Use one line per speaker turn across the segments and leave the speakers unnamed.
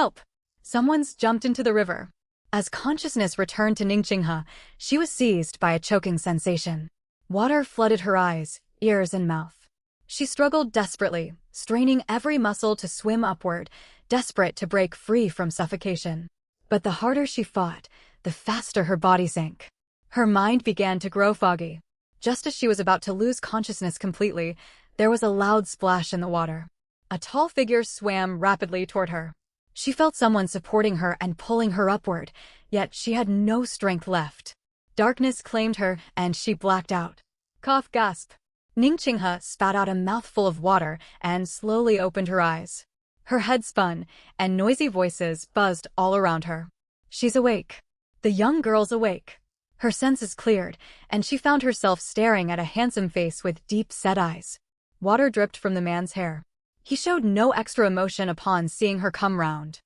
Help! Someone's jumped into the river. As consciousness returned to Ningqinghe, she was seized by a choking sensation. Water flooded her eyes, ears, and mouth. She struggled desperately, straining every muscle to swim upward, desperate to break free from suffocation. But the harder she fought, the faster her body sank. Her mind began to grow foggy. Just as she was about to lose consciousness completely, there was a loud splash in the water. A tall figure swam rapidly toward her. She felt someone supporting her and pulling her upward, yet she had no strength left. Darkness claimed her, and she blacked out. Cough, gasp. Ningqinghe spat out a mouthful of water and slowly opened her eyes. Her head spun, and noisy voices buzzed all around her. She's awake. The young girl's awake. Her senses cleared, and she found herself staring at a handsome face with deep-set eyes. Water dripped from the man's hair. He showed no extra emotion upon seeing her come round.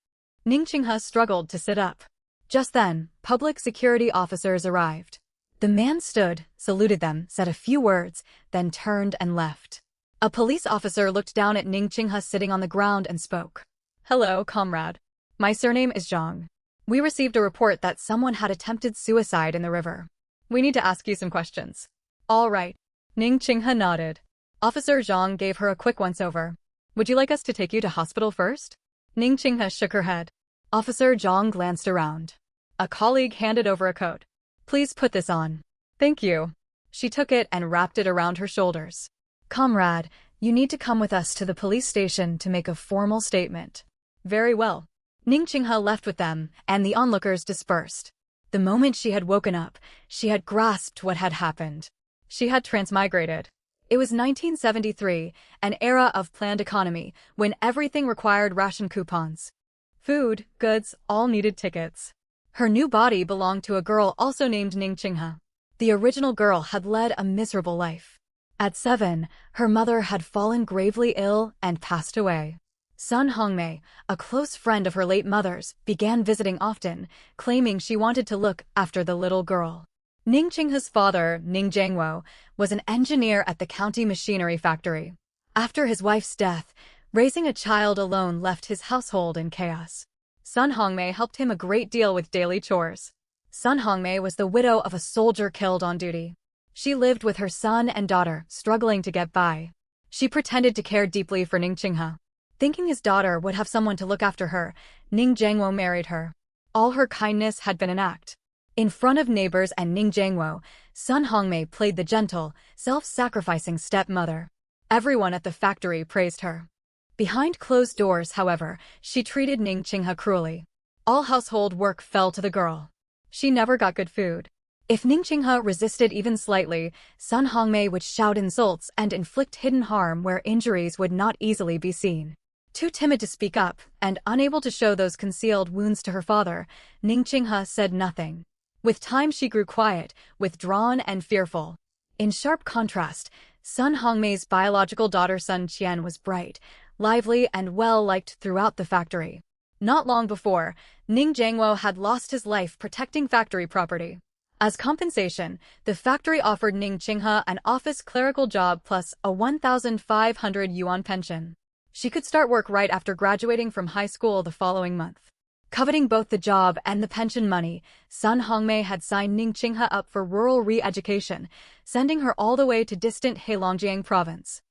Ningqinghe struggled to sit up. Just then, public security officers arrived. The man stood, saluted them, said a few words, then turned and left. A police officer looked down at Ningqinghe sitting on the ground and spoke. Hello, comrade. My surname is Zhang. We received a report that someone had attempted suicide in the river. We need to ask you some questions. All right. Ningqinghe nodded. Officer Zhang gave her a quick once-over. Would you like us to take you to hospital first? Ningqinghe shook her head. Officer Zhang glanced around. A colleague handed over a coat. Please put this on. Thank you. She took it and wrapped it around her shoulders. Comrade, you need to come with us to the police station to make a formal statement. Very well. Ningqinghe left with them, and the onlookers dispersed. The moment she had woken up, she had grasped what had happened. She had transmigrated. It was 1973, an era of planned economy, when everything required ration coupons. Food, goods, all needed tickets. Her new body belonged to a girl also named Ningqinghe. The original girl had led a miserable life. At 7, her mother had fallen gravely ill and passed away. Sun Hongmei, a close friend of her late mother's, began visiting often, claiming she wanted to look after the little girl. Ningqinghe's father, Ning Jiangwo, was an engineer at the county machinery factory. After his wife's death, raising a child alone left his household in chaos. Sun Hongmei helped him a great deal with daily chores. Sun Hongmei was the widow of a soldier killed on duty. She lived with her son and daughter, struggling to get by. She pretended to care deeply for Ningqinghe. Thinking his daughter would have someone to look after her, Ning Jiangwo married her. All her kindness had been an act. In front of neighbors and Ning Jiangwo, Sun Hongmei played the gentle, self-sacrificing stepmother. Everyone at the factory praised her. Behind closed doors, however, she treated Ningqinghe cruelly. All household work fell to the girl. She never got good food. If Ningqinghe resisted even slightly, Sun Hongmei would shout insults and inflict hidden harm where injuries would not easily be seen. Too timid to speak up, and unable to show those concealed wounds to her father, Ningqinghe said nothing. With time she grew quiet, withdrawn and fearful. In sharp contrast, Sun Hongmei's biological daughter Sun Qian was bright, lively and well-liked throughout the factory. Not long before, Ning Jiangwo had lost his life protecting factory property. As compensation, the factory offered Ningqinghe an office clerical job plus a 1,500 yuan pension. She could start work right after graduating from high school the following month. Coveting both the job and the pension money, Sun Hongmei had signed Ningqinghe up for rural re-education, sending her all the way to distant Heilongjiang province.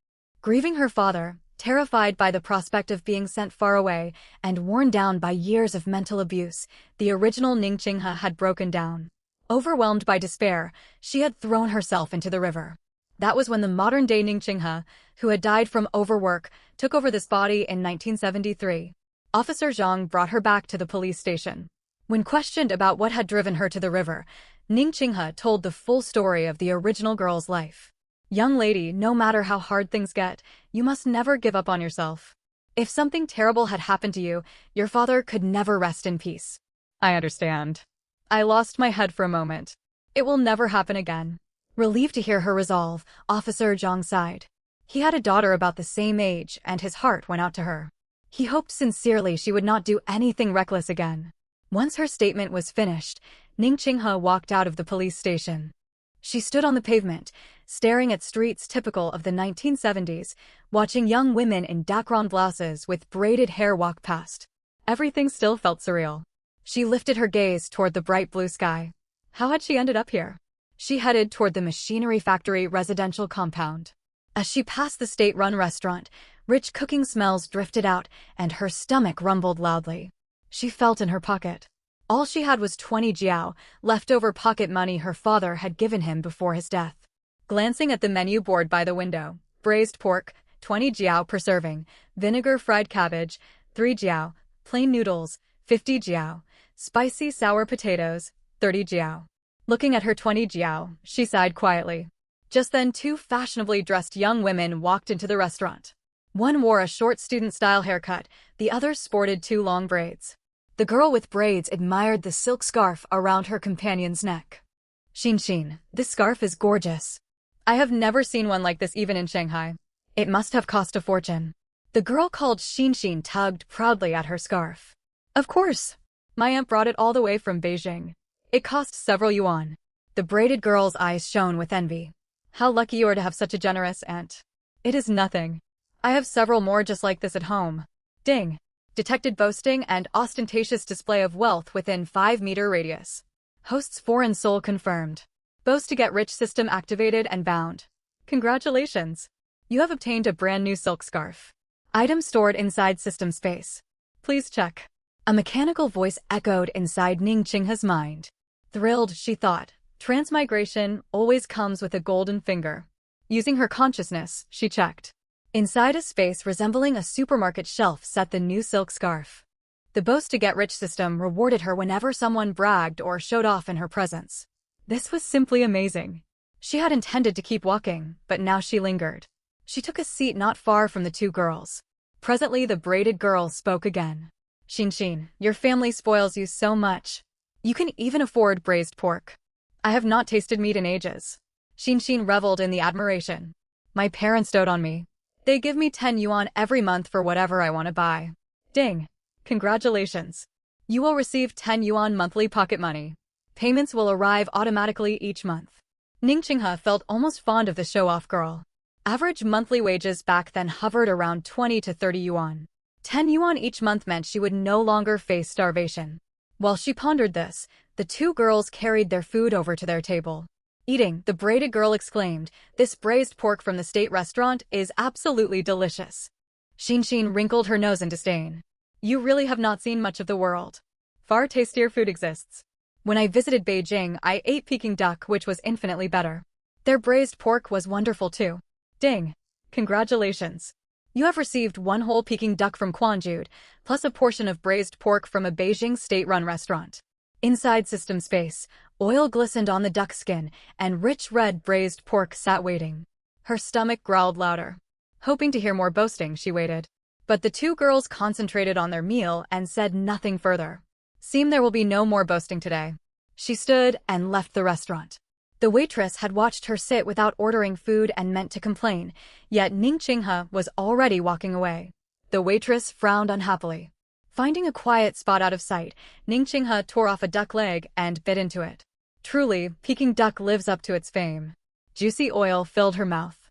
Grieving her father, terrified by the prospect of being sent far away, and worn down by years of mental abuse, the original Ningqinghe had broken down. Overwhelmed by despair, she had thrown herself into the river. That was when the modern-day Ningqinghe, who had died from overwork, took over this body in 1973. Officer Zhang brought her back to the police station. When questioned about what had driven her to the river, Ningqinghe told the full story of the original girl's life. Young lady, no matter how hard things get, you must never give up on yourself. If something terrible had happened to you, your father could never rest in peace. I understand. I lost my head for a moment. It will never happen again. Relieved to hear her resolve, Officer Zhang sighed. He had a daughter about the same age, and his heart went out to her. He hoped sincerely she would not do anything reckless again. Once her statement was finished, Ningqinghe walked out of the police station. She stood on the pavement, staring at streets typical of the 1970s, watching young women in dacron blouses with braided hair walk past. Everything still felt surreal. She lifted her gaze toward the bright blue sky. How had she ended up here? She headed toward the machinery factory residential compound. As she passed the state-run restaurant, rich cooking smells drifted out and her stomach rumbled loudly. She felt in her pocket. All she had was 20 jiao, leftover pocket money her father had given him before his death. Glancing at the menu board by the window, braised pork, 20 jiao per serving, vinegar fried cabbage, 3 jiao, plain noodles, 50 jiao, spicy sour potatoes, 30 jiao. Looking at her 20 jiao, she sighed quietly. Just then 2 fashionably dressed young women walked into the restaurant. One wore a short student-style haircut, the other sported 2 long braids. The girl with braids admired the silk scarf around her companion's neck. Xin, this scarf is gorgeous. I have never seen one like this even in Shanghai. It must have cost a fortune. The girl called Xin tugged proudly at her scarf. Of course. My aunt brought it all the way from Beijing. It cost several yuan. The braided girl's eyes shone with envy. How lucky you are to have such a generous aunt. It is nothing. I have several more just like this at home. Ding. Detected boasting and ostentatious display of wealth within 5-meter radius. Host's foreign soul confirmed. Boast to get rich system activated and bound. Congratulations. You have obtained a brand new silk scarf. Item stored inside system space. Please check. A mechanical voice echoed inside Ning Qinghe's mind. Thrilled, she thought. Transmigration always comes with a golden finger. Using her consciousness, she checked. Inside a space resembling a supermarket shelf sat the new silk scarf. The boast-to-get-rich system rewarded her whenever someone bragged or showed off in her presence. This was simply amazing. She had intended to keep walking, but now she lingered. She took a seat not far from the 2 girls. Presently the braided girl spoke again. Xin, your family spoils you so much. You can even afford braised pork. I have not tasted meat in ages. Xin reveled in the admiration. My parents dote on me. They give me 10 yuan every month for whatever I want to buy. Ding. Congratulations. You will receive 10 yuan monthly pocket money. Payments will arrive automatically each month. Ning Qinghe felt almost fond of the show-off girl. Average monthly wages back then hovered around 20 to 30 yuan. 10 yuan each month meant she would no longer face starvation. While she pondered this, the 2 girls carried their food over to their table. Eating, the braided girl exclaimed, "This braised pork from the state restaurant is absolutely delicious." Xin wrinkled her nose in disdain. You really have not seen much of the world. Far tastier food exists. When I visited Beijing, I ate Peking duck, which was infinitely better. Their braised pork was wonderful too. Ding. Congratulations. You have received 1 whole Peking duck from Quanjude, plus a portion of braised pork from a Beijing state-run restaurant. Inside system space, oil glistened on the duck skin, and rich red braised pork sat waiting. Her stomach growled louder. Hoping to hear more boasting, she waited. But the 2 girls concentrated on their meal and said nothing further. Seemed there will be no more boasting today. She stood and left the restaurant. The waitress had watched her sit without ordering food and meant to complain, yet Ning Qinghe was already walking away. The waitress frowned unhappily. Finding a quiet spot out of sight, Ning Qinghe tore off a duck leg and bit into it. Truly, Peking duck lives up to its fame. Juicy oil filled her mouth.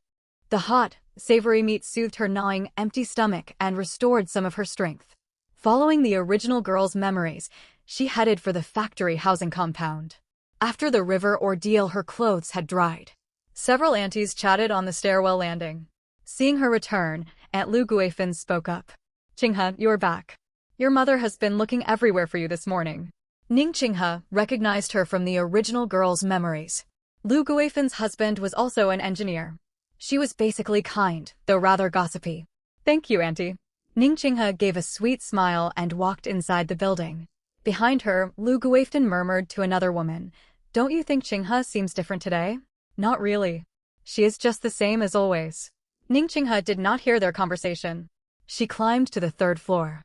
The hot, savory meat soothed her gnawing, empty stomach and restored some of her strength. Following the original girl's memories, she headed for the factory housing compound. After the river ordeal, her clothes had dried. Several aunties chatted on the stairwell landing. Seeing her return, Aunt Lu Guifan spoke up. Qinghe, you're back. Your mother has been looking everywhere for you this morning. Ning Qinghe recognized her from the original girl's memories. Lu Guifan's husband was also an engineer. She was basically kind, though rather gossipy. Thank you, Auntie. Ning Qinghe gave a sweet smile and walked inside the building. Behind her, Lu Guifan murmured to another woman, "Don't you think Qinghe seems different today?" "Not really. She is just the same as always." Ning Qinghe did not hear their conversation. She climbed to the 3rd floor.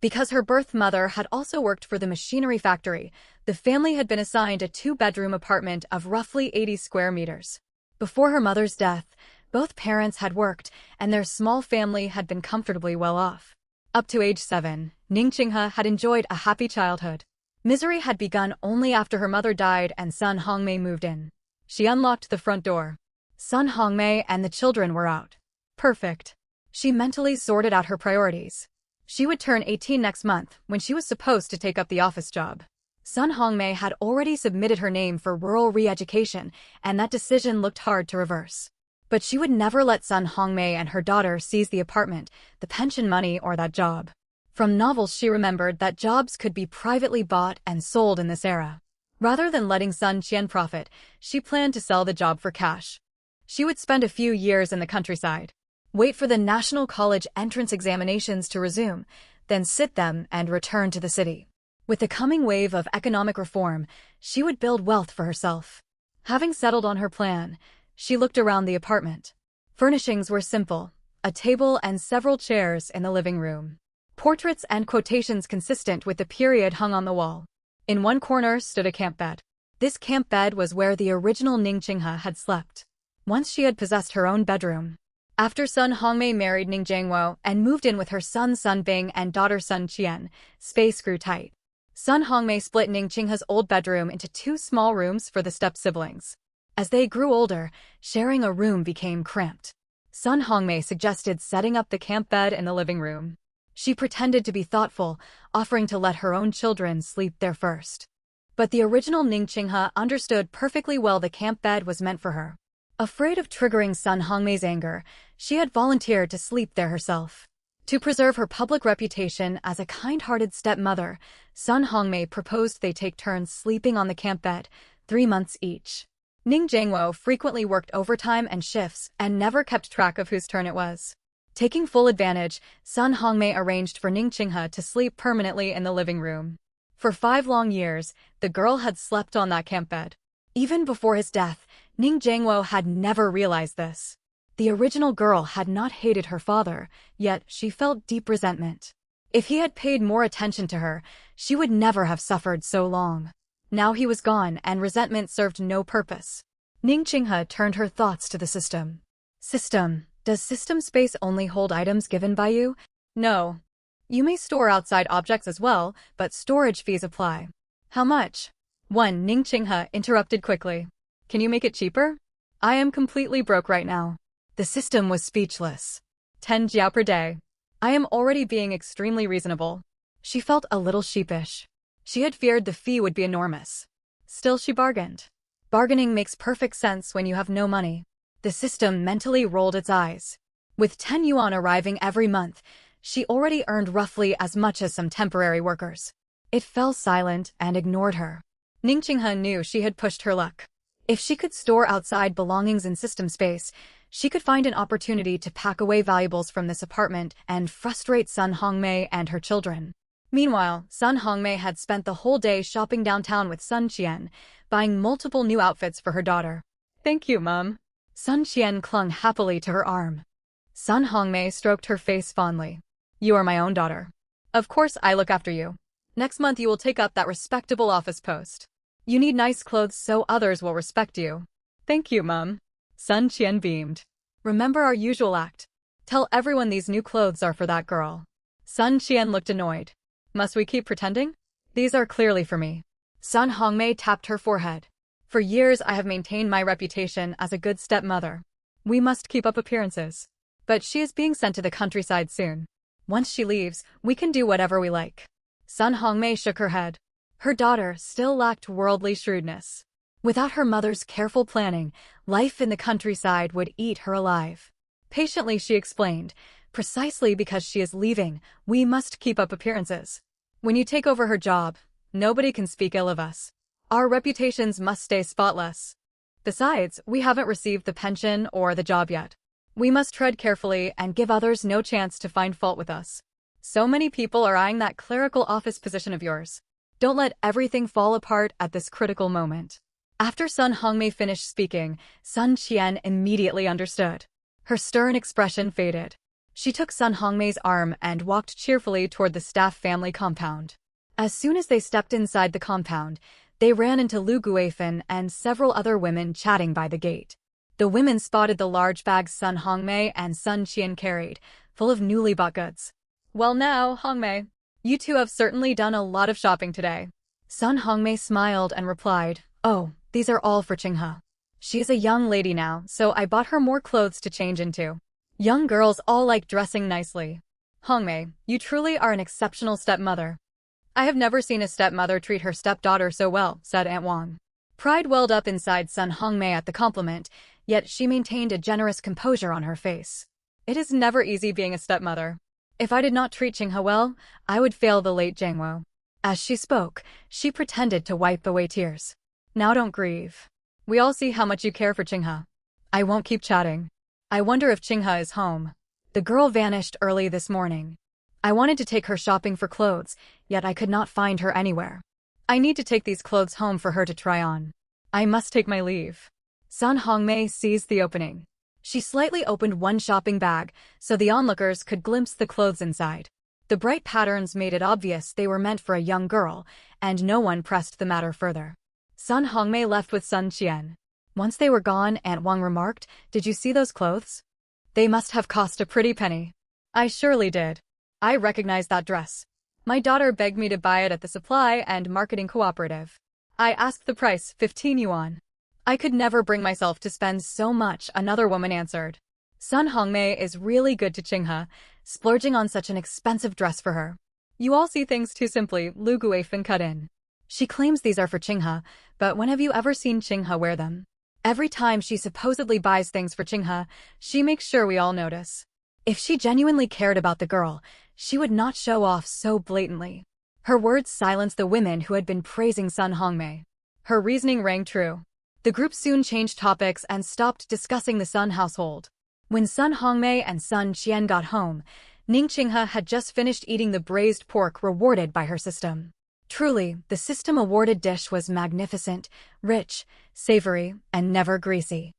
Because her birth mother had also worked for the machinery factory, the family had been assigned a 2-bedroom apartment of roughly 80 square meters. Before her mother's death, both parents had worked, and their small family had been comfortably well off. Up to age 7, Ning Qinghe had enjoyed a happy childhood. Misery had begun only after her mother died and son Hongmei moved in. She unlocked the front door. Son Hongmei and the children were out. Perfect. She mentally sorted out her priorities. She would turn 18 next month when she was supposed to take up the office job. Sun Hongmei had already submitted her name for rural re-education, and that decision looked hard to reverse. But she would never let Sun Hongmei and her daughter seize the apartment, the pension money, or that job. From novels she remembered that jobs could be privately bought and sold in this era. Rather than letting Sun Qian profit, she planned to sell the job for cash. She would spend a few years in the countryside, wait for the national college entrance examinations to resume, then sit them and return to the city. With the coming wave of economic reform, she would build wealth for herself. Having settled on her plan, she looked around the apartment. Furnishings were simple, a table and several chairs in the living room. Portraits and quotations consistent with the period hung on the wall. In one corner stood a camp bed. This camp bed was where the original Ning Qinghe had slept. Once she had possessed her own bedroom. After Sun Hongmei married Ning Jiangwo and moved in with her son Sun Bing and daughter Sun Qian, space grew tight. Sun Hongmei split Ning Qinghe's old bedroom into 2 small rooms for the step-siblings. As they grew older, sharing a room became cramped. Sun Hongmei suggested setting up the camp bed in the living room. She pretended to be thoughtful, offering to let her own children sleep there first. But the original Ning Qinghe understood perfectly well the camp bed was meant for her. Afraid of triggering Sun Hongmei's anger, she had volunteered to sleep there herself. To preserve her public reputation as a kind-hearted stepmother, Sun Hongmei proposed they take turns sleeping on the camp bed, 3 months each. Ning Jiangwo frequently worked overtime and shifts and never kept track of whose turn it was. Taking full advantage, Sun Hongmei arranged for Ning Qinghe to sleep permanently in the living room. For 5 long years, the girl had slept on that camp bed. Even before his death, Ning Jiangwo had never realized this. The original girl had not hated her father, yet she felt deep resentment. If he had paid more attention to her, she would never have suffered so long. Now he was gone and resentment served no purpose. Ning Qinghe turned her thoughts to the system. System. Does system space only hold items given by you? No. You may store outside objects as well, but storage fees apply. How much? 1. Ning Qinghe interrupted quickly. Can you make it cheaper? I am completely broke right now. The system was speechless. 10 jiao per day. I am already being extremely reasonable. She felt a little sheepish. She had feared the fee would be enormous. Still she bargained. Bargaining makes perfect sense when you have no money. The system mentally rolled its eyes. With 10 yuan arriving every month, she already earned roughly as much as some temporary workers. It fell silent and ignored her. Ning Qinghe knew she had pushed her luck. If she could store outside belongings in system space, she could find an opportunity to pack away valuables from this apartment and frustrate Sun Hongmei and her children. Meanwhile, Sun Hongmei had spent the whole day shopping downtown with Sun Qian, buying multiple new outfits for her daughter. Thank you, Mom. Sun Qian clung happily to her arm. Sun Hongmei stroked her face fondly. You are my own daughter. Of course I look after you. Next month you will take up that respectable office post. You need nice clothes so others will respect you. Thank you, Mom. Sun Qian beamed. Remember our usual act. Tell everyone these new clothes are for that girl. Sun Qian looked annoyed. Must we keep pretending? These are clearly for me. Sun Hongmei tapped her forehead. For years I have maintained my reputation as a good stepmother. We must keep up appearances. But she is being sent to the countryside soon. Once she leaves, we can do whatever we like. Sun Hongmei shook her head. Her daughter still lacked worldly shrewdness. Without her mother's careful planning, life in the countryside would eat her alive. Patiently she explained, precisely because she is leaving, we must keep up appearances. When you take over her job, nobody can speak ill of us. Our reputations must stay spotless. Besides, we haven't received the pension or the job yet. We must tread carefully and give others no chance to find fault with us. So many people are eyeing that clerical office position of yours. Don't let everything fall apart at this critical moment. After Sun Hongmei finished speaking, Sun Qian immediately understood. Her stern expression faded. She took Sun Hongmei's arm and walked cheerfully toward the staff family compound. As soon as they stepped inside the compound, they ran into Lu Guifan and several other women chatting by the gate. The women spotted the large bags Sun Hongmei and Sun Qian carried, full of newly bought goods. Well now, Hongmei, you two have certainly done a lot of shopping today. Sun Hongmei smiled and replied, Oh, these are all for Qinghe. She is a young lady now, so I bought her more clothes to change into. Young girls all like dressing nicely. Hongmei, you truly are an exceptional stepmother. I have never seen a stepmother treat her stepdaughter so well, said Aunt Wang. Pride welled up inside Sun Hongmei at the compliment, yet she maintained a generous composure on her face. It is never easy being a stepmother. If I did not treat Qinghe well, I would fail the late Jiangwo. As she spoke, she pretended to wipe away tears. Now don't grieve. We all see how much you care for Qinghe. I won't keep chatting. I wonder if Qinghe is home. The girl vanished early this morning. I wanted to take her shopping for clothes, yet I could not find her anywhere. I need to take these clothes home for her to try on. I must take my leave. Sun Hongmei seized the opening. She slightly opened one shopping bag so the onlookers could glimpse the clothes inside. The bright patterns made it obvious they were meant for a young girl, and no one pressed the matter further. Sun Hongmei left with Sun Qian. Once they were gone, Aunt Wang remarked, "Did you see those clothes? They must have cost a pretty penny." I surely did. I recognize that dress. My daughter begged me to buy it at the supply and marketing cooperative. I asked the price, 15 yuan. I could never bring myself to spend so much, another woman answered. Sun Hongmei is really good to Qinghe, splurging on such an expensive dress for her. You all see things too simply, Lu Guifeng cut in. She claims these are for Qinghe, but when have you ever seen Qinghe wear them? Every time she supposedly buys things for Qinghe, she makes sure we all notice. If she genuinely cared about the girl, she would not show off so blatantly. Her words silenced the women who had been praising Sun Hongmei. Her reasoning rang true. The group soon changed topics and stopped discussing the Sun household. When Sun Hongmei and Sun Qian got home, Ning Qinghe had just finished eating the braised pork rewarded by her system. Truly, the system-awarded dish was magnificent, rich, savory, and never greasy.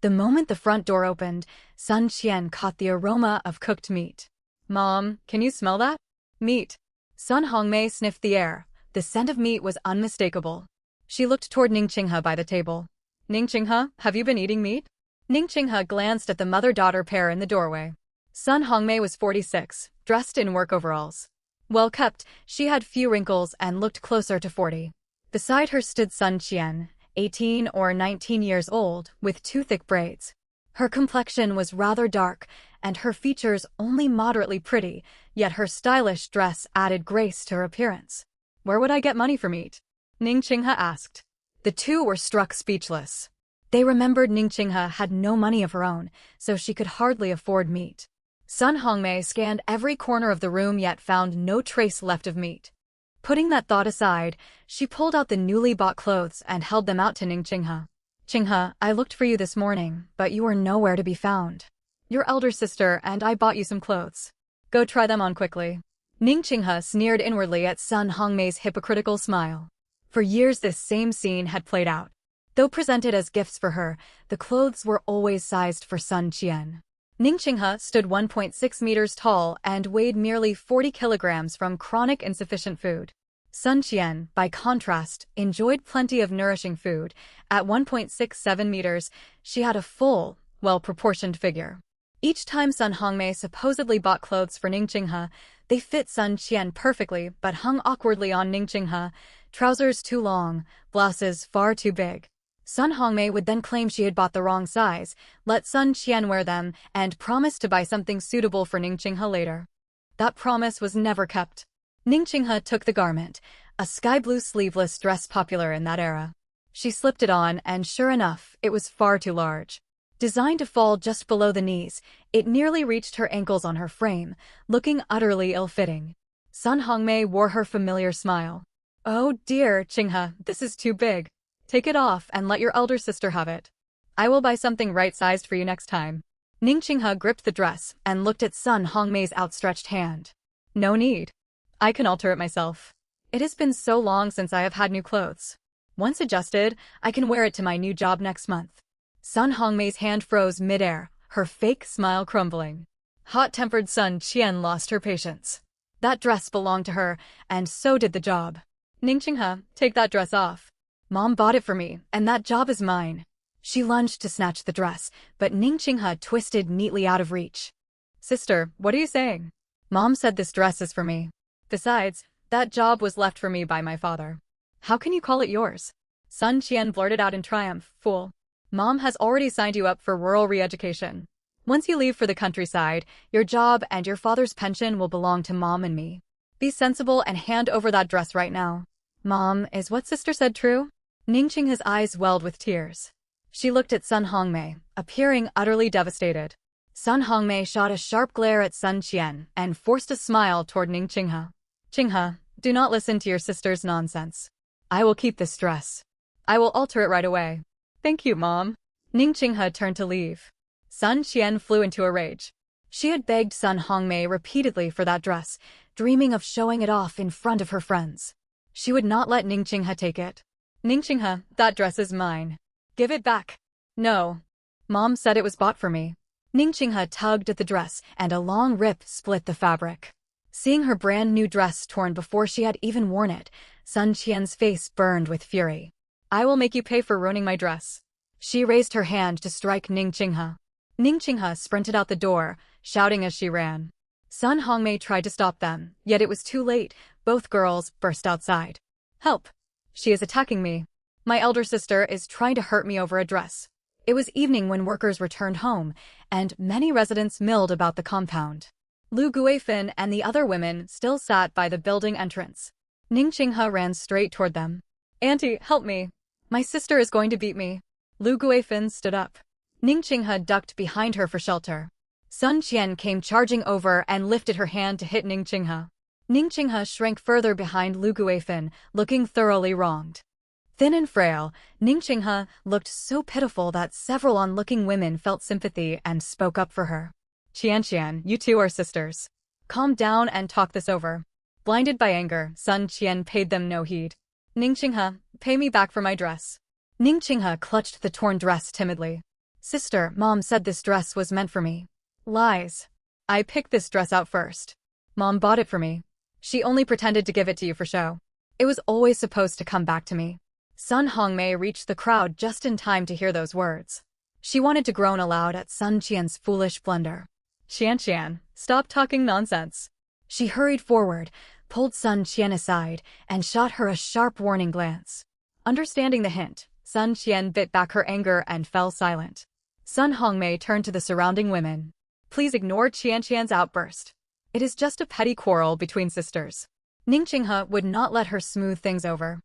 The moment the front door opened, Sun Qian caught the aroma of cooked meat. "Mom, can you smell that? Meat." Sun Hongmei sniffed the air. The scent of meat was unmistakable. She looked toward Ning Qinghe by the table. "Ning Qinghe, have you been eating meat?" Ning Qinghe glanced at the mother-daughter pair in the doorway. Sun Hongmei was 46, dressed in work overalls. Well kept, she had few wrinkles and looked closer to 40. Beside her stood Sun Qian, 18 or 19 years old, with two thick braids. Her complexion was rather dark, and her features only moderately pretty, yet her stylish dress added grace to her appearance. "Where would I get money for meat?" Ning Qinghe asked. The two were struck speechless. They remembered Ning Qinghe had no money of her own, so she could hardly afford meat. Sun Hongmei scanned every corner of the room yet found no trace left of meat. Putting that thought aside, she pulled out the newly bought clothes and held them out to Ning Qinghe. "Qinghe, I looked for you this morning, but you were nowhere to be found. Your elder sister and I bought you some clothes. Go try them on quickly." Ning Qinghe sneered inwardly at Sun Hongmei's hypocritical smile. For years this same scene had played out. Though presented as gifts for her, the clothes were always sized for Sun Qian. Ning Qinghe stood 1.6 meters tall and weighed merely 40 kilograms from chronic insufficient food. Sun Qian, by contrast, enjoyed plenty of nourishing food. At 1.67 meters, she had a full, well-proportioned figure. Each time Sun Hongmei supposedly bought clothes for Ning Qinghe, they fit Sun Qian perfectly but hung awkwardly on Ning Qinghe, trousers too long, blouses far too big. Sun Hongmei would then claim she had bought the wrong size, let Sun Qian wear them, and promise to buy something suitable for Ning Qinghe later. That promise was never kept. Ning Qinghe took the garment, a sky-blue sleeveless dress popular in that era. She slipped it on, and sure enough, it was far too large. Designed to fall just below the knees, it nearly reached her ankles on her frame, looking utterly ill-fitting. Sun Hongmei wore her familiar smile. "Oh dear, Qinghe, this is too big. Take it off and let your elder sister have it. I will buy something right-sized for you next time." Ning Qinghe gripped the dress and looked at Sun Hongmei's outstretched hand. "No need. I can alter it myself. It has been so long since I have had new clothes. Once adjusted, I can wear it to my new job next month." Sun Hongmei's hand froze mid-air, her fake smile crumbling. Hot-tempered Sun Qian lost her patience. That dress belonged to her, and so did the job. "Ning Qinghe, take that dress off. Mom bought it for me, and that job is mine." She lunged to snatch the dress, but Ning Qinghe twisted neatly out of reach. "Sister, what are you saying? Mom said this dress is for me. Besides, that job was left for me by my father. How can you call it yours?" Sun Qian blurted out in triumph. "Fool. Mom has already signed you up for rural re-education. Once you leave for the countryside, your job and your father's pension will belong to Mom and me. Be sensible and hand over that dress right now. Mom, is what sister said true? Ningqing's eyes welled with tears. She looked at Sun Hongmei, appearing utterly devastated. Sun Hongmei shot a sharp glare at Sun Qian and forced a smile toward Ningqinghe. Qinghe, do not listen to your sister's nonsense. I will keep this dress. I will alter it right away. Thank you, Mom. Ningqinghe turned to leave. Sun Qian flew into a rage. She had begged Sun Hongmei repeatedly for that dress, dreaming of showing it off in front of her friends. She would not let Ningqinghe take it. Ningqinghe, that dress is mine. Give it back. No. Mom said it was bought for me. Ningqinghe tugged at the dress, and a long rip split the fabric. Seeing her brand new dress torn before she had even worn it, Sun Qian's face burned with fury. I will make you pay for ruining my dress. She raised her hand to strike Ningqinghe. Ningqinghe sprinted out the door, shouting as she ran. Sun Hongmei tried to stop them, yet it was too late. Both girls burst outside. Help! She is attacking me. My elder sister is trying to hurt me over a dress. It was evening when workers returned home, and many residents milled about the compound. Lu Guifan and the other women still sat by the building entrance. Ningqinghe ran straight toward them. Auntie, help me. My sister is going to beat me. Lu Guifan stood up. Ningqinghe ducked behind her for shelter. Sun Qian came charging over and lifted her hand to hit Ningqinghe. Ningqinghe shrank further behind Lu Guifan, looking thoroughly wronged. Thin and frail, Ningqinghe looked so pitiful that several onlooking women felt sympathy and spoke up for her. Qian, you two are sisters. Calm down and talk this over. Blinded by anger, Sun Qian paid them no heed. Ningqinghe, pay me back for my dress. Ningqinghe clutched the torn dress timidly. Sister, Mom said this dress was meant for me. Lies. I picked this dress out first. Mom bought it for me. She only pretended to give it to you for show. It was always supposed to come back to me. Sun Hongmei reached the crowd just in time to hear those words. She wanted to groan aloud at Sun Qian's foolish blunder. Qian, stop talking nonsense. She hurried forward, pulled Sun Qian aside, and shot her a sharp warning glance. Understanding the hint, Sun Qian bit back her anger and fell silent. Sun Hongmei turned to the surrounding women. Please ignore Qian's outburst. It is just a petty quarrel between sisters. Ningqinghe would not let her smooth things over.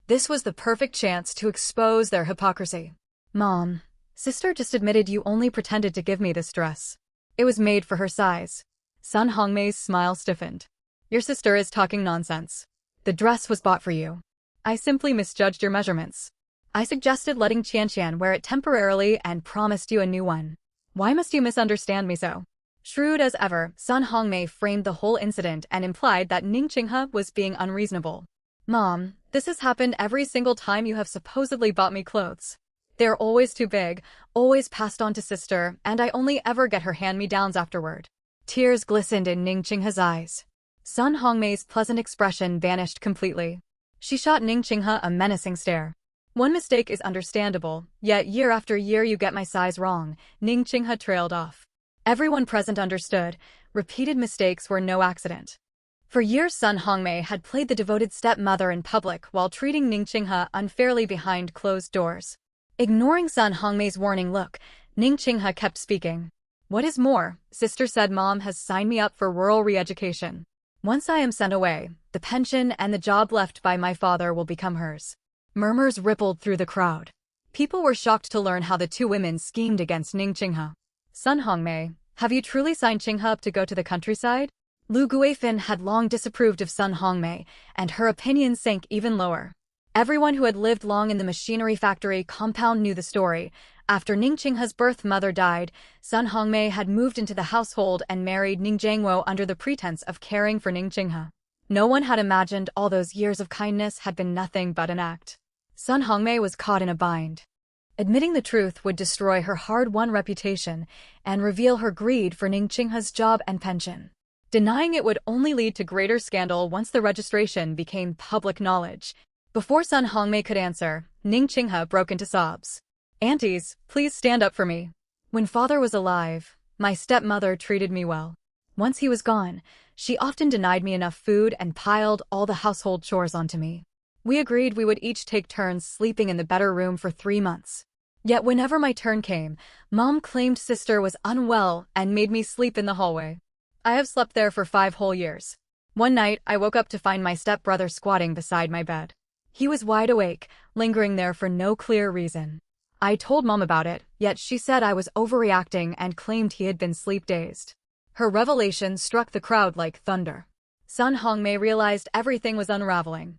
This was the perfect chance to expose their hypocrisy. Mom, sister just admitted you only pretended to give me this dress. It was made for her size. Sun Hongmei's smile stiffened. Your sister is talking nonsense. The dress was bought for you. I simply misjudged your measurements. I suggested letting Qian wear it temporarily and promised you a new one. Why must you misunderstand me so? Shrewd as ever, Sun Hongmei framed the whole incident and implied that Ningqinghe was being unreasonable. Mom, this has happened every single time you have supposedly bought me clothes. They're always too big, always passed on to sister, and I only ever get her hand-me-downs afterward. Tears glistened in Ningqinghe's eyes. Sun Hongmei's pleasant expression vanished completely. She shot Ningqinghe a menacing stare. One mistake is understandable, yet year after year you get my size wrong. Ningqinghe trailed off. Everyone present understood. Repeated mistakes were no accident. For years Sun Hongmei had played the devoted stepmother in public while treating Ningqinghe unfairly behind closed doors. Ignoring Sun Hongmei's warning look, Ningqinghe kept speaking. What is more, sister said Mom has signed me up for rural re-education. Once I am sent away, the pension and the job left by my father will become hers. Murmurs rippled through the crowd. People were shocked to learn how the two women schemed against Ningqinghe. Sun Hongmei, have you truly signed Qinghe up to go to the countryside? Lu Guifan had long disapproved of Sun Hongmei, and her opinion sank even lower. Everyone who had lived long in the machinery factory compound knew the story. After Ningqinghe's birth mother died, Sun Hongmei had moved into the household and married Ning Jiangwo under the pretense of caring for Ningqinghe. No one had imagined all those years of kindness had been nothing but an act. Sun Hongmei was caught in a bind. Admitting the truth would destroy her hard-won reputation and reveal her greed for Ningqinghe's job and pension. Denying it would only lead to greater scandal once the registration became public knowledge. Before Sun Hongmei could answer, Ningqinghe broke into sobs. Aunties, please stand up for me. When father was alive, my stepmother treated me well. Once he was gone, she often denied me enough food and piled all the household chores onto me. We agreed we would each take turns sleeping in the better room for 3 months. Yet whenever my turn came, Mom claimed sister was unwell and made me sleep in the hallway. I have slept there for 5 whole years. One night, I woke up to find my stepbrother squatting beside my bed. He was wide awake, lingering there for no clear reason. I told Mom about it, yet she said I was overreacting and claimed he had been sleep-dazed. Her revelation struck the crowd like thunder. Sun Hongmei realized everything was unraveling.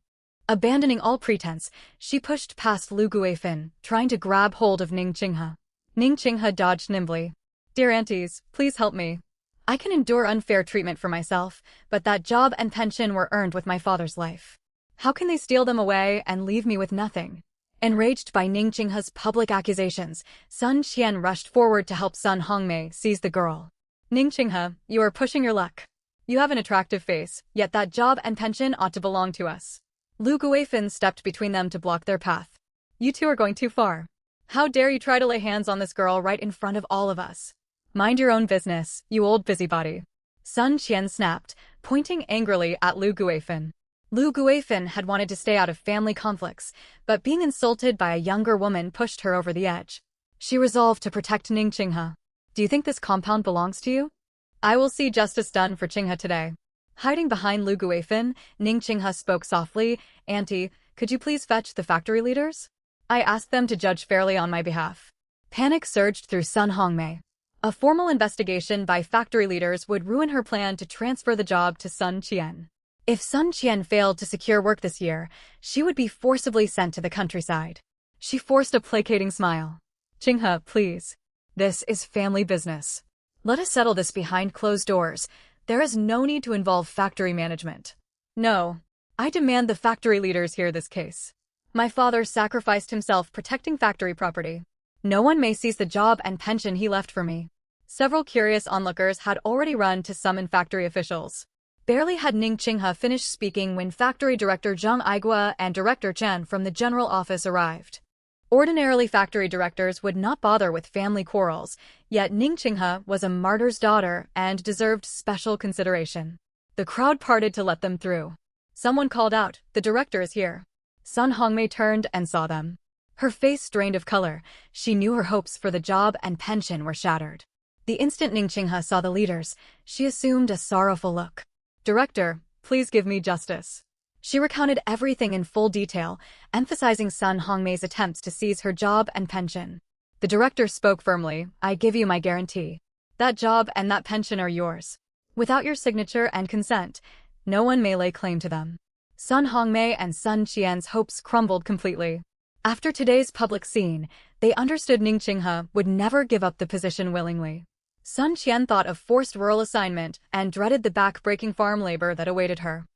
Abandoning all pretense, she pushed past Lu Guifin, trying to grab hold of Ning Qinghe. Ning Qinghe dodged nimbly. "Dear aunties, please help me. I can endure unfair treatment for myself, but that job and pension were earned with my father's life. How can they steal them away and leave me with nothing?" Enraged by Ning Qinghe's public accusations, Sun Qian rushed forward to help Sun Hongmei seize the girl. "Ning Qinghe, you are pushing your luck. You have an attractive face, yet that job and pension ought to belong to us." Lu Guifin stepped between them to block their path. "You two are going too far. How dare you try to lay hands on this girl right in front of all of us? Mind your own business, you old busybody." Sun Qian snapped, pointing angrily at Lu Guifin. Lu Guifin had wanted to stay out of family conflicts, but being insulted by a younger woman pushed her over the edge. She resolved to protect Ning Qinghe. "Do you think this compound belongs to you? I will see justice done for Qinghe today." Hiding behind Lu Guifin, Ning Qinghe spoke softly. "Auntie, could you please fetch the factory leaders? I asked them to judge fairly on my behalf." Panic surged through Sun Hongmei. A formal investigation by factory leaders would ruin her plan to transfer the job to Sun Qian. If Sun Qian failed to secure work this year, she would be forcibly sent to the countryside. She forced a placating smile. "Qinghe, please. This is family business. Let us settle this behind closed doors. There is no need to involve factory management." "No. I demand the factory leaders hear this case. My father sacrificed himself protecting factory property. No one may seize the job and pension he left for me." Several curious onlookers had already run to summon factory officials. Barely had Ning Qinghe finished speaking when Factory Director Zhang Aigua and Director Chen from the General Office arrived. Ordinarily, factory directors would not bother with family quarrels, yet Ning Qinghe was a martyr's daughter and deserved special consideration. The crowd parted to let them through. Someone called out, "The director is here." Sun Hongmei turned and saw them. Her face drained of color. She knew her hopes for the job and pension were shattered. The instant Ning Qinghe saw the leaders, she assumed a sorrowful look. "Director, please give me justice." She recounted everything in full detail, emphasizing Sun Hongmei's attempts to seize her job and pension. The director spoke firmly. "I give you my guarantee. That job and that pension are yours. Without your signature and consent, no one may lay claim to them." Sun Hongmei and Sun Qian's hopes crumbled completely. After today's public scene, they understood Ning Qinghe would never give up the position willingly. Sun Qian thought of forced rural assignment and dreaded the back-breaking farm labor that awaited her.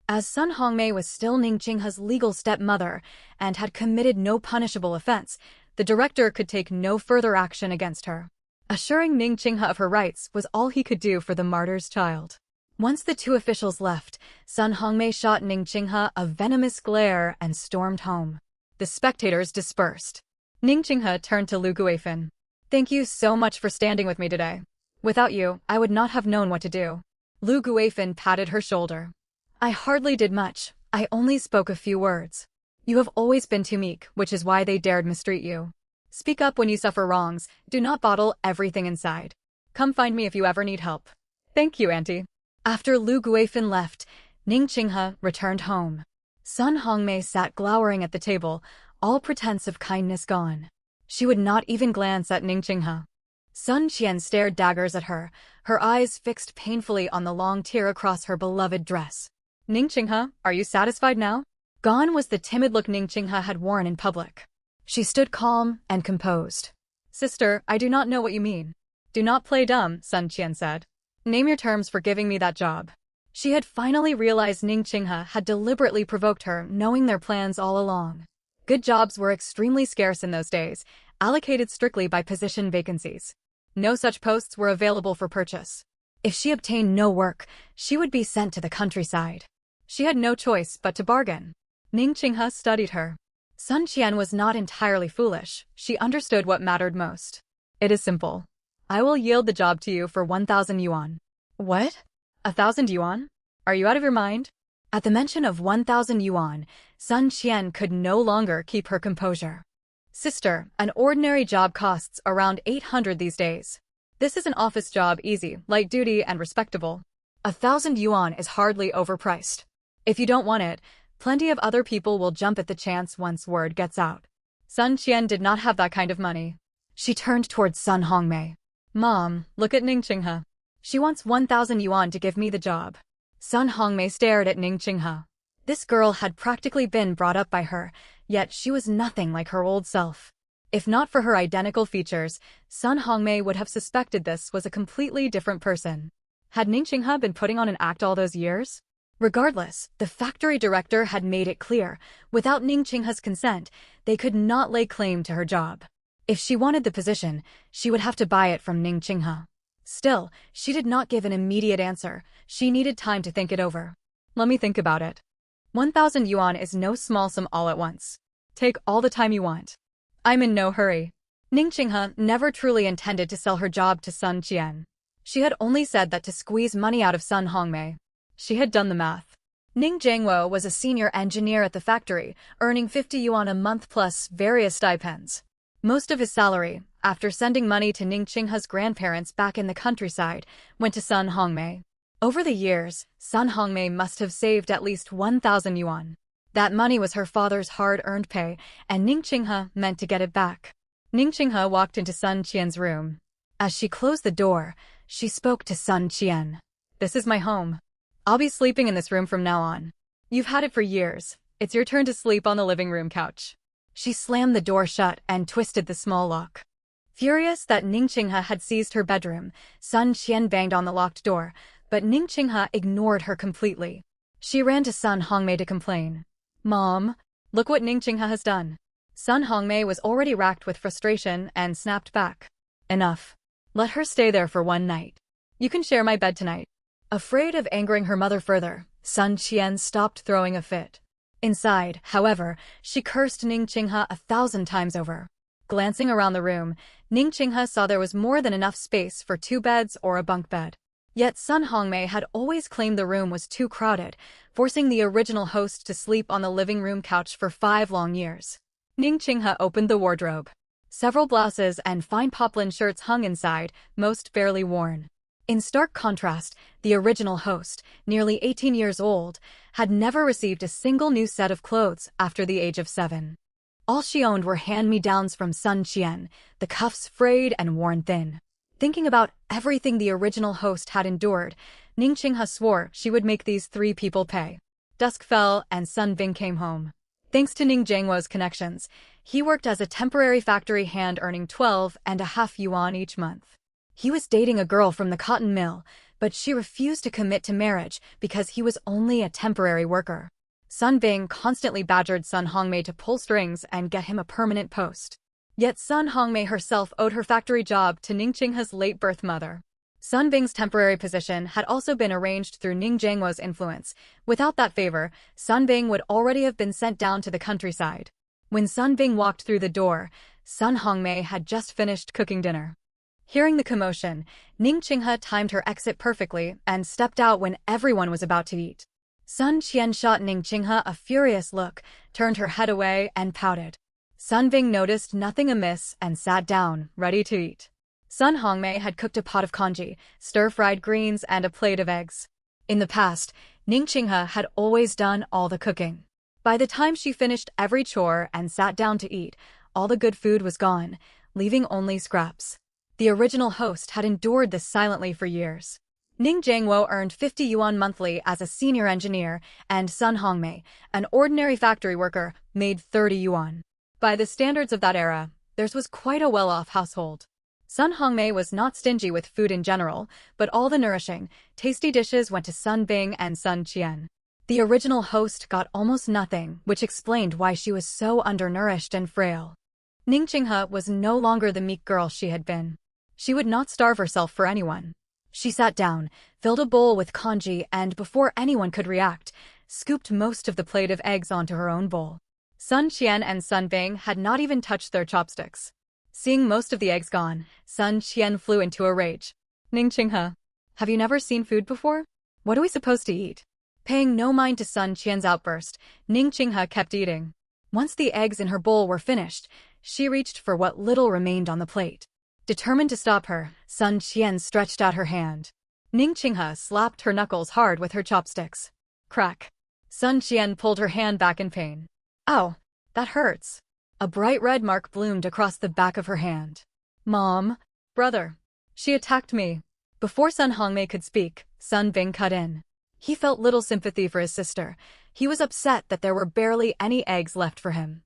As Sun Hongmei was still Ning Qinghe's legal stepmother and had committed no punishable offense, the director could take no further action against her. Assuring Ning Qinghe of her rights was all he could do for the martyr's child. Once the two officials left, Sun Hongmei shot Ning Qinghe a venomous glare and stormed home. The spectators dispersed. Ning Qinghe turned to Lu Guifin. "Thank you so much for standing with me today. Without you, I would not have known what to do." Lu Guifin patted her shoulder. "I hardly did much. I only spoke a few words. You have always been too meek, which is why they dared mistreat you. Speak up when you suffer wrongs. Do not bottle everything inside. Come find me if you ever need help." "Thank you, Auntie." After Lu Guifin left, Ning Qinghe returned home. Sun Hongmei sat glowering at the table, all pretense of kindness gone. She would not even glance at Ning Qinghe. Sun Qian stared daggers at her, her eyes fixed painfully on the long tear across her beloved dress. "Ning Qinghe, are you satisfied now?" Gone was the timid look Ning Qinghe had worn in public. She stood calm and composed. "Sister, I do not know what you mean." "Do not play dumb," Sun Qian said. "Name your terms for giving me that job." She had finally realized Ning Qinghe had deliberately provoked her, knowing their plans all along. Good jobs were extremely scarce in those days, allocated strictly by position vacancies. No such posts were available for purchase. If she obtained no work, she would be sent to the countryside. She had no choice but to bargain. Ning Qinghe studied her. Sun Qian was not entirely foolish. She understood what mattered most. "It is simple. I will yield the job to you for 1,000 yuan. "What? 1,000 yuan? Are you out of your mind?" At the mention of 1,000 yuan, Sun Qian could no longer keep her composure. Sister, an ordinary job costs around 800 these days. This is an office job, easy, light duty, and respectable. 1,000 yuan is hardly overpriced. If you don't want it, plenty of other people will jump at the chance once word gets out. Sun Qian did not have that kind of money. She turned towards Sun Hongmei. Mom, look at Ning Qinghe. She wants 1,000 yuan to give me the job. Sun Hongmei stared at Ning Qinghe. This girl had practically been brought up by her, yet she was nothing like her old self. If not for her identical features, Sun Hongmei would have suspected this was a completely different person. Had Ning Qinghe been putting on an act all those years? Regardless, the factory director had made it clear, without Ning Qinghe's consent, they could not lay claim to her job. If she wanted the position, she would have to buy it from Ning Qinghe. Still, she did not give an immediate answer. She needed time to think it over. Let me think about it. 1,000 yuan is no small sum all at once. Take all the time you want. I'm in no hurry. Ning Qinghe never truly intended to sell her job to Sun Qian. She had only said that to squeeze money out of Sun Hongmei. She had done the math. Ning Jiangwo was a senior engineer at the factory, earning 50 yuan a month plus various stipends. Most of his salary, after sending money to Ning Qinghe's grandparents back in the countryside, went to Sun Hongmei. Over the years, Sun Hongmei must have saved at least 1,000 yuan. That money was her father's hard-earned pay, and Ning Qinghe meant to get it back. Ning Qinghe walked into Sun Qian's room. As she closed the door, she spoke to Sun Qian. This is my home. I'll be sleeping in this room from now on. You've had it for years. It's your turn to sleep on the living room couch. She slammed the door shut and twisted the small lock. Furious that Ning Qinghe had seized her bedroom, Sun Qian banged on the locked door, but Ning Qinghe ignored her completely. She ran to Sun Hongmei to complain. Mom, look what Ning Qinghe has done. Sun Hongmei was already racked with frustration and snapped back. Enough. Let her stay there for one night. You can share my bed tonight. Afraid of angering her mother further, Sun Qian stopped throwing a fit. Inside, however, she cursed Ning Qinghe 1,000 times over. Glancing around the room, Ning Qinghe saw there was more than enough space for 2 beds or a bunk bed. Yet Sun Hongmei had always claimed the room was too crowded, forcing the original host to sleep on the living room couch for 5 long years. Ning Qinghe opened the wardrobe. Several blouses and fine poplin shirts hung inside, most barely worn. In stark contrast, the original host, nearly 18 years old, had never received a single new set of clothes after the age of 7. All she owned were hand-me-downs from Sun Qian, the cuffs frayed and worn thin. Thinking about everything the original host had endured, Ning Qinghe swore she would make these 3 people pay. Dusk fell and Sun Bing came home. Thanks to Ning Jiangwo's connections, he worked as a temporary factory hand earning 12.5 yuan each month. He was dating a girl from the cotton mill, but she refused to commit to marriage because he was only a temporary worker. Sun Bing constantly badgered Sun Hongmei to pull strings and get him a permanent post. Yet Sun Hongmei herself owed her factory job to Ning Qinghe's late birth mother. Sun Bing's temporary position had also been arranged through Ning Jiangwo's influence. Without that favor, Sun Bing would already have been sent down to the countryside. When Sun Bing walked through the door, Sun Hongmei had just finished cooking dinner. Hearing the commotion, Ning Qinghe timed her exit perfectly and stepped out when everyone was about to eat. Sun Qian shot Ning Qinghe a furious look, turned her head away and pouted. Sun Bing noticed nothing amiss and sat down, ready to eat. Sun Hongmei had cooked a pot of congee, stir-fried greens, and a plate of eggs. In the past, Ning Qinghe had always done all the cooking. By the time she finished every chore and sat down to eat, all the good food was gone, leaving only scraps. The original host had endured this silently for years. Ning Jiangwo earned 50 yuan monthly as a senior engineer, and Sun Hongmei, an ordinary factory worker, made 30 yuan. By the standards of that era, theirs was quite a well-off household. Sun Hongmei was not stingy with food in general, but all the nourishing, tasty dishes went to Sun Bing and Sun Qian. The original host got almost nothing, which explained why she was so undernourished and frail. Ning Qinghe was no longer the meek girl she had been. She would not starve herself for anyone. She sat down, filled a bowl with congee, and before anyone could react, scooped most of the plate of eggs onto her own bowl. Sun Qian and Sun Bing had not even touched their chopsticks. Seeing most of the eggs gone, Sun Qian flew into a rage. Ning Qinghe, have you never seen food before? What are we supposed to eat? Paying no mind to Sun Qian's outburst, Ning Qinghe kept eating. Once the eggs in her bowl were finished, she reached for what little remained on the plate. Determined to stop her, Sun Qian stretched out her hand. Ning Qinghe slapped her knuckles hard with her chopsticks. Crack. Sun Qian pulled her hand back in pain. Ow, that hurts. A bright red mark bloomed across the back of her hand. Mom, brother, she attacked me. Before Sun Hongmei could speak, Sun Bing cut in. He felt little sympathy for his sister. He was upset that there were barely any eggs left for him.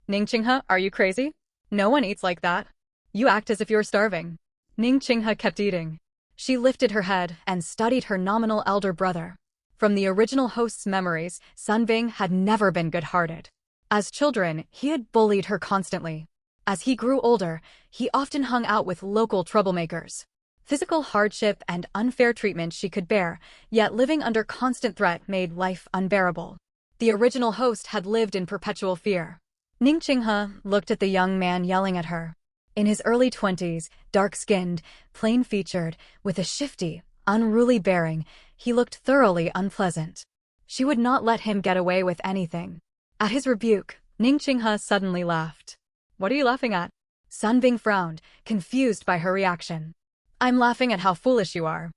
Ning Qinghe, are you crazy? No one eats like that. You act as if you're starving. Ning Qinghe kept eating. She lifted her head and studied her nominal elder brother. From the original host's memories, Sun Bing had never been good-hearted. As children, he had bullied her constantly. As he grew older, he often hung out with local troublemakers. Physical hardship and unfair treatment she could bear, yet living under constant threat made life unbearable. The original host had lived in perpetual fear. Ning Qinghe looked at the young man yelling at her. In his early 20s, dark-skinned, plain-featured, with a shifty, unruly bearing, he looked thoroughly unpleasant. She would not let him get away with anything. At his rebuke, Ning Qinghe suddenly laughed. What are you laughing at? Sun Bing frowned, confused by her reaction. I'm laughing at how foolish you are.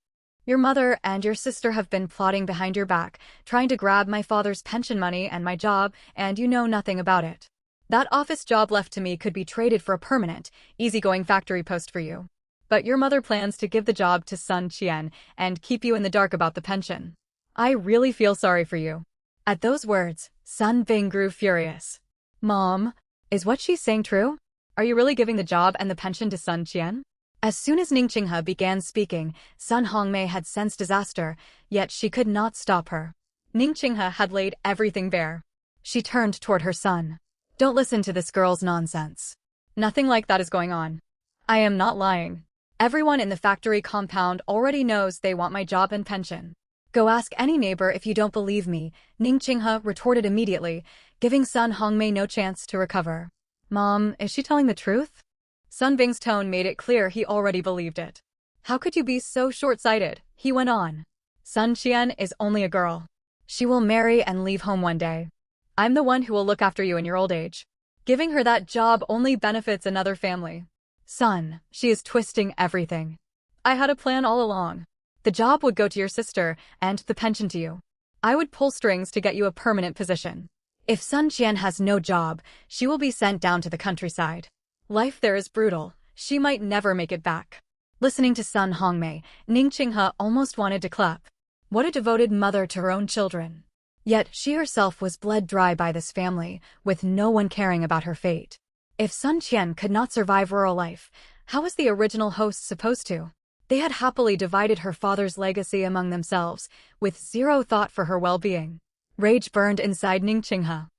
Your mother and your sister have been plotting behind your back, trying to grab my father's pension money and my job, and you know nothing about it. That office job left to me could be traded for a permanent, easygoing factory post for you. But your mother plans to give the job to Sun Qian and keep you in the dark about the pension. I really feel sorry for you. At those words, Sun Bing grew furious. Mom, is what she's saying true? Are you really giving the job and the pension to Sun Qian? As soon as Ning Qinghe began speaking, Sun Hongmei had sensed disaster, yet she could not stop her. Ning Qinghe had laid everything bare. She turned toward her son. Don't listen to this girl's nonsense. Nothing like that is going on. I am not lying. Everyone in the factory compound already knows they want my job and pension. Go ask any neighbor if you don't believe me, Ning Qinghe retorted immediately, giving Sun Hongmei no chance to recover. Mom, is she telling the truth? Sun Bing's tone made it clear he already believed it. How could you be so short-sighted? He went on. Sun Qian is only a girl. She will marry and leave home one day. I'm the one who will look after you in your old age. Giving her that job only benefits another family. Son, she is twisting everything. I had a plan all along. The job would go to your sister, and the pension to you. I would pull strings to get you a permanent position. If Sun Qian has no job, she will be sent down to the countryside. Life there is brutal. She might never make it back. Listening to Sun Hongmei, Ning Qinghe almost wanted to clap. What a devoted mother to her own children. Yet she herself was bled dry by this family, with no one caring about her fate. If Sun Qian could not survive rural life, how was the original host supposed to? They had happily divided her father's legacy among themselves, with zero thought for her well-being. Rage burned inside Ning Qinghe.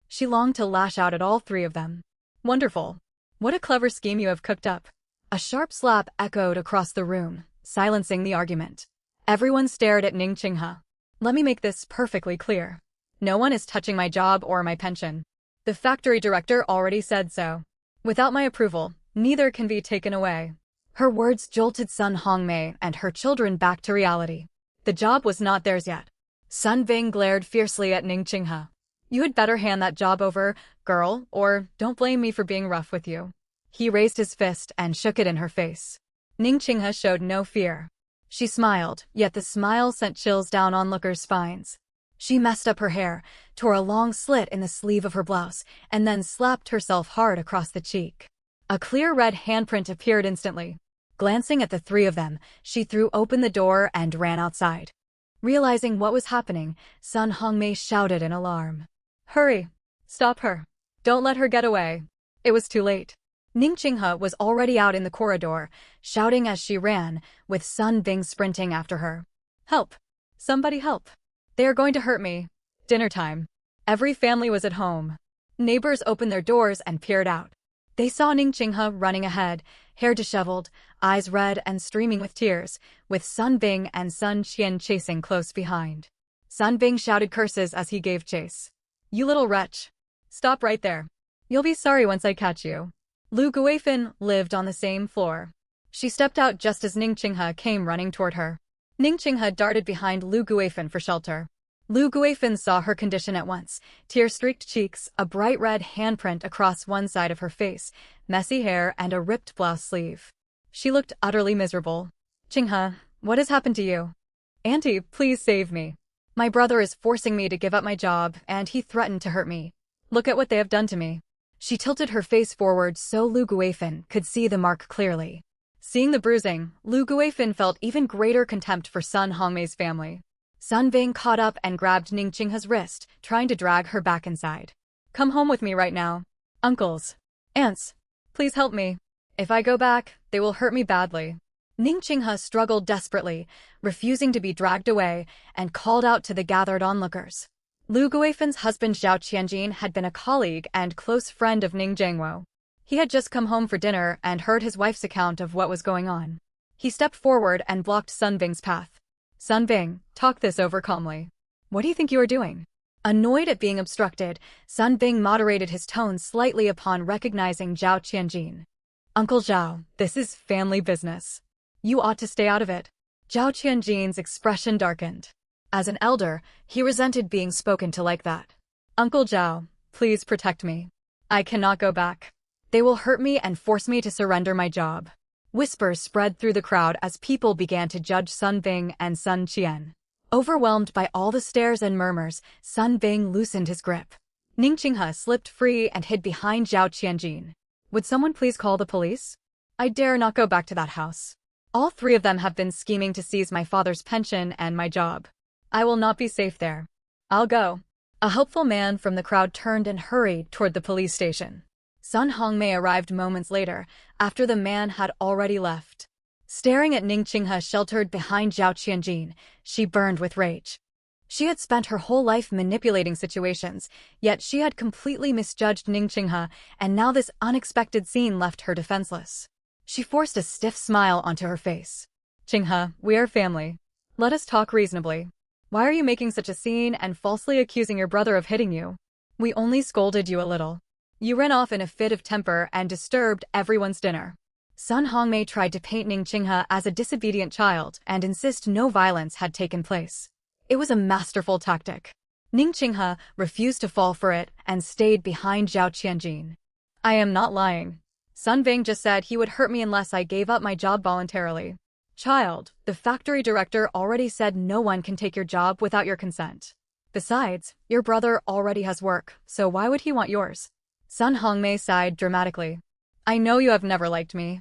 She longed to lash out at all three of them. Wonderful. What a clever scheme you have cooked up. A sharp slap echoed across the room, silencing the argument. Everyone stared at Ning Qinghe. Let me make this perfectly clear. No one is touching my job or my pension. The factory director already said so. Without my approval, neither can be taken away. Her words jolted Sun Hongmei and her children back to reality. The job was not theirs yet. Sun Bing glared fiercely at Ning Qinghe. You had better hand that job over, girl, or don't blame me for being rough with you. He raised his fist and shook it in her face. Ning Qinghe showed no fear. She smiled, yet the smile sent chills down onlookers' spines. She messed up her hair, tore a long slit in the sleeve of her blouse, and then slapped herself hard across the cheek. A clear red handprint appeared instantly. Glancing at the three of them, she threw open the door and ran outside. Realizing what was happening, Sun Hongmei shouted in alarm. Hurry! Stop her! Don't let her get away! It was too late. Ning Qinghe was already out in the corridor, shouting as she ran, with Sun Bing sprinting after her. Help! Somebody help! They are going to hurt me. Dinner time. Every family was at home. Neighbors opened their doors and peered out. They saw Ning Qinghe running ahead, hair disheveled, eyes red and streaming with tears, with Sun Bing and Sun Qian chasing close behind. Sun Bing shouted curses as he gave chase. You little wretch! Stop right there. You'll be sorry once I catch you. Lu Guifan lived on the same floor. She stepped out just as Ning Qinghe came running toward her. Ning Qinghe darted behind Lu Guifan for shelter. Lu Guifin saw her condition at once. Tear-streaked cheeks, a bright red handprint across one side of her face, messy hair, and a ripped blouse sleeve. She looked utterly miserable. Qinghe, what has happened to you? Auntie, please save me. My brother is forcing me to give up my job, and he threatened to hurt me. Look at what they have done to me. She tilted her face forward so Lu Guifin could see the mark clearly. Seeing the bruising, Lu Guifin felt even greater contempt for Sun Hongmei's family. Sun Bing caught up and grabbed Ning Qinghe's wrist, trying to drag her back inside. Come home with me right now. Uncles. Aunts. Please help me. If I go back, they will hurt me badly. Ning Qinghe struggled desperately, refusing to be dragged away, and called out to the gathered onlookers. Lu Guifin's husband Zhao Qianjin had been a colleague and close friend of Ning Jiangwo. He had just come home for dinner and heard his wife's account of what was going on. He stepped forward and blocked Sun Bing's path. Sun Bing, talk this over calmly. What do you think you are doing? Annoyed at being obstructed, Sun Bing moderated his tone slightly upon recognizing Zhao Qianjin. Uncle Zhao, this is family business. You ought to stay out of it. Zhao Qianjin's expression darkened. As an elder, he resented being spoken to like that. Uncle Zhao, please protect me. I cannot go back. They will hurt me and force me to surrender my job. Whispers spread through the crowd as people began to judge Sun Bing and Sun Qian. Overwhelmed by all the stares and murmurs, Sun Bing loosened his grip. Ning Qinghe slipped free and hid behind Zhao Qianjin. Would someone please call the police? I dare not go back to that house. All three of them have been scheming to seize my father's pension and my job. I will not be safe there. I'll go. A hopeful man from the crowd turned and hurried toward the police station. Sun Hongmei arrived moments later, after the man had already left. Staring at Ning Qinghe sheltered behind Zhao Qianjin, she burned with rage. She had spent her whole life manipulating situations, yet she had completely misjudged Ning Qinghe, and now this unexpected scene left her defenseless. She forced a stiff smile onto her face. Qinghe, we are family. Let us talk reasonably. Why are you making such a scene and falsely accusing your brother of hitting you? We only scolded you a little. You ran off in a fit of temper and disturbed everyone's dinner. Sun Hongmei tried to paint Ning Qinghe as a disobedient child and insist no violence had taken place. It was a masterful tactic. Ning Qinghe refused to fall for it and stayed behind Zhao Qianjin. I am not lying. Sun Bing just said he would hurt me unless I gave up my job voluntarily. Child, the factory director already said no one can take your job without your consent. Besides, your brother already has work, so why would he want yours? Sun Hongmei sighed dramatically. I know you have never liked me.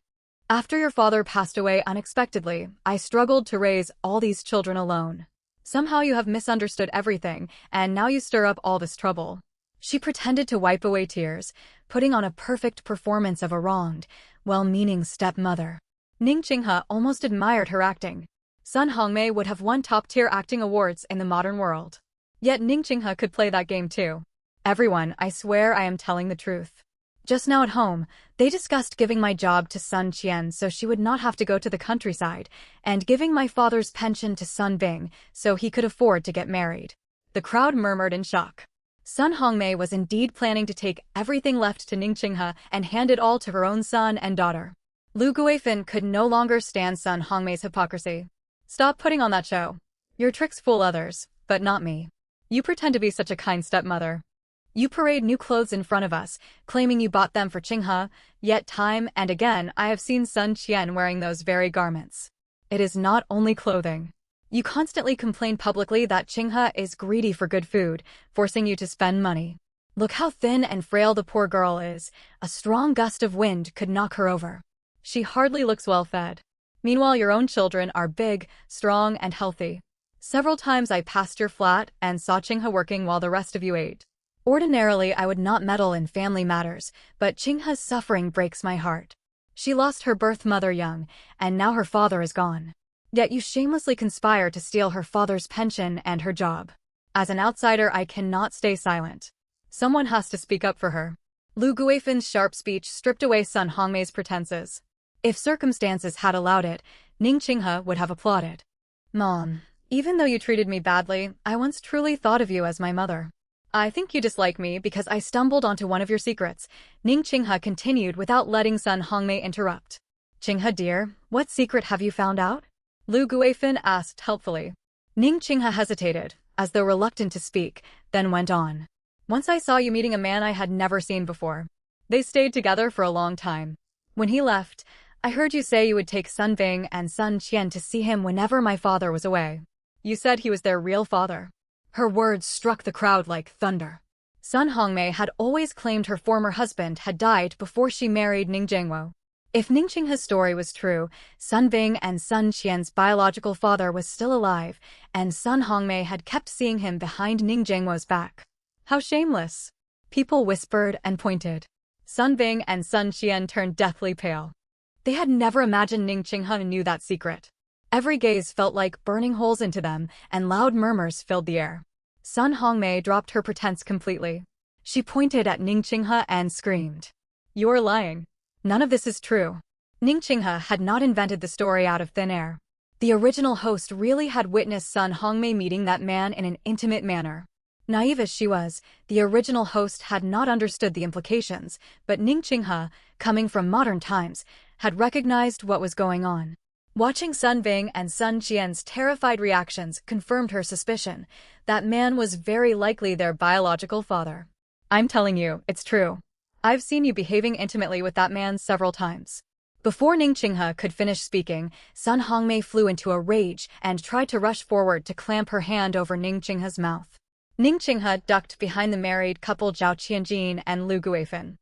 After your father passed away unexpectedly, I struggled to raise all these children alone. Somehow you have misunderstood everything, and now you stir up all this trouble. She pretended to wipe away tears, putting on a perfect performance of a wronged, well-meaning stepmother. Ning Qinghe almost admired her acting. Sun Hongmei would have won top-tier acting awards in the modern world. Yet Ning Qinghe could play that game too. Everyone, I swear I am telling the truth. Just now at home, they discussed giving my job to Sun Qian so she would not have to go to the countryside, and giving my father's pension to Sun Bing so he could afford to get married. The crowd murmured in shock. Sun Hongmei was indeed planning to take everything left to Ning Qinghe and hand it all to her own son and daughter. Lu Guifin could no longer stand Sun Hongmei's hypocrisy. Stop putting on that show. Your tricks fool others, but not me. You pretend to be such a kind stepmother. You parade new clothes in front of us, claiming you bought them for Qinghe, yet time and again I have seen Sun Qian wearing those very garments. It is not only clothing. You constantly complain publicly that Qinghe is greedy for good food, forcing you to spend money. Look how thin and frail the poor girl is. A strong gust of wind could knock her over. She hardly looks well fed. Meanwhile, your own children are big, strong, and healthy. Several times I passed your flat and saw Qinghe working while the rest of you ate. Ordinarily, I would not meddle in family matters, but Qinghe's suffering breaks my heart. She lost her birth mother young, and now her father is gone. Yet you shamelessly conspire to steal her father's pension and her job. As an outsider, I cannot stay silent. Someone has to speak up for her. Lu Guifin's sharp speech stripped away Sun Hongmei's pretenses. If circumstances had allowed it, Ning Qinghe would have applauded. Mom, even though you treated me badly, I once truly thought of you as my mother. I think you dislike me because I stumbled onto one of your secrets, Ning Qinghe continued without letting Sun Hongmei interrupt. Qinghe dear, what secret have you found out? Lu Guifin asked helpfully. Ning Qinghe hesitated, as though reluctant to speak, then went on. Once I saw you meeting a man I had never seen before. They stayed together for a long time. When he left, I heard you say you would take Sun Bing and Sun Qian to see him whenever my father was away. You said he was their real father. Her words struck the crowd like thunder. Sun Hongmei had always claimed her former husband had died before she married Ning Jingwo. If Ning Qinghe's story was true, Sun Bing and Sun Qian's biological father was still alive, and Sun Hongmei had kept seeing him behind Ning Jingwo's back. How shameless! People whispered and pointed. Sun Bing and Sun Qian turned deathly pale. They had never imagined Ning Qinghe knew that secret. Every gaze felt like burning holes into them, and loud murmurs filled the air. Sun Hongmei dropped her pretense completely. She pointed at Ning Qinghe and screamed. You're lying. None of this is true. Ning Qinghe had not invented the story out of thin air. The original host really had witnessed Sun Hongmei meeting that man in an intimate manner. Naive as she was, the original host had not understood the implications, but Ning Qinghe, coming from modern times, had recognized what was going on. Watching Sun Bing and Sun Qian's terrified reactions confirmed her suspicion. That man was very likely their biological father. I'm telling you, it's true. I've seen you behaving intimately with that man several times. Before Ning Qinghe could finish speaking, Sun Hongmei flew into a rage and tried to rush forward to clamp her hand over Ning Qinghe's mouth. Ning Qinghe ducked behind the married couple Zhao Qianjin and Lu Guifan.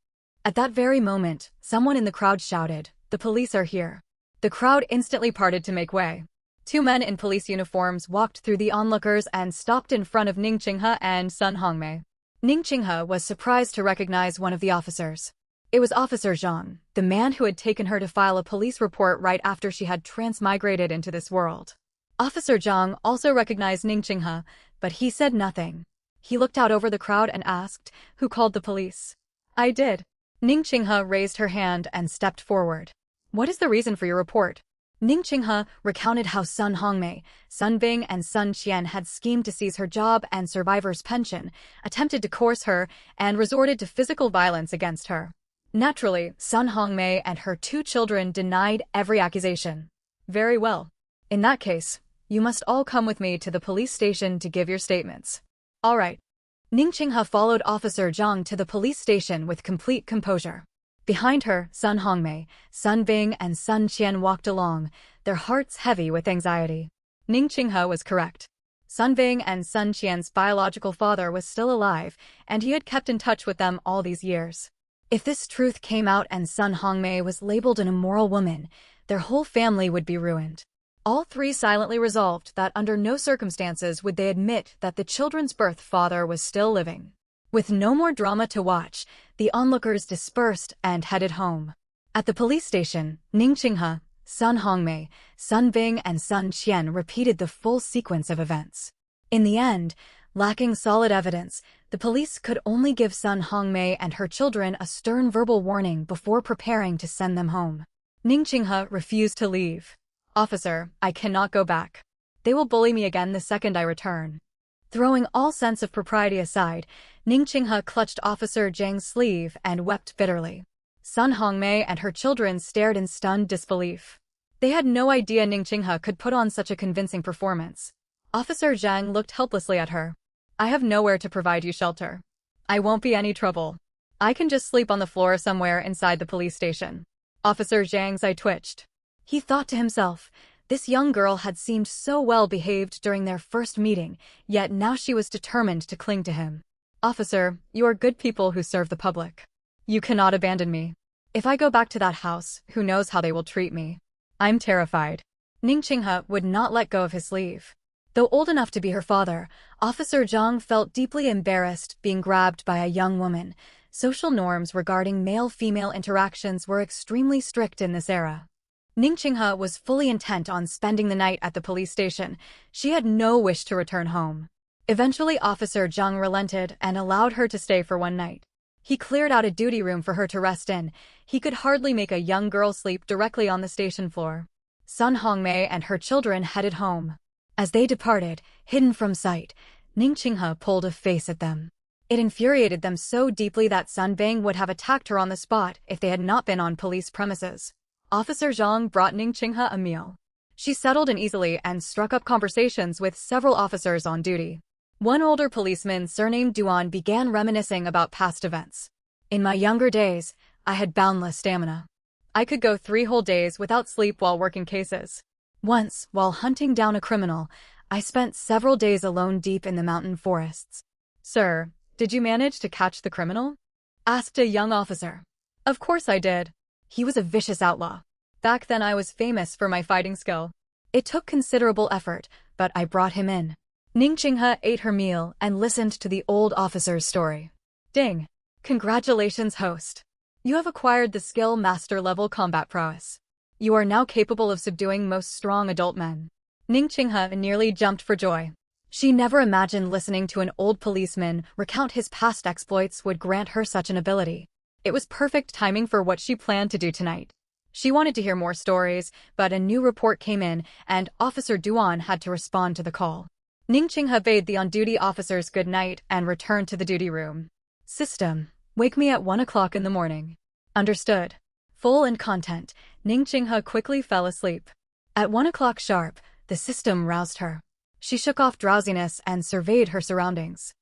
At that very moment, someone in the crowd shouted, "The police are here." The crowd instantly parted to make way. Two men in police uniforms walked through the onlookers and stopped in front of Ning Qinghe and Sun Hongmei. Ning Qinghe was surprised to recognize one of the officers. It was Officer Zhang, the man who had taken her to file a police report right after she had transmigrated into this world. Officer Zhang also recognized Ning Qinghe, but he said nothing. He looked out over the crowd and asked, "Who called the police?" "I did." Ning Qinghe raised her hand and stepped forward. "What is the reason for your report?" Ning Qinghe recounted how Sun Hongmei, Sun Bing and Sun Qian had schemed to seize her job and survivor's pension, attempted to coerce her, and resorted to physical violence against her. Naturally, Sun Hongmei and her two children denied every accusation. "Very well. In that case, you must all come with me to the police station to give your statements." "All right." Ning Qinghe followed Officer Zhang to the police station with complete composure. Behind her, Sun Hongmei, Sun Bing and Sun Qian walked along, their hearts heavy with anxiety. Ning Qinghe was correct. Sun Bing and Sun Qian's biological father was still alive, and he had kept in touch with them all these years. If this truth came out and Sun Hongmei was labeled an immoral woman, their whole family would be ruined. All three silently resolved that under no circumstances would they admit that the children's birth father was still living. With no more drama to watch, the onlookers dispersed and headed home. At the police station, Ning Qinghe, Sun Hongmei, Sun Bing and Sun Qian repeated the full sequence of events. In the end, lacking solid evidence, the police could only give Sun Hongmei and her children a stern verbal warning before preparing to send them home. Ning Qinghe refused to leave. "Officer, I cannot go back. They will bully me again the second I return." Throwing all sense of propriety aside, Ning Qinghe clutched Officer Zhang's sleeve and wept bitterly. Sun Hongmei and her children stared in stunned disbelief. They had no idea Ning Qinghe could put on such a convincing performance. Officer Zhang looked helplessly at her. "I have nowhere to provide you shelter. I won't be any trouble. I can just sleep on the floor somewhere inside the police station." Officer Zhang's eye twitched. He thought to himself, this young girl had seemed so well behaved during their first meeting, yet now she was determined to cling to him. "Officer, you are good people who serve the public. You cannot abandon me. If I go back to that house, who knows how they will treat me. I'm terrified." Ning Qinghe would not let go of his sleeve. Though old enough to be her father, Officer Zhang felt deeply embarrassed being grabbed by a young woman. Social norms regarding male-female interactions were extremely strict in this era. Ning Qinghe was fully intent on spending the night at the police station. She had no wish to return home. Eventually, Officer Zhang relented and allowed her to stay for one night. He cleared out a duty room for her to rest in. He could hardly make a young girl sleep directly on the station floor. Sun Hongmei and her children headed home. As they departed, hidden from sight, Ning Qinghe pulled a face at them. It infuriated them so deeply that Sun Bing would have attacked her on the spot if they had not been on police premises. Officer Zhang brought Ning Qinghe a meal. She settled in easily and struck up conversations with several officers on duty. One older policeman surnamed Duan began reminiscing about past events. In my younger days, I had boundless stamina. I could go 3 whole days without sleep while working cases. Once, while hunting down a criminal, I spent several days alone deep in the mountain forests. "Sir, did you manage to catch the criminal?" asked a young officer. "Of course I did. He was a vicious outlaw. Back then I was famous for my fighting skill. It took considerable effort, but I brought him in." Ning Qinghe ate her meal and listened to the old officer's story. "Ding! Congratulations, host. You have acquired the skill master-level combat prowess. You are now capable of subduing most strong adult men." Ning Qinghe nearly jumped for joy. She never imagined listening to an old policeman recount his past exploits would grant her such an ability. It was perfect timing for what she planned to do tonight. She wanted to hear more stories, but a new report came in, and Officer Duan had to respond to the call. Ning Qinghe bade the on-duty officers good night and returned to the duty room. "System, wake me at 1 o'clock in the morning." "Understood." Full and content, Ning Qinghe quickly fell asleep. At 1 o'clock sharp, the system roused her. She shook off drowsiness and surveyed her surroundings.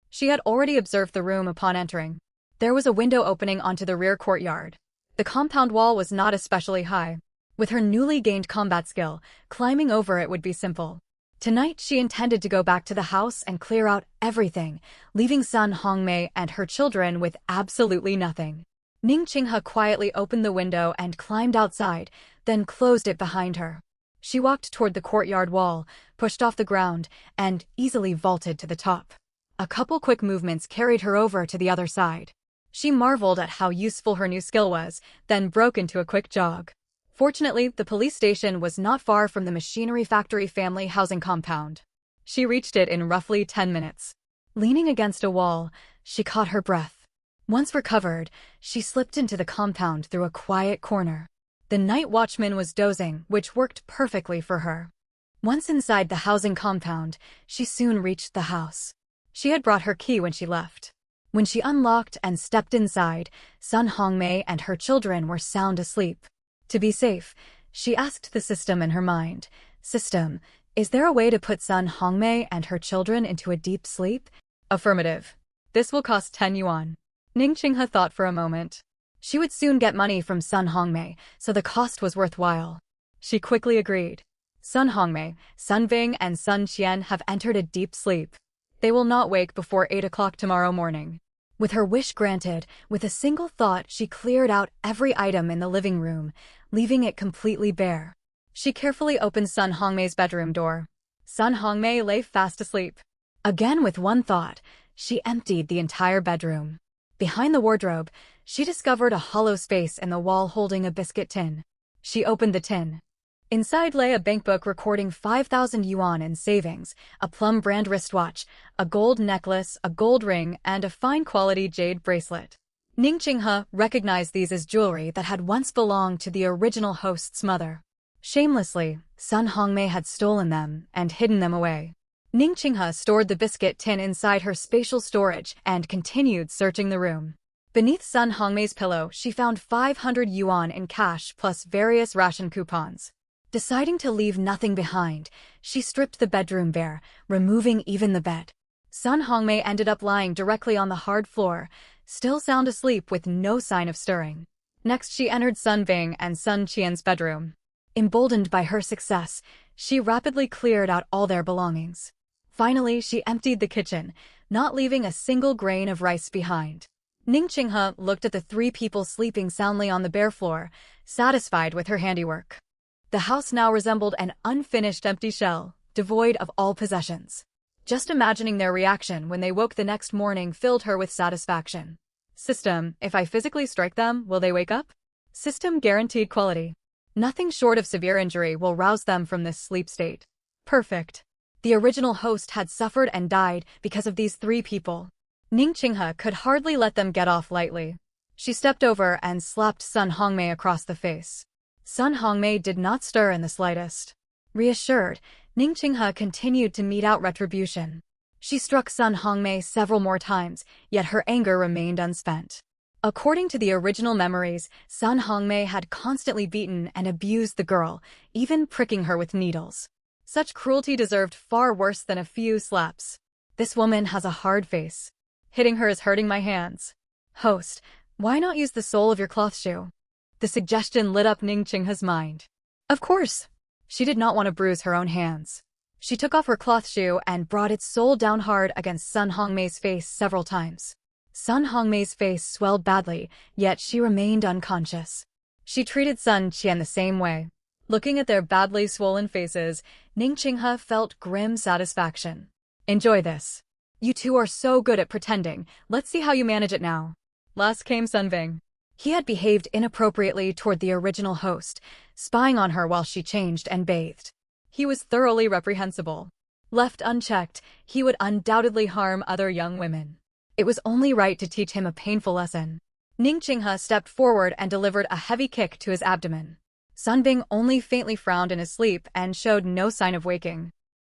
She had already observed the room upon entering. There was a window opening onto the rear courtyard. The compound wall was not especially high. With her newly gained combat skill, climbing over it would be simple. Tonight she intended to go back to the house and clear out everything, leaving Sun Hongmei and her children with absolutely nothing. Ning Qinghe quietly opened the window and climbed outside, then closed it behind her. She walked toward the courtyard wall, pushed off the ground, and easily vaulted to the top. A couple quick movements carried her over to the other side. She marveled at how useful her new skill was, then broke into a quick jog. Fortunately, the police station was not far from the machinery factory family housing compound. She reached it in roughly 10 minutes. Leaning against a wall, she caught her breath. Once recovered, she slipped into the compound through a quiet corner. The night watchman was dozing, which worked perfectly for her. Once inside the housing compound, she soon reached the house. She had brought her key when she left. When she unlocked and stepped inside, Sun Hongmei and her children were sound asleep. To be safe, she asked the system in her mind, "System, is there a way to put Sun Hongmei and her children into a deep sleep?" "Affirmative. This will cost 10 yuan. Ning Qinghe thought for a moment. She would soon get money from Sun Hongmei, so the cost was worthwhile. She quickly agreed. Sun Hongmei, Sun Bing, and Sun Qian have entered a deep sleep. They will not wake before 8 o'clock tomorrow morning. With her wish granted, with a single thought she cleared out every item in the living room, leaving it completely bare. She carefully opened Sun Hongmei's bedroom door. Sun Hongmei lay fast asleep. Again with one thought, she emptied the entire bedroom. Behind the wardrobe, she discovered a hollow space in the wall holding a biscuit tin. She opened the tin. Inside lay a bankbook recording 5,000 yuan in savings, a Plum brand wristwatch, a gold necklace, a gold ring, and a fine-quality jade bracelet. Ning Qinghe recognized these as jewelry that had once belonged to the original host's mother. Shamelessly, Sun Hongmei had stolen them and hidden them away. Ning Qinghe stored the biscuit tin inside her spatial storage and continued searching the room. Beneath Sun Hongmei's pillow, she found 500 yuan in cash plus various ration coupons. Deciding to leave nothing behind, she stripped the bedroom bare, removing even the bed. Sun Hongmei ended up lying directly on the hard floor, still sound asleep with no sign of stirring. Next she entered Sun Bing and Sun Qian's bedroom. Emboldened by her success, she rapidly cleared out all their belongings. Finally, she emptied the kitchen, not leaving a single grain of rice behind. Ning Qinghe looked at the 3 people sleeping soundly on the bare floor, satisfied with her handiwork. The house now resembled an unfinished empty shell, devoid of all possessions. Just imagining their reaction when they woke the next morning filled her with satisfaction. System, if I physically strike them, will they wake up? System guaranteed quality. Nothing short of severe injury will rouse them from this sleep state. Perfect. The original host had suffered and died because of these 3 people. Ning Qinghe could hardly let them get off lightly. She stepped over and slapped Sun Hongmei across the face. Sun Hongmei did not stir in the slightest. Reassured, Ning Qinghe continued to mete out retribution. She struck Sun Hongmei several more times, yet her anger remained unspent. According to the original memories, Sun Hongmei had constantly beaten and abused the girl, even pricking her with needles. Such cruelty deserved far worse than a few slaps. This woman has a hard face. Hitting her is hurting my hands. Host, why not use the sole of your cloth shoe? The suggestion lit up Ning Qinghe's mind. Of course. She did not want to bruise her own hands. She took off her cloth shoe and brought its sole down hard against Sun Hongmei's face several times. Sun Hongmei's face swelled badly, yet she remained unconscious. She treated Sun Qian the same way. Looking at their badly swollen faces, Ning Qinghe felt grim satisfaction. Enjoy this. You two are so good at pretending. Let's see how you manage it now. Last came Sun Bing. He had behaved inappropriately toward the original host, spying on her while she changed and bathed. He was thoroughly reprehensible. Left unchecked, he would undoubtedly harm other young women. It was only right to teach him a painful lesson. Ning Qinghe stepped forward and delivered a heavy kick to his abdomen. Sun Bing only faintly frowned in his sleep and showed no sign of waking.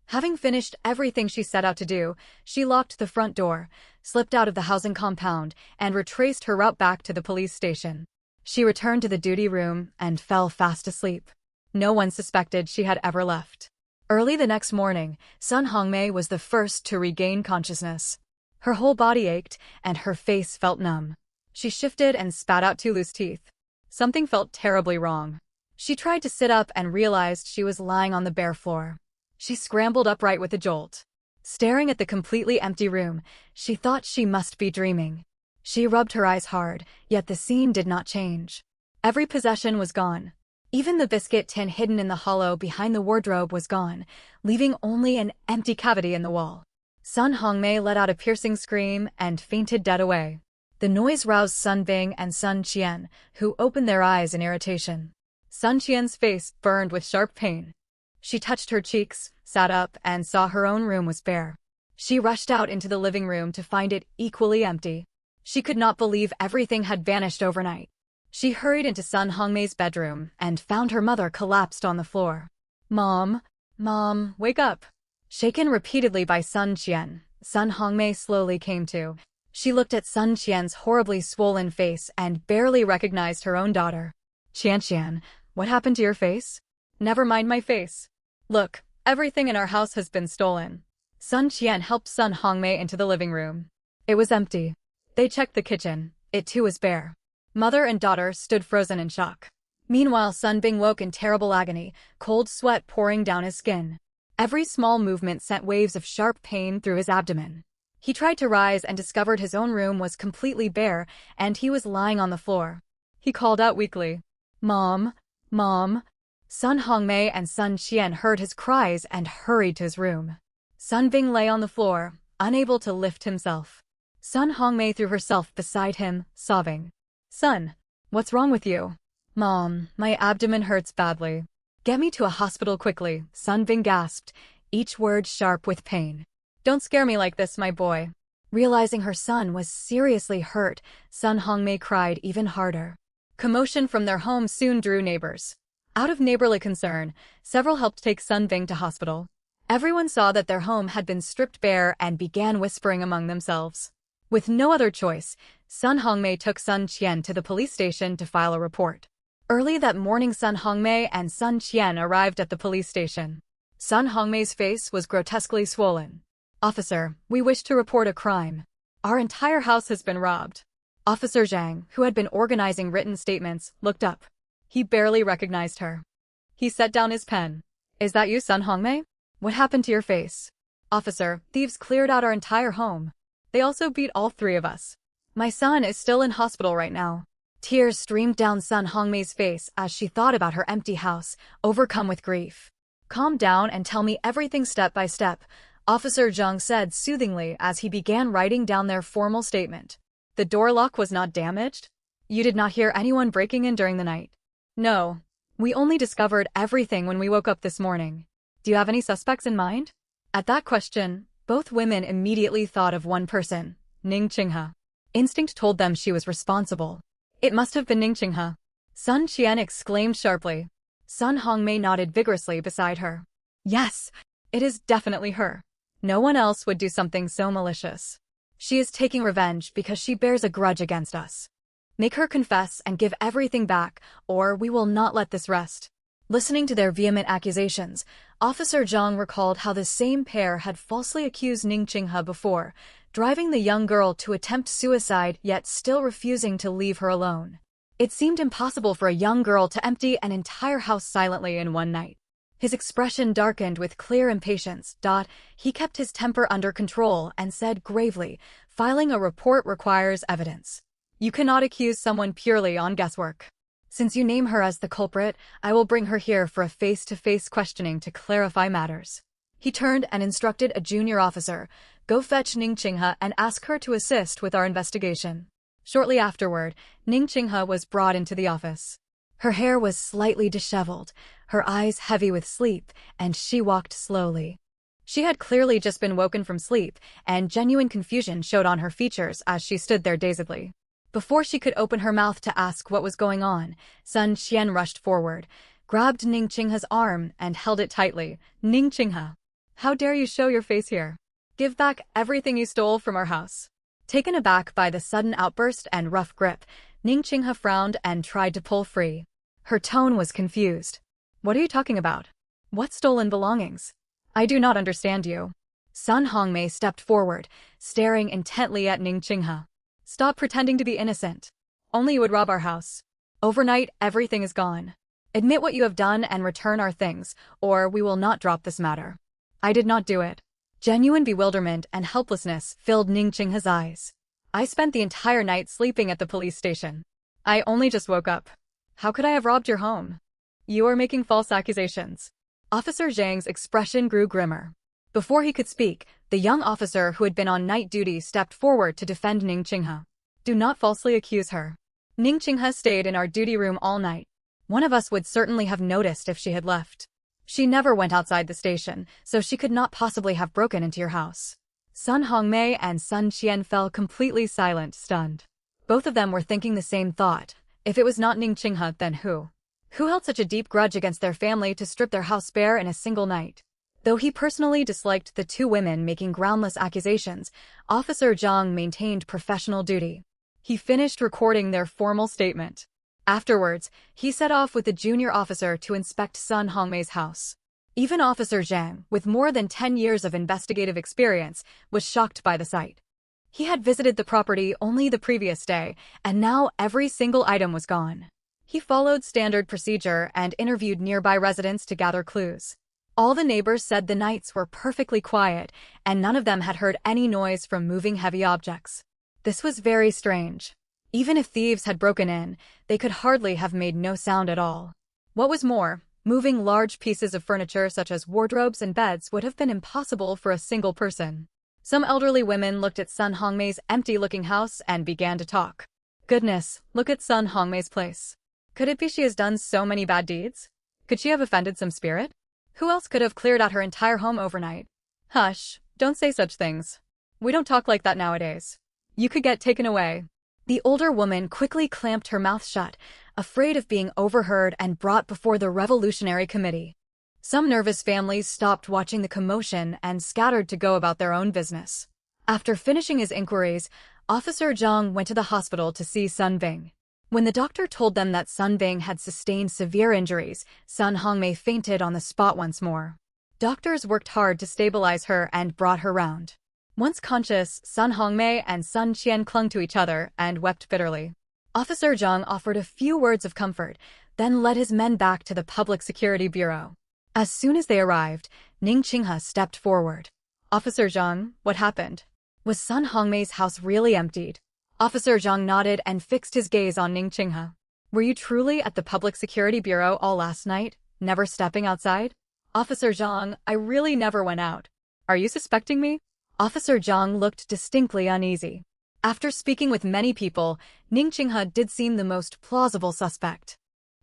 Having finished everything she set out to do, she locked the front door, slipped out of the housing compound, and retraced her route back to the police station. She returned to the duty room and fell fast asleep. No one suspected she had ever left. Early the next morning, Sun Hongmei was the first to regain consciousness. Her whole body ached, and her face felt numb. She shifted and spat out 2 loose teeth. Something felt terribly wrong. She tried to sit up and realized she was lying on the bare floor. She scrambled upright with a jolt. Staring at the completely empty room, she thought she must be dreaming. She rubbed her eyes hard, yet the scene did not change. Every possession was gone. Even the biscuit tin hidden in the hollow behind the wardrobe was gone, leaving only an empty cavity in the wall. Sun Hongmei let out a piercing scream and fainted dead away. The noise roused Sun Bing and Sun Qian, who opened their eyes in irritation. Sun Qian's face burned with sharp pain. She touched her cheeks, sat up, and saw her own room was bare. She rushed out into the living room to find it equally empty. She could not believe everything had vanished overnight. She hurried into Sun Hongmei's bedroom and found her mother collapsed on the floor. Mom, wake up. Shaken repeatedly by Sun Qian, Sun Hongmei slowly came to. She looked at Sun Qian's horribly swollen face and barely recognized her own daughter. Qian, what happened to your face? Never mind my face. Look, everything in our house has been stolen. Sun Qian helped Sun Hongmei into the living room. It was empty. They checked the kitchen. It too was bare. Mother and daughter stood frozen in shock. Meanwhile, Sun Bing woke in terrible agony, cold sweat pouring down his skin. Every small movement sent waves of sharp pain through his abdomen. He tried to rise and discovered his own room was completely bare, and he was lying on the floor. He called out weakly, Mom. Sun Hongmei and Sun Qian heard his cries and hurried to his room. Sun Bing lay on the floor, unable to lift himself. Sun Hongmei threw herself beside him, sobbing. Son, what's wrong with you? Mom, my abdomen hurts badly. Get me to a hospital quickly, Sun Bing gasped, each word sharp with pain. Don't scare me like this, my boy. Realizing her son was seriously hurt, Sun Hongmei cried even harder. Commotion from their home soon drew neighbors. Out of neighborly concern, several helped take Sun Bing to hospital. Everyone saw that their home had been stripped bare and began whispering among themselves. With no other choice, Sun Hongmei took Sun Qian to the police station to file a report. Early that morning, Sun Hongmei and Sun Qian arrived at the police station. Sun Hongmei's face was grotesquely swollen. Officer, we wish to report a crime. Our entire house has been robbed. Officer Zhang, who had been organizing written statements, looked up. He barely recognized her. He set down his pen. Is that you, Sun Hongmei? What happened to your face? Officer, thieves cleared out our entire home. They also beat all 3 of us. My son is still in hospital right now. Tears streamed down Sun Hongmei's face as she thought about her empty house, overcome with grief. Calm down and tell me everything step by step, Officer Zhang said soothingly as he began writing down their formal statement. The door lock was not damaged? You did not hear anyone breaking in during the night? No. We only discovered everything when we woke up this morning. Do you have any suspects in mind? At that question, both women immediately thought of one person, Ning Qinghe. Instinct told them she was responsible. It must have been Ning Qinghe. Sun Qian exclaimed sharply. Sun Hongmei nodded vigorously beside her. Yes, it is definitely her. No one else would do something so malicious. She is taking revenge because she bears a grudge against us. Make her confess and give everything back, or we will not let this rest. Listening to their vehement accusations, Officer Zhang recalled how the same pair had falsely accused Ning Qinghe before, driving the young girl to attempt suicide yet still refusing to leave her alone. It seemed impossible for a young girl to empty an entire house silently in one night. His expression darkened with clear impatience. He kept his temper under control and said gravely, "Filing a report requires evidence. You cannot accuse someone purely on guesswork. Since you name her as the culprit, I will bring her here for a face-to-face questioning to clarify matters." He turned and instructed a junior officer, "Go fetch Ning Qinghe and ask her to assist with our investigation." Shortly afterward, Ning Qinghe was brought into the office. Her hair was slightly disheveled, her eyes heavy with sleep, and she walked slowly. She had clearly just been woken from sleep, and genuine confusion showed on her features as she stood there dazedly. Before she could open her mouth to ask what was going on, Sun Qian rushed forward, grabbed Ning Qinghe's arm, and held it tightly. "Ning Qinghe, how dare you show your face here? Give back everything you stole from our house." Taken aback by the sudden outburst and rough grip, Ning Qinghe frowned and tried to pull free. Her tone was confused. "What are you talking about? What stolen belongings? I do not understand you." Sun Hongmei stepped forward, staring intently at Ning Qinghe. "Stop pretending to be innocent. Only you would rob our house. Overnight, everything is gone. Admit what you have done and return our things, or we will not drop this matter." "I did not do it." Genuine bewilderment and helplessness filled Ning Qinghe's eyes. "I spent the entire night sleeping at the police station. I only just woke up. How could I have robbed your home? You are making false accusations." Officer Zhang's expression grew grimmer. Before he could speak, the young officer who had been on night duty stepped forward to defend Ning Qinghe. "Do not falsely accuse her. Ning Qinghe stayed in our duty room all night. One of us would certainly have noticed if she had left. She never went outside the station, so she could not possibly have broken into your house." Sun Hongmei and Sun Qian fell completely silent, stunned. Both of them were thinking the same thought. If it was not Ning Qinghe, then who? Who held such a deep grudge against their family to strip their house bare in a single night? Though he personally disliked the two women making groundless accusations, Officer Zhang maintained professional duty. He finished recording their formal statement. Afterwards, he set off with the junior officer to inspect Sun Hongmei's house. Even Officer Zhang, with more than 10 years of investigative experience, was shocked by the sight. He had visited the property only the previous day, and now every single item was gone. He followed standard procedure and interviewed nearby residents to gather clues. All the neighbors said the nights were perfectly quiet, and none of them had heard any noise from moving heavy objects. This was very strange. Even if thieves had broken in, they could hardly have made no sound at all. What was more, moving large pieces of furniture such as wardrobes and beds would have been impossible for a single person. Some elderly women looked at Sun Hongmei's empty-looking house and began to talk. "Goodness, look at Sun Hongmei's place. Could it be she has done so many bad deeds? Could she have offended some spirit? Who else could have cleared out her entire home overnight?" "Hush, don't say such things. We don't talk like that nowadays. You could get taken away." The older woman quickly clamped her mouth shut, afraid of being overheard and brought before the Revolutionary Committee. Some nervous families stopped watching the commotion and scattered to go about their own business. After finishing his inquiries, Officer Zhang went to the hospital to see Sun Bing. When the doctor told them that Sun Bing had sustained severe injuries, Sun Hongmei fainted on the spot once more. Doctors worked hard to stabilize her and brought her round. Once conscious, Sun Hongmei and Sun Qian clung to each other and wept bitterly. Officer Zhang offered a few words of comfort, then led his men back to the Public Security Bureau. As soon as they arrived, Ning Qinghe stepped forward. "Officer Zhang, what happened? Was Sun Hongmei's house really emptied?" Officer Zhang nodded and fixed his gaze on Ning Qinghe. "Were you truly at the Public Security Bureau all last night, never stepping outside?" "Officer Zhang, I really never went out. Are you suspecting me?" Officer Zhang looked distinctly uneasy. After speaking with many people, Ning Qinghe did seem the most plausible suspect.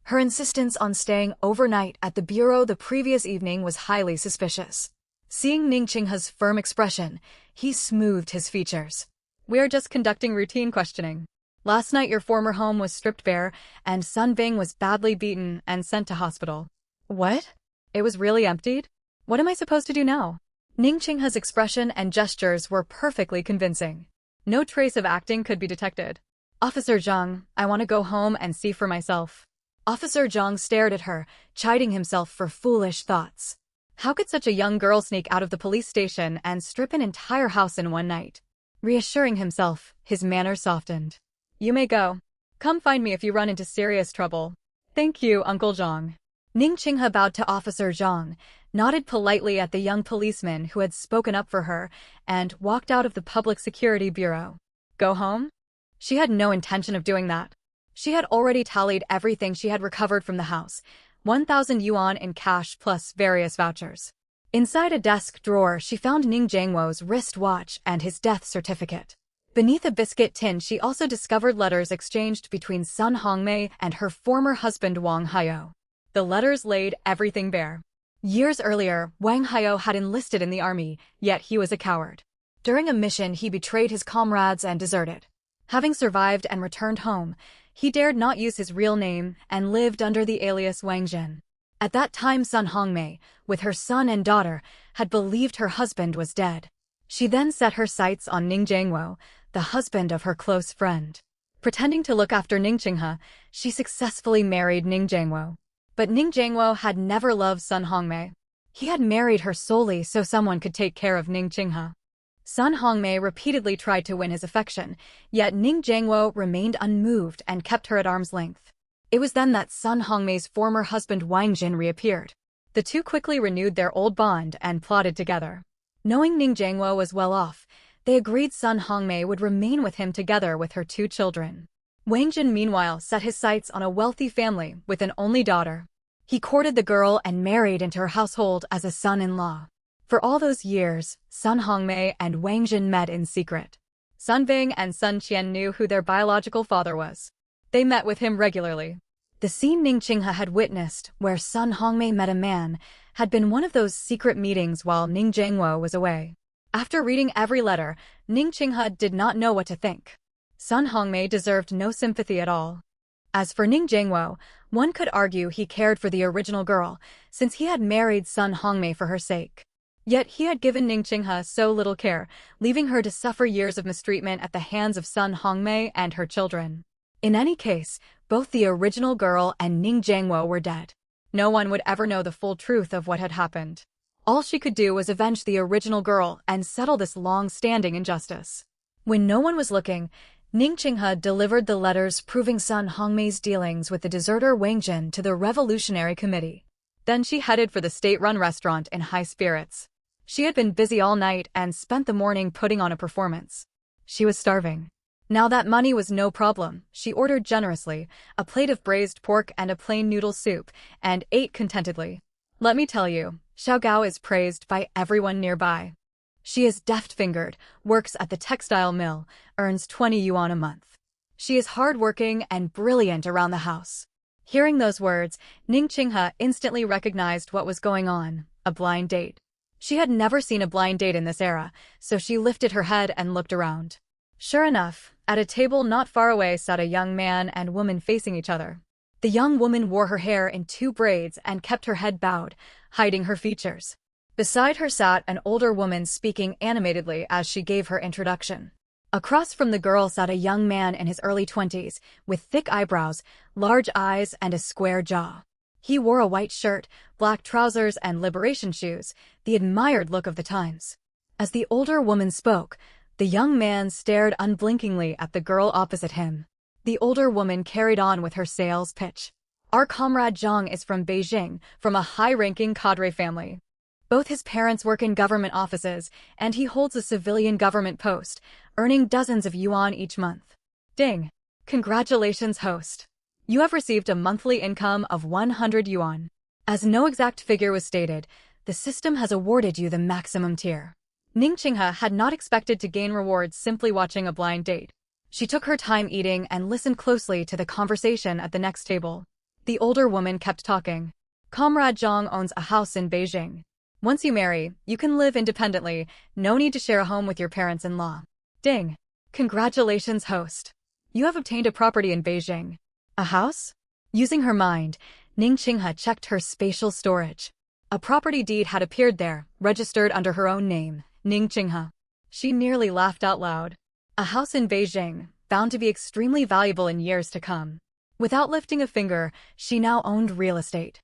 Her insistence on staying overnight at the bureau the previous evening was highly suspicious. Seeing Ning Qinghe's firm expression, he smoothed his features. "We are just conducting routine questioning. Last night your former home was stripped bare, and Sun Bing was badly beaten and sent to hospital." "What? It was really emptied? What am I supposed to do now?" Ning Qinghe's expression and gestures were perfectly convincing. No trace of acting could be detected. "Officer Zhang, I want to go home and see for myself." Officer Zhang stared at her, chiding himself for foolish thoughts. How could such a young girl sneak out of the police station and strip an entire house in one night? Reassuring himself, his manner softened. You may go. Come find me if you run into serious trouble. Thank you, Uncle Zhang. Ning Qinghe bowed to Officer Zhang, nodded politely at the young policeman who had spoken up for her, and walked out of the Public Security Bureau. Go home? She had no intention of doing that. She had already tallied everything she had recovered from the house, 1,000 yuan in cash plus various vouchers. Inside a desk drawer, she found Ning Jiangwo's wrist watch and his death certificate. Beneath a biscuit tin, she also discovered letters exchanged between Sun Hongmei and her former husband Wang Haiyou. The letters laid everything bare. Years earlier, Wang Haiyou had enlisted in the army, yet he was a coward. During a mission, he betrayed his comrades and deserted. Having survived and returned home, he dared not use his real name and lived under the alias Wang Zhen. At that time, Sun Hongmei, with her son and daughter, had believed her husband was dead. She then set her sights on Ning Jiangwo, the husband of her close friend. Pretending to look after Ning Qinghe, she successfully married Ning Jiangwo. But Ning Jiangwo had never loved Sun Hongmei. He had married her solely so someone could take care of Ning Qinghe. Sun Hongmei repeatedly tried to win his affection, yet Ning Jiangwo remained unmoved and kept her at arm's length. It was then that Sun Hongmei's former husband Wang Jin reappeared. The two quickly renewed their old bond and plotted together. Knowing Ning Jiangwo was well off, they agreed Sun Hongmei would remain with him together with her 2 children. Wang Jin meanwhile set his sights on a wealthy family with an only daughter. He courted the girl and married into her household as a son-in-law. For all those years, Sun Hongmei and Wang Jin met in secret. Sun Bing and Sun Qian knew who their biological father was. They met with him regularly. The scene Ning Qinghe had witnessed, where Sun Hongmei met a man, had been one of those secret meetings while Ning Jiangwo was away. After reading every letter, Ning Qinghe did not know what to think. Sun Hongmei deserved no sympathy at all. As for Ning Jiangwo, one could argue he cared for the original girl, since he had married Sun Hongmei for her sake. Yet he had given Ning Qinghe so little care, leaving her to suffer years of mistreatment at the hands of Sun Hongmei and her children. In any case, both the original girl and Ning Jiangwo were dead. No one would ever know the full truth of what had happened. All she could do was avenge the original girl and settle this long-standing injustice. When no one was looking, Ning Qinghe delivered the letters proving Sun Hongmei's dealings with the deserter Wang Jin to the Revolutionary Committee. Then she headed for the state-run restaurant in high spirits. She had been busy all night and spent the morning putting on a performance. She was starving. Now that money was no problem, she ordered generously, a plate of braised pork and a plain noodle soup, and ate contentedly. Let me tell you, Xiao Gao is praised by everyone nearby. She is deft-fingered, works at the textile mill, earns 20 yuan a month. She is hard-working and brilliant around the house. Hearing those words, Ning Qinghe instantly recognized what was going on, a blind date. She had never seen a blind date in this era, so she lifted her head and looked around. Sure enough, at a table not far away sat a young man and woman facing each other. The young woman wore her hair in 2 braids and kept her head bowed, hiding her features. Beside her sat an older woman speaking animatedly as she gave her introduction. Across from the girl sat a young man in his early 20s, with thick eyebrows, large eyes, and a square jaw. He wore a white shirt, black trousers, and liberation shoes, the admired look of the times. As the older woman spoke, the young man stared unblinkingly at the girl opposite him. The older woman carried on with her sales pitch. Our comrade Zhang is from Beijing, from a high-ranking cadre family. Both his parents work in government offices, and he holds a civilian government post, earning dozens of yuan each month. Ding! Congratulations, host. You have received a monthly income of 100 yuan. As no exact figure was stated, the system has awarded you the maximum tier. Ning Qinghe had not expected to gain rewards simply watching a blind date. She took her time eating and listened closely to the conversation at the next table. The older woman kept talking. Comrade Zhang owns a house in Beijing. Once you marry, you can live independently, no need to share a home with your parents-in-law. Ding! Congratulations, host. You have obtained a property in Beijing. A house? Using her mind, Ning Qinghe checked her spatial storage. A property deed had appeared there, registered under her own name, Ning Qinghe. She nearly laughed out loud. A house in Beijing, bound to be extremely valuable in years to come. Without lifting a finger, she now owned real estate.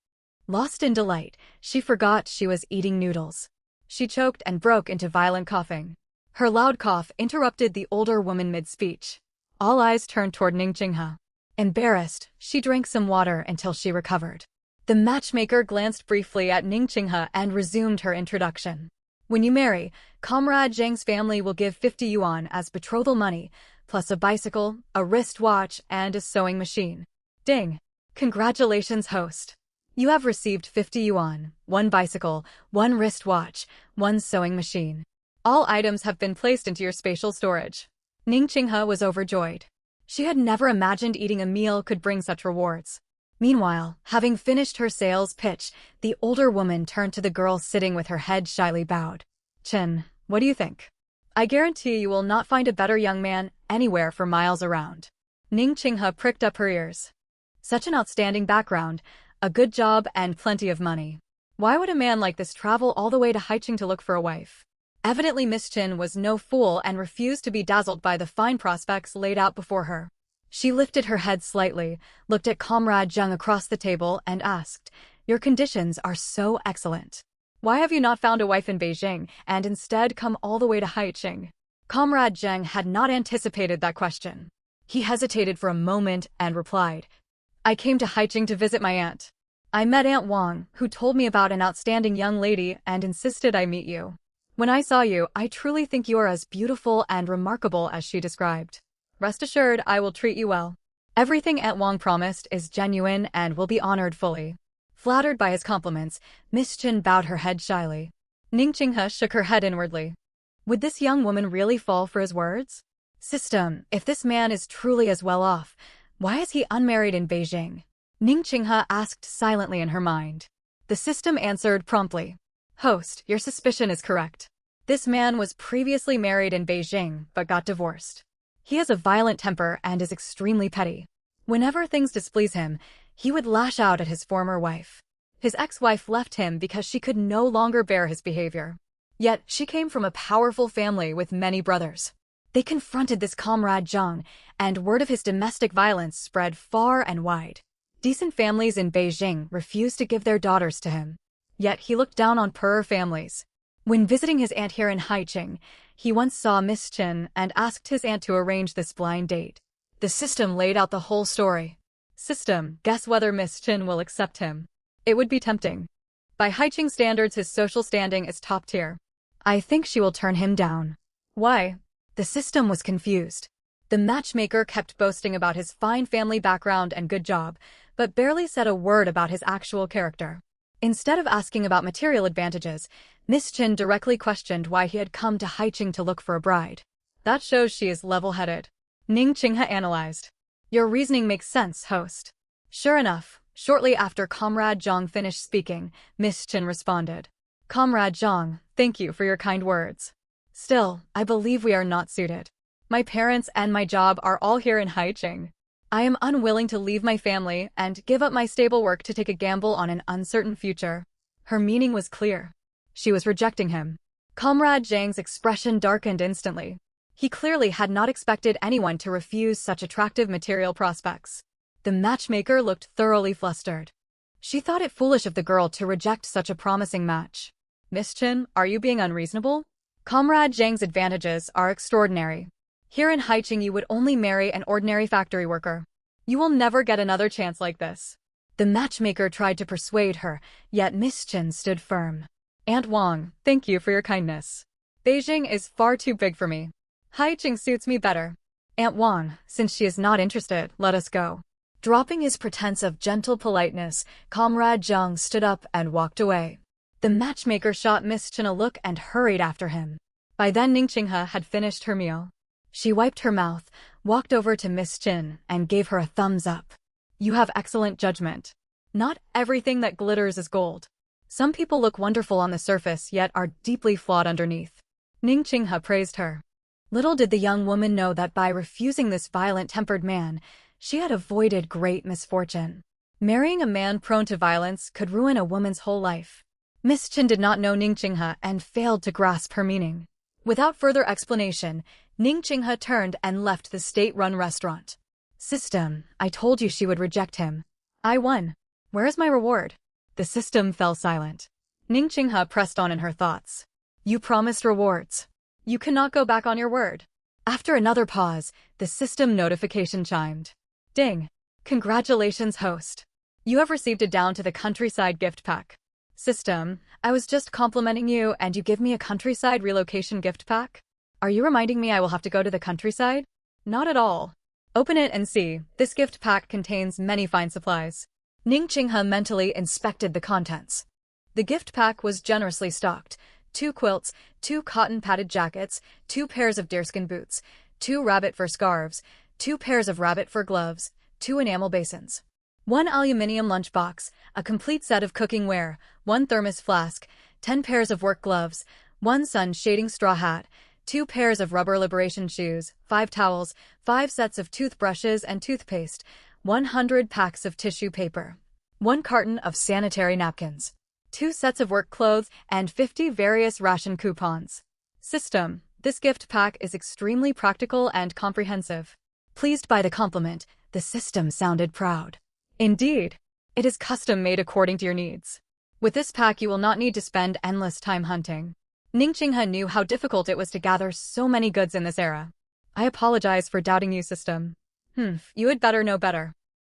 Lost in delight, she forgot she was eating noodles. She choked and broke into violent coughing. Her loud cough interrupted the older woman mid-speech. All eyes turned toward Ningqinghe. Embarrassed, she drank some water until she recovered. The matchmaker glanced briefly at Ningqinghe and resumed her introduction. When you marry, Comrade Zhang's family will give 50 yuan as betrothal money, plus a bicycle, a wristwatch, and a sewing machine. Ding! Congratulations, host. You have received 50 yuan, 1 bicycle, 1 wristwatch, 1 sewing machine. All items have been placed into your spatial storage. Ningqinghe was overjoyed. She had never imagined eating a meal could bring such rewards. Meanwhile, having finished her sales pitch, the older woman turned to the girl sitting with her head shyly bowed. Chin, what do you think? I guarantee you will not find a better young man anywhere for miles around. Ningqinghe pricked up her ears. Such an outstanding background, a good job, and plenty of money. Why would a man like this travel all the way to Haicheng to look for a wife? Evidently Miss Chin was no fool and refused to be dazzled by the fine prospects laid out before her. She lifted her head slightly, looked at Comrade Zheng across the table, and asked, Your conditions are so excellent. Why have you not found a wife in Beijing and instead come all the way to Haicheng? Comrade Zheng had not anticipated that question. He hesitated for a moment and replied, I came to Haicheng to visit my aunt. I met Aunt Wang, who told me about an outstanding young lady and insisted I meet you. When I saw you, I truly think you are as beautiful and remarkable as she described. Rest assured, I will treat you well. Everything Aunt Wang promised is genuine and will be honored fully. Flattered by his compliments, Miss Chin bowed her head shyly. Ningqinghe shook her head inwardly. Would this young woman really fall for his words? System, if this man is truly as well off, why is he unmarried in Beijing? Ningqinghe asked silently in her mind. The system answered promptly. Host, your suspicion is correct. This man was previously married in Beijing but got divorced. He has a violent temper and is extremely petty. Whenever things displease him, he would lash out at his former wife. His ex-wife left him because she could no longer bear his behavior. Yet, she came from a powerful family with many brothers. They confronted this Comrade Zhang, and word of his domestic violence spread far and wide. Decent families in Beijing refused to give their daughters to him. Yet he looked down on poorer families. When visiting his aunt here in Haicheng, he once saw Miss Chin and asked his aunt to arrange this blind date. The system laid out the whole story. System, guess whether Miss Chin will accept him. It would be tempting. By Haicheng standards, his social standing is top tier. I think she will turn him down. Why? The system was confused. The matchmaker kept boasting about his fine family background and good job, but barely said a word about his actual character. Instead of asking about material advantages, Miss Chin directly questioned why he had come to Haicheng to look for a bride. That shows she is level-headed. Ningqinghe analyzed. Your reasoning makes sense, host. Sure enough, shortly after Comrade Zhang finished speaking, Miss Chin responded. Comrade Zhang, thank you for your kind words. Still, I believe we are not suited. My parents and my job are all here in Haicheng. I am unwilling to leave my family and give up my stable work to take a gamble on an uncertain future. Her meaning was clear. She was rejecting him. Comrade Zhang's expression darkened instantly. He clearly had not expected anyone to refuse such attractive material prospects. The matchmaker looked thoroughly flustered. She thought it foolish of the girl to reject such a promising match. Miss Chin, are you being unreasonable? Comrade Zhang's advantages are extraordinary. Here in Haicheng you would only marry an ordinary factory worker. You will never get another chance like this. The matchmaker tried to persuade her, yet Miss Chin stood firm. Aunt Wang, thank you for your kindness. Beijing is far too big for me. Haicheng suits me better. Aunt Wang, since she is not interested, let us go. Dropping his pretense of gentle politeness, Comrade Zhang stood up and walked away. The matchmaker shot Miss Chin a look and hurried after him. By then Ningqinghe had finished her meal. She wiped her mouth, walked over to Miss Chin, and gave her a thumbs up. You have excellent judgment. Not everything that glitters is gold. Some people look wonderful on the surface yet are deeply flawed underneath. Ningqinghe praised her. Little did the young woman know that by refusing this violent-tempered man, she had avoided great misfortune. Marrying a man prone to violence could ruin a woman's whole life. Miss Chin did not know Ningqinghe and failed to grasp her meaning. Without further explanation, Ningqinghe turned and left the state-run restaurant. System, I told you she would reject him. I won. Where is my reward? The system fell silent. Ning Qinghe pressed on in her thoughts. You promised rewards. You cannot go back on your word. After another pause, the system notification chimed. Ding. Congratulations, host. You have received a down to the countryside gift pack. System, I was just complimenting you and you give me a countryside relocation gift pack? Are you reminding me I will have to go to the countryside? Not at all. Open it and see. This gift pack contains many fine supplies. Ning Qinghe mentally inspected the contents. The gift pack was generously stocked. 2 quilts, 2 cotton padded jackets, 2 pairs of deerskin boots, 2 rabbit fur scarves, 2 pairs of rabbit fur gloves, 2 enamel basins, 1 aluminium lunchbox, a complete set of cooking ware, 1 thermos flask, 10 pairs of work gloves, 1 sun shading straw hat, 2 pairs of rubber liberation shoes, 5 towels, 5 sets of toothbrushes and toothpaste, 100 packs of tissue paper, 1 carton of sanitary napkins, 2 sets of work clothes, and 50 various ration coupons. System, this gift pack is extremely practical and comprehensive. Pleased by the compliment, the system sounded proud. Indeed, it is custom-made according to your needs. With this pack you will not need to spend endless time hunting. Ning Qinghe knew how difficult it was to gather so many goods in this era. I apologize for doubting you, system. You had better know better.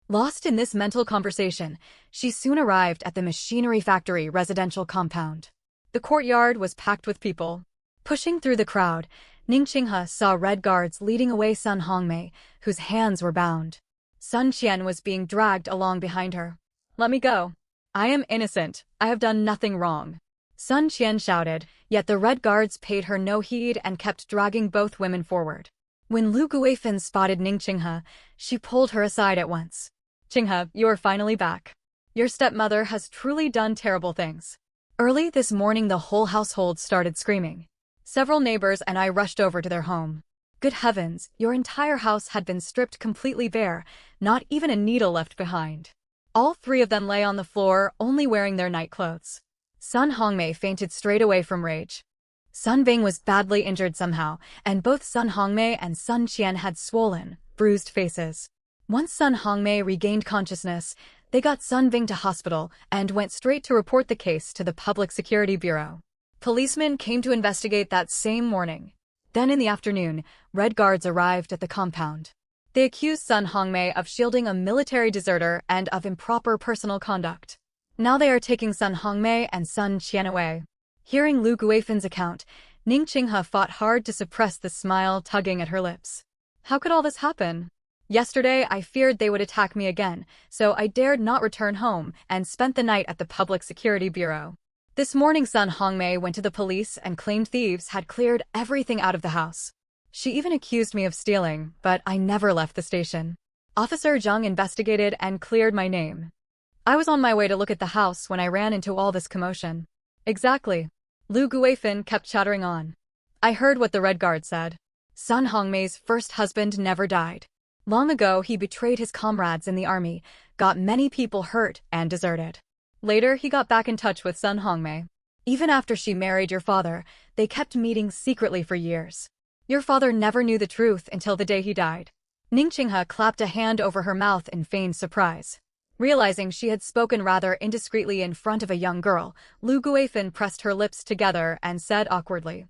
Lost in this mental conversation, she soon arrived at the machinery factory residential compound. The courtyard was packed with people. Pushing through the crowd, Ning Qinghe saw red guards leading away Sun Hongmei, whose hands were bound. Sun Qian was being dragged along behind her. Let me go. I am innocent. I have done nothing wrong. Sun Qian shouted, yet the red guards paid her no heed and kept dragging both women forward. When Lu Guifan spotted Ning Qinghe, she pulled her aside at once. Qinghe, you are finally back. Your stepmother has truly done terrible things. Early this morning the whole household started screaming. Several neighbors and I rushed over to their home. Good heavens, your entire house had been stripped completely bare, not even a needle left behind. All 3 of them lay on the floor, only wearing their night clothes. Sun Hongmei fainted straight away from rage. Sun Bing was badly injured somehow, and both Sun Hongmei and Sun Qian had swollen, bruised faces. Once Sun Hongmei regained consciousness, they got Sun Bing to hospital and went straight to report the case to the Public Security Bureau. Policemen came to investigate that same morning. Then in the afternoon, Red Guards arrived at the compound. They accused Sun Hongmei of shielding a military deserter and of improper personal conduct. Now they are taking Sun Hongmei and Sun Qian away. Hearing Lu Guifan's account, Ning Qinghe fought hard to suppress the smile tugging at her lips. How could all this happen? Yesterday, I feared they would attack me again, so I dared not return home and spent the night at the Public Security Bureau. This morning Sun Hongmei went to the police and claimed thieves had cleared everything out of the house. She even accused me of stealing, but I never left the station. Officer Zhang investigated and cleared my name. I was on my way to look at the house when I ran into all this commotion. Exactly. Lu Guifan kept chattering on. I heard what the Red Guard said. Sun Hongmei's first husband never died. Long ago, he betrayed his comrades in the army, got many people hurt, and deserted. Later, he got back in touch with Sun Hongmei. Even after she married your father, they kept meeting secretly for years. Your father never knew the truth until the day he died. Ning Qinghe clapped a hand over her mouth in feigned surprise. Realizing she had spoken rather indiscreetly in front of a young girl, Lu Guifan pressed her lips together and said awkwardly,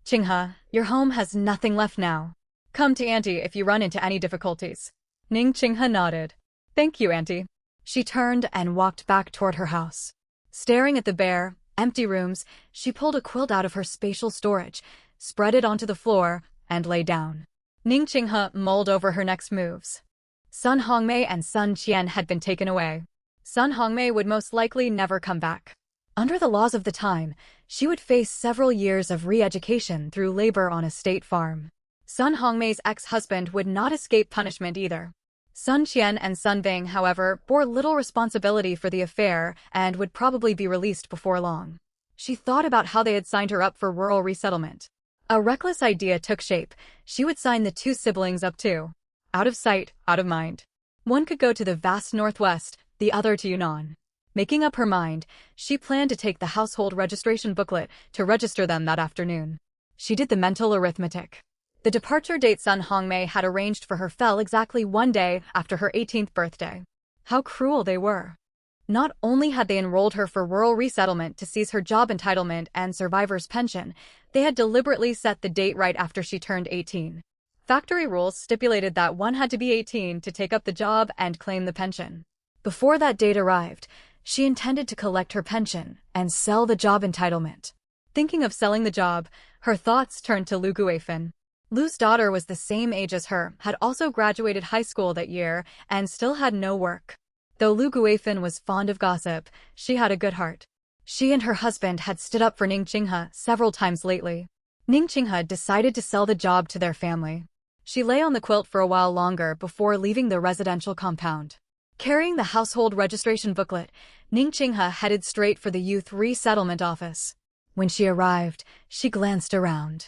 Qinghe, your home has nothing left now. Come to Auntie if you run into any difficulties. Ning Qinghe nodded. Thank you, Auntie. She turned and walked back toward her house. Staring at the bare, empty rooms, she pulled a quilt out of her spatial storage, spread it onto the floor, and lay down. Ning Qinghe mulled over her next moves. Sun Hongmei and Sun Qian had been taken away. Sun Hongmei would most likely never come back. Under the laws of the time, she would face several years of re-education through labor on a state farm. Sun Hongmei's ex-husband would not escape punishment either. Sun Qian and Sun Bing, however, bore little responsibility for the affair and would probably be released before long. She thought about how they had signed her up for rural resettlement. A reckless idea took shape. She would sign the 2 siblings up too. Out of sight, out of mind. One could go to the vast northwest, the other to Yunnan. Making up her mind, she planned to take the household registration booklet to register them that afternoon. She did the mental arithmetic. The departure date Sun Hongmei had arranged for her fell exactly one day after her 18th birthday. How cruel they were. Not only had they enrolled her for rural resettlement to seize her job entitlement and survivor's pension, they had deliberately set the date right after she turned 18. Factory rules stipulated that one had to be 18 to take up the job and claim the pension. Before that date arrived, she intended to collect her pension and sell the job entitlement. Thinking of selling the job, her thoughts turned to Lu Guifan. Lu's daughter was the same age as her, had also graduated high school that year, and still had no work. Though Lu Guifan was fond of gossip, she had a good heart. She and her husband had stood up for Ning Qinghe several times lately. Ning Qinghe decided to sell the job to their family. She lay on the quilt for a while longer before leaving the residential compound. Carrying the household registration booklet, Ning Qinghe headed straight for the youth resettlement office. When she arrived, she glanced around.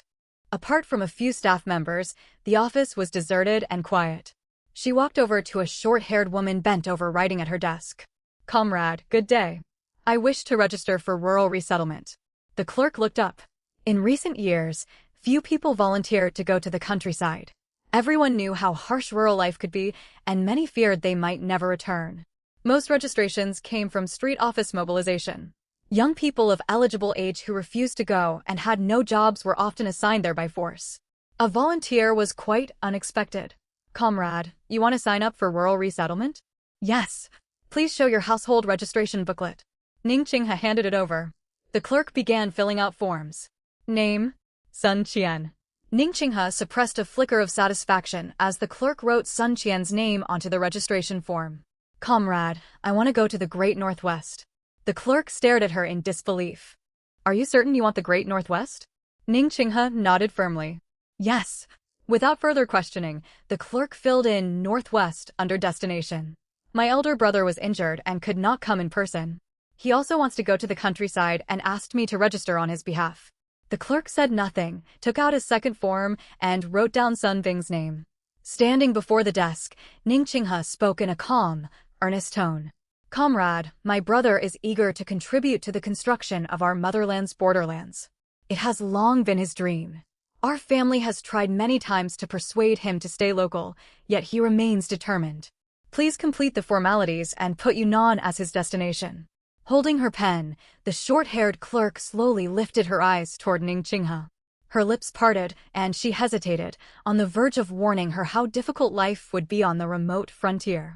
Apart from a few staff members, the office was deserted and quiet. She walked over to a short-haired woman bent over writing at her desk. "Comrade, good day. I wish to register for rural resettlement." The clerk looked up. In recent years, few people volunteered to go to the countryside. Everyone knew how harsh rural life could be, and many feared they might never return. Most registrations came from street office mobilization. Young people of eligible age who refused to go and had no jobs were often assigned there by force. A volunteer was quite unexpected. "Comrade, you want to sign up for rural resettlement?" "Yes. Please show your household registration booklet." Ning Qinghe handed it over. The clerk began filling out forms. Name: Sun Qian. Ning Qinghe suppressed a flicker of satisfaction as the clerk wrote Sun Qian's name onto the registration form. "Comrade, I want to go to the Great Northwest." The clerk stared at her in disbelief. "Are you certain you want the Great Northwest?" Ning Qinghe nodded firmly. "Yes." Without further questioning, the clerk filled in Northwest under destination. "My elder brother was injured and could not come in person. He also wants to go to the countryside and asked me to register on his behalf." The clerk said nothing, took out his second form, and wrote down Sun Bing's name. Standing before the desk, Ning Qinghe spoke in a calm, earnest tone. "Comrade, my brother is eager to contribute to the construction of our motherland's borderlands. It has long been his dream. Our family has tried many times to persuade him to stay local, yet he remains determined. Please complete the formalities and put Yunnan as his destination." Holding her pen, the short-haired clerk slowly lifted her eyes toward Ning Qinghe. Her lips parted, and she hesitated, on the verge of warning her how difficult life would be on the remote frontier.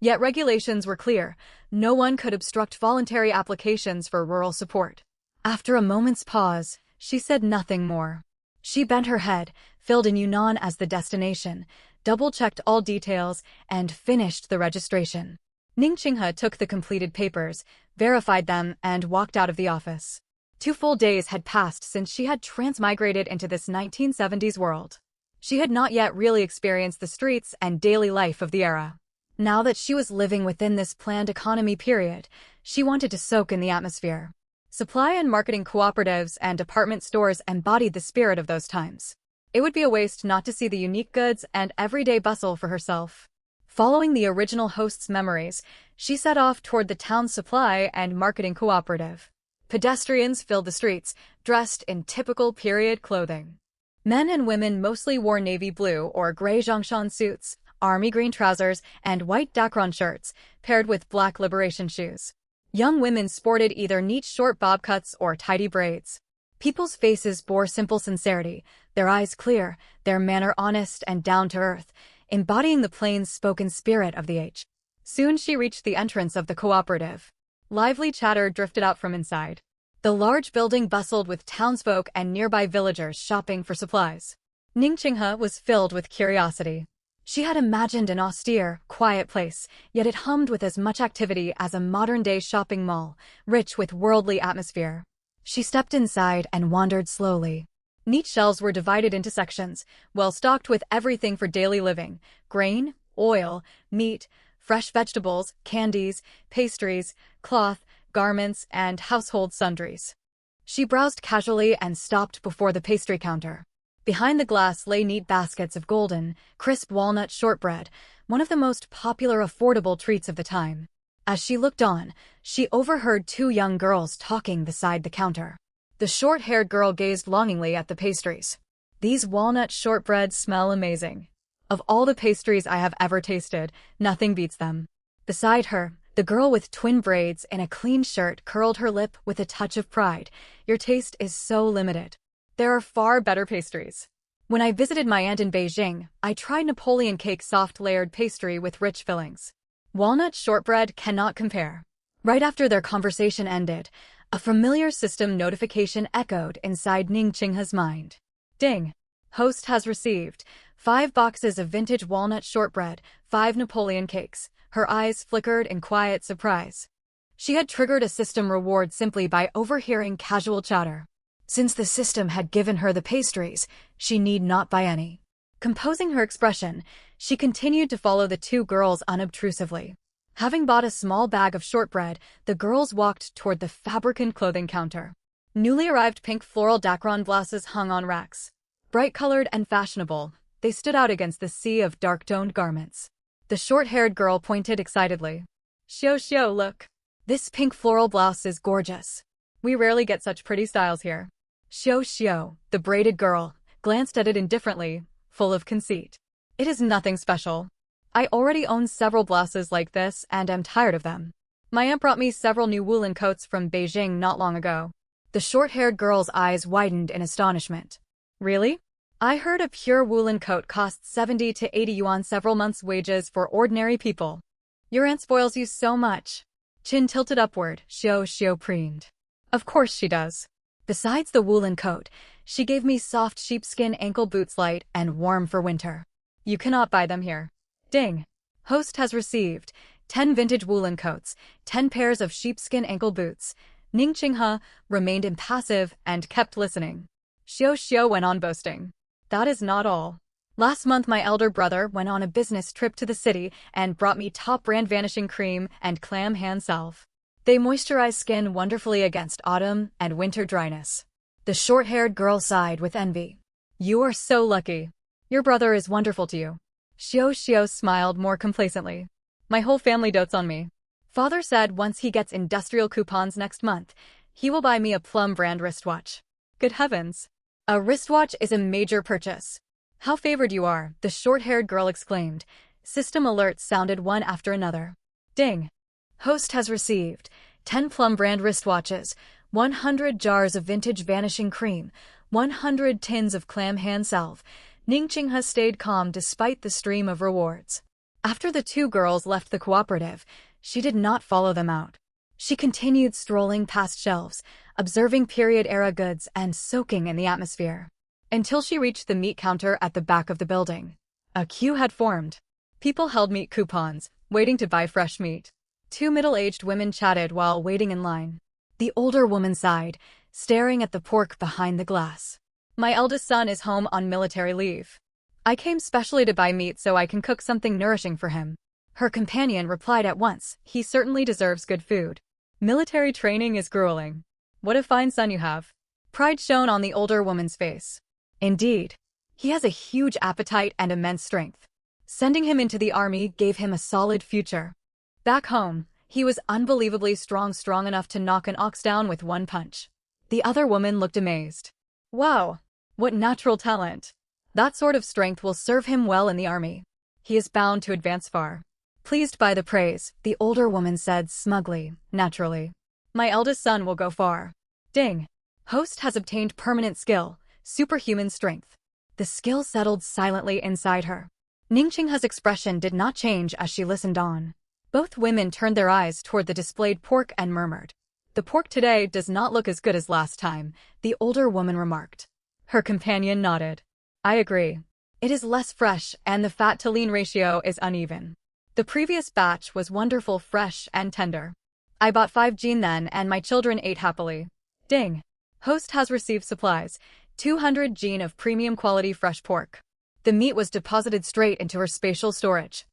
Yet regulations were clear. No one could obstruct voluntary applications for rural support. After a moment's pause, she said nothing more. She bent her head, filled in Yunnan as the destination, double-checked all details, and finished the registration. Ning Qinghe took the completed papers, verified them, and walked out of the office. 2 full days had passed since she had transmigrated into this 1970s world. She had not yet really experienced the streets and daily life of the era. Now that she was living within this planned economy period, she wanted to soak in the atmosphere. Supply and marketing cooperatives and department stores embodied the spirit of those times. It would be a waste not to see the unique goods and everyday bustle for herself. Following the original host's memories, she set off toward the town's supply and marketing cooperative. Pedestrians filled the streets, dressed in typical period clothing. Men and women mostly wore navy blue or gray Zhongshan suits, army green trousers, and white Dacron shirts, paired with black liberation shoes. Young women sported either neat short bob cuts or tidy braids. People's faces bore simple sincerity, their eyes clear, their manner honest and down-to-earth, embodying the plain-spoken spirit of the age. Soon she reached the entrance of the cooperative. Lively chatter drifted out from inside. The large building bustled with townsfolk and nearby villagers shopping for supplies. Ning Qinghe was filled with curiosity. She had imagined an austere, quiet place, yet it hummed with as much activity as a modern-day shopping mall, rich with worldly atmosphere. She stepped inside and wandered slowly. Neat shelves were divided into sections, well stocked with everything for daily living: grain, oil, meat, fresh vegetables, candies, pastries, cloth, garments, and household sundries. She browsed casually and stopped before the pastry counter. Behind the glass lay neat baskets of golden, crisp walnut shortbread, one of the most popular affordable treats of the time. As she looked on, she overheard 2 young girls talking beside the counter. The short-haired girl gazed longingly at the pastries. These walnut shortbreads smell amazing. Of all the pastries I have ever tasted, nothing beats them. Beside her, the girl with twin braids and a clean shirt curled her lip with a touch of pride. Your taste is so limited. There are far better pastries. When I visited my aunt in Beijing, I tried Napoleon cake soft layered pastry with rich fillings. Walnut shortbread cannot compare. Right after their conversation ended, a familiar system notification echoed inside Ning Qinghe's mind. Ding! Host has received 5 boxes of vintage walnut shortbread, 5 Napoleon cakes. Her eyes flickered in quiet surprise. She had triggered a system reward simply by overhearing casual chatter. Since the system had given her the pastries, she need not buy any. Composing her expression, she continued to follow the two girls unobtrusively. Having bought a small bag of shortbread, the girls walked toward the fabricant clothing counter. Newly arrived pink floral dacron blouses hung on racks. Bright-colored and fashionable, they stood out against the sea of dark-toned garments. The short-haired girl pointed excitedly. Xiao, look. This pink floral blouse is gorgeous. We rarely get such pretty styles here. Xiao, the braided girl, glanced at it indifferently, full of conceit. It is nothing special. I already own several blouses like this and am tired of them. My aunt brought me several new woolen coats from Beijing not long ago. The short-haired girl's eyes widened in astonishment. Really? I heard a pure woolen coat costs 70 to 80 yuan, several months' wages for ordinary people. Your aunt spoils you so much. Chin tilted upward, Xiao preened. Of course she does. Besides the woolen coat, she gave me soft sheepskin ankle boots, light and warm for winter. You cannot buy them here. Ding! Host has received 10 vintage woolen coats, 10 pairs of sheepskin ankle boots. Ning Qinghe remained impassive and kept listening. Xiao went on boasting. That is not all. Last month my elder brother went on a business trip to the city and brought me top brand vanishing cream and clam hand salve. They moisturize skin wonderfully against autumn and winter dryness. The short-haired girl sighed with envy. You are so lucky. Your brother is wonderful to you. Xiao smiled more complacently. My whole family dotes on me. Father said once he gets industrial coupons next month, he will buy me a Plum brand wristwatch. Good heavens. A wristwatch is a major purchase. How favored you are, the short-haired girl exclaimed. System alerts sounded one after another. Ding! Host has received 10 Plum brand wristwatches, 100 jars of vintage vanishing cream, 100 tins of clam hand salve. Ning Qinghe stayed calm despite the stream of rewards. After the two girls left the cooperative, she did not follow them out. She continued strolling past shelves, observing period-era goods and soaking in the atmosphere, until she reached the meat counter at the back of the building. A queue had formed. People held meat coupons, waiting to buy fresh meat. 2 middle-aged women chatted while waiting in line. The older woman sighed, staring at the pork behind the glass. My eldest son is home on military leave. I came specially to buy meat so I can cook something nourishing for him. Her companion replied at once, he certainly deserves good food. Military training is grueling. What a fine son you have. Pride shone on the older woman's face. Indeed. He has a huge appetite and immense strength. Sending him into the army gave him a solid future. Back home, he was unbelievably strong enough to knock an ox down with one punch. The other woman looked amazed. Wow, what natural talent. That sort of strength will serve him well in the army. He is bound to advance far. Pleased by the praise, the older woman said smugly, naturally. My eldest son will go far. Ding! Host has obtained permanent skill, superhuman strength. The skill settled silently inside her. Ning Qinghe's expression did not change as she listened on. Both women turned their eyes toward the displayed pork and murmured. The pork today does not look as good as last time, the older woman remarked. Her companion nodded. I agree. It is less fresh and the fat-to-lean ratio is uneven. The previous batch was wonderful, fresh and tender. I bought 5 jin then and my children ate happily. Ding! Host has received supplies, 200 jin of premium quality fresh pork. The meat was deposited straight into her spatial storage.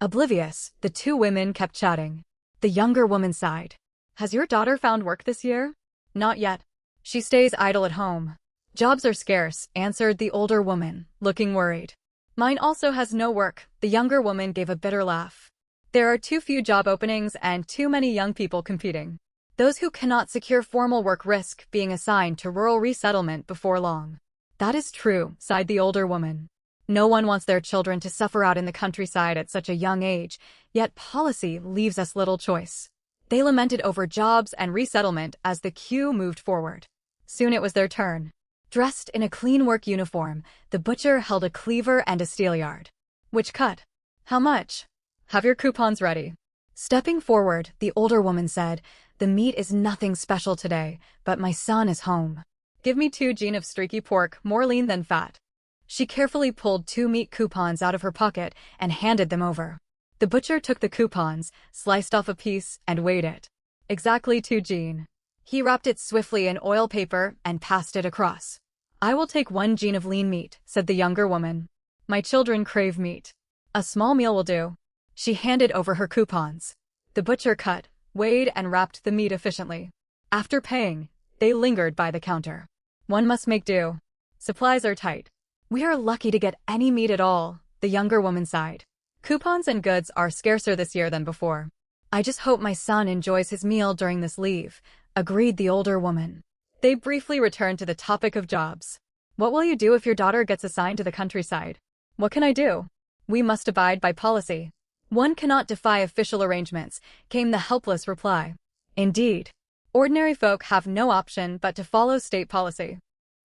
Oblivious, the two women kept chatting. The younger woman sighed. Has your daughter found work this year? Not yet. She stays idle at home. Jobs are scarce, answered the older woman, looking worried. Mine also has no work, the younger woman gave a bitter laugh. There are too few job openings and too many young people competing. Those who cannot secure formal work risk being assigned to rural resettlement before long. That is true, sighed the older woman. No one wants their children to suffer out in the countryside at such a young age, yet policy leaves us little choice. They lamented over jobs and resettlement as the queue moved forward. Soon it was their turn. Dressed in a clean work uniform, the butcher held a cleaver and a steelyard. Which cut? How much? Have your coupons ready. Stepping forward, the older woman said, the meat is nothing special today, but my son is home. Give me 2 gin of streaky pork, more lean than fat. She carefully pulled 2 meat coupons out of her pocket and handed them over. The butcher took the coupons, sliced off a piece, and weighed it. Exactly 2 gin. He wrapped it swiftly in oil paper and passed it across. I will take 1 gin of lean meat, said the younger woman. My children crave meat. A small meal will do. She handed over her coupons. The butcher cut, weighed, and wrapped the meat efficiently. After paying, they lingered by the counter. One must make do. Supplies are tight. We are lucky to get any meat at all, the younger woman sighed. Coupons and goods are scarcer this year than before. I just hope my son enjoys his meal during this leave, agreed the older woman. They briefly returned to the topic of jobs. What will you do if your daughter gets assigned to the countryside? What can I do? We must abide by policy. One cannot defy official arrangements, came the helpless reply. Indeed. Ordinary folk have no option but to follow state policy.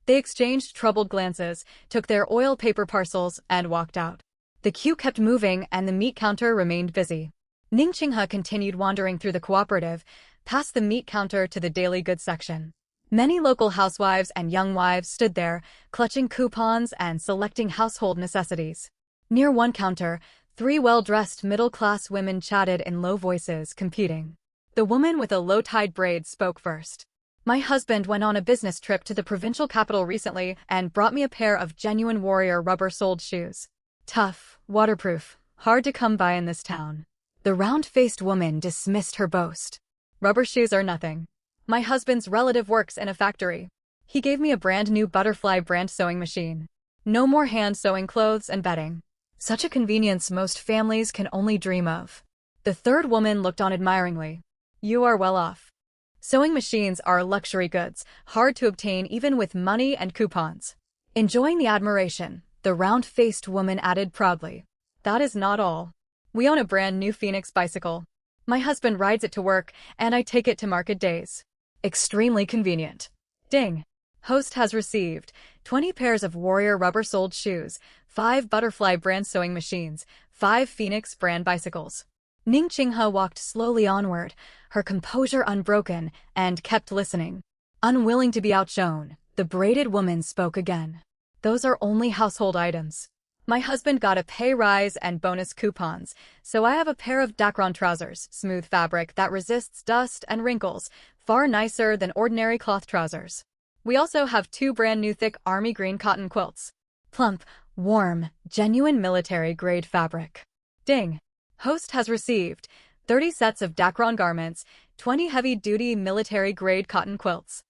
They exchanged troubled glances, took their oil paper parcels, and walked out. The queue kept moving and the meat counter remained busy. Ning Qinghe continued wandering through the cooperative, past the meat counter to the daily goods section. Many local housewives and young wives stood there, clutching coupons and selecting household necessities. Near one counter, 3 well-dressed middle-class women chatted in low voices, competing. The woman with a low-tied braid spoke first. My husband went on a business trip to the provincial capital recently and brought me a pair of genuine warrior rubber-soled shoes. Tough, waterproof, hard to come by in this town. The round-faced woman dismissed her boast. Rubber shoes are nothing. My husband's relative works in a factory. He gave me a brand new butterfly brand sewing machine. No more hand-sewing clothes and bedding. Such a convenience most families can only dream of. The third woman looked on admiringly. You are well off. Sewing machines are luxury goods, hard to obtain even with money and coupons. Enjoying the admiration, the round-faced woman added proudly. That is not all. We own a brand new Phoenix bicycle. My husband rides it to work, and I take it to market days. Extremely convenient. Ding. Host has received 20 pairs of Warrior rubber-soled shoes, 5 Butterfly brand sewing machines, 5 Phoenix brand bicycles. Ning Qinghe walked slowly onward, her composure unbroken, and kept listening. Unwilling to be outshone, the braided woman spoke again. Those are only household items. My husband got a pay rise and bonus coupons, so I have a pair of Dacron trousers, smooth fabric that resists dust and wrinkles, far nicer than ordinary cloth trousers. We also have 2 brand new thick army green cotton quilts. Plump, warm, genuine military-grade fabric. Ding. Host has received 30 sets of Dacron garments, 20 heavy-duty military-grade cotton quilts.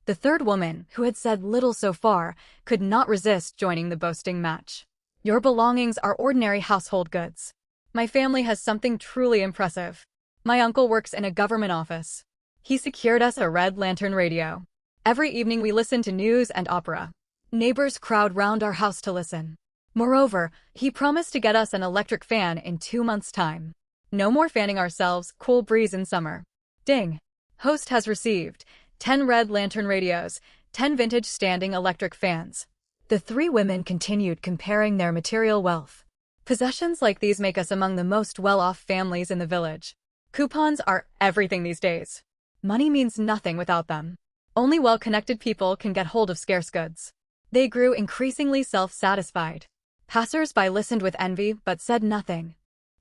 The third woman, who had said little so far, could not resist joining the boasting match. Your belongings are ordinary household goods. My family has something truly impressive. My uncle works in a government office. He secured us a red lantern radio. Every evening we listen to news and opera. Neighbors crowd round our house to listen. Moreover, he promised to get us an electric fan in 2 months' time. No more fanning ourselves, cool breeze in summer. Ding. Host has received 10 red lantern radios, 10 vintage standing electric fans. The 3 women continued comparing their material wealth. Possessions like these make us among the most well-off families in the village. Coupons are everything these days. Money means nothing without them. Only well-connected people can get hold of scarce goods. They grew increasingly self-satisfied. Passers-by listened with envy but said nothing.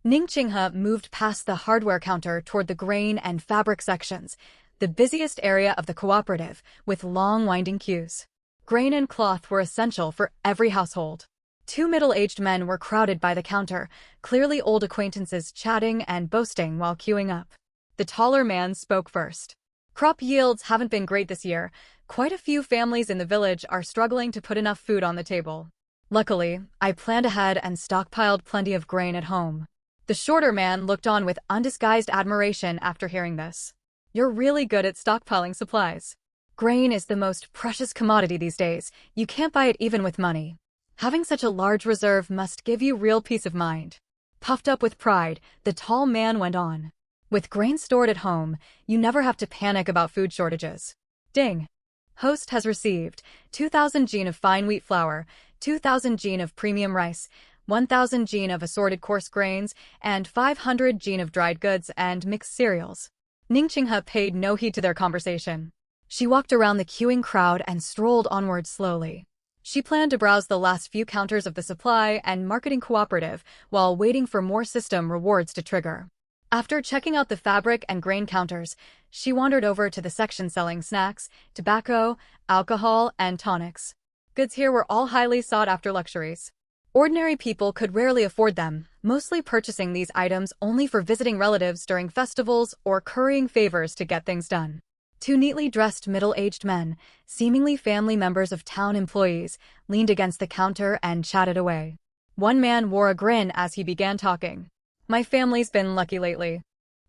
Ning Qinghe moved past the hardware counter toward the grain and fabric sections, the busiest area of the cooperative, with long winding queues. Grain and cloth were essential for every household. 2 middle-aged men were crowded by the counter, clearly old acquaintances chatting and boasting while queuing up. The taller man spoke first. Crop yields haven't been great this year. Quite a few families in the village are struggling to put enough food on the table. Luckily, I planned ahead and stockpiled plenty of grain at home. The shorter man looked on with undisguised admiration after hearing this. You're really good at stockpiling supplies. Grain is the most precious commodity these days. You can't buy it even with money. Having such a large reserve must give you real peace of mind. Puffed up with pride, the tall man went on. With grain stored at home, you never have to panic about food shortages. Ding! Host has received 2,000 gene of fine wheat flour, 2,000 gene of premium rice, 1,000 gene of assorted coarse grains, and 500 gene of dried goods and mixed cereals. Ning Qinghe paid no heed to their conversation. She walked around the queuing crowd and strolled onward slowly. She planned to browse the last few counters of the supply and marketing cooperative while waiting for more system rewards to trigger. After checking out the fabric and grain counters, she wandered over to the section selling snacks, tobacco, alcohol, and tonics. Goods here were all highly sought-after luxuries. Ordinary people could rarely afford them, mostly purchasing these items only for visiting relatives during festivals or currying favors to get things done. Two neatly dressed middle-aged men, seemingly family members of town employees, leaned against the counter and chatted away. One man wore a grin as he began talking. My family's been lucky lately.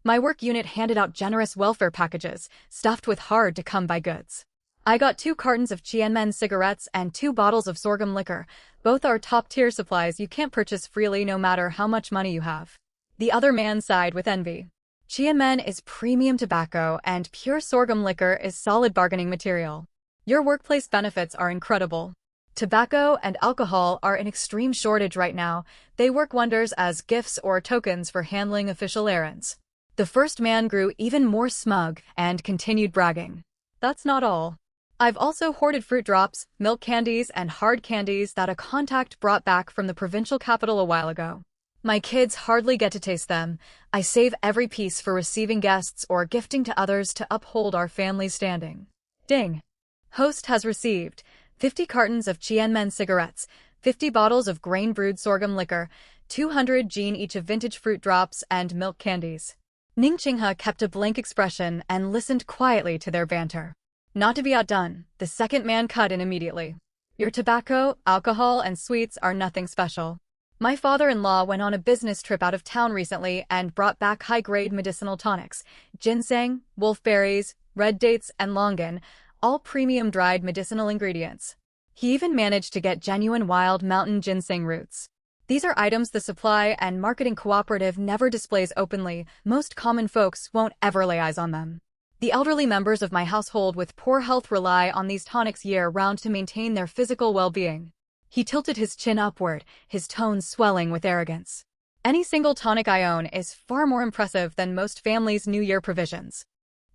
My work unit handed out generous welfare packages, stuffed with hard-to-come-by goods. I got 2 cartons of Qianmen cigarettes and 2 bottles of sorghum liquor. Both are top-tier supplies you can't purchase freely no matter how much money you have. The other man sighed with envy. Qianmen is premium tobacco and pure sorghum liquor is solid bargaining material. Your workplace benefits are incredible. Tobacco and alcohol are in extreme shortage right now. They work wonders as gifts or tokens for handling official errands. The first man grew even more smug and continued bragging. That's not all. I've also hoarded fruit drops, milk candies, and hard candies that a contact brought back from the provincial capital a while ago. My kids hardly get to taste them. I save every piece for receiving guests or gifting to others to uphold our family's standing. Ding! Host has received 50 cartons of Qianmen cigarettes, 50 bottles of grain-brewed sorghum liquor, 200 gene each of vintage fruit drops and milk candies. Ning Qinghe kept a blank expression and listened quietly to their banter. Not to be outdone, the second man cut in immediately. Your tobacco, alcohol, and sweets are nothing special. My father-in-law went on a business trip out of town recently and brought back high-grade medicinal tonics, ginseng, wolfberries, red dates, and longan, all premium dried medicinal ingredients. He even managed to get genuine wild mountain ginseng roots. These are items the supply and marketing cooperative never displays openly. Most common folks won't ever lay eyes on them. The elderly members of my household with poor health rely on these tonics year-round to maintain their physical well-being. He tilted his chin upward, his tone swelling with arrogance. Any single tonic I own is far more impressive than most families' New Year provisions.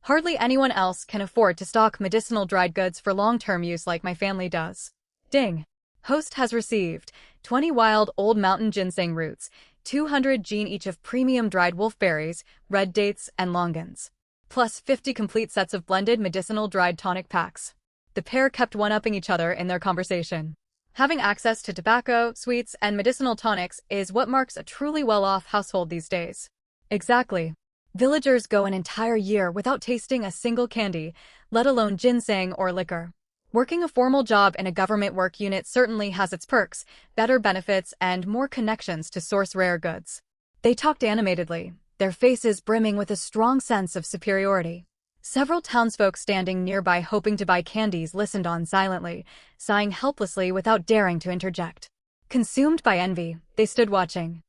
Hardly anyone else can afford to stock medicinal dried goods for long-term use like my family does. Ding! Host has received 20 wild old mountain ginseng roots, 200 gene each of premium dried wolfberries, red dates, and longans, plus 50 complete sets of blended medicinal dried tonic packs. The pair kept one-upping each other in their conversation. Having access to tobacco, sweets, and medicinal tonics is what marks a truly well-off household these days. Exactly. Villagers go an entire year without tasting a single candy, let alone ginseng or liquor. Working a formal job in a government work unit certainly has its perks, better benefits, and more connections to source rare goods. They talked animatedly, their faces brimming with a strong sense of superiority. Several townsfolk standing nearby hoping to buy candies listened on silently, sighing helplessly without daring to interject. Consumed by envy, they stood watching.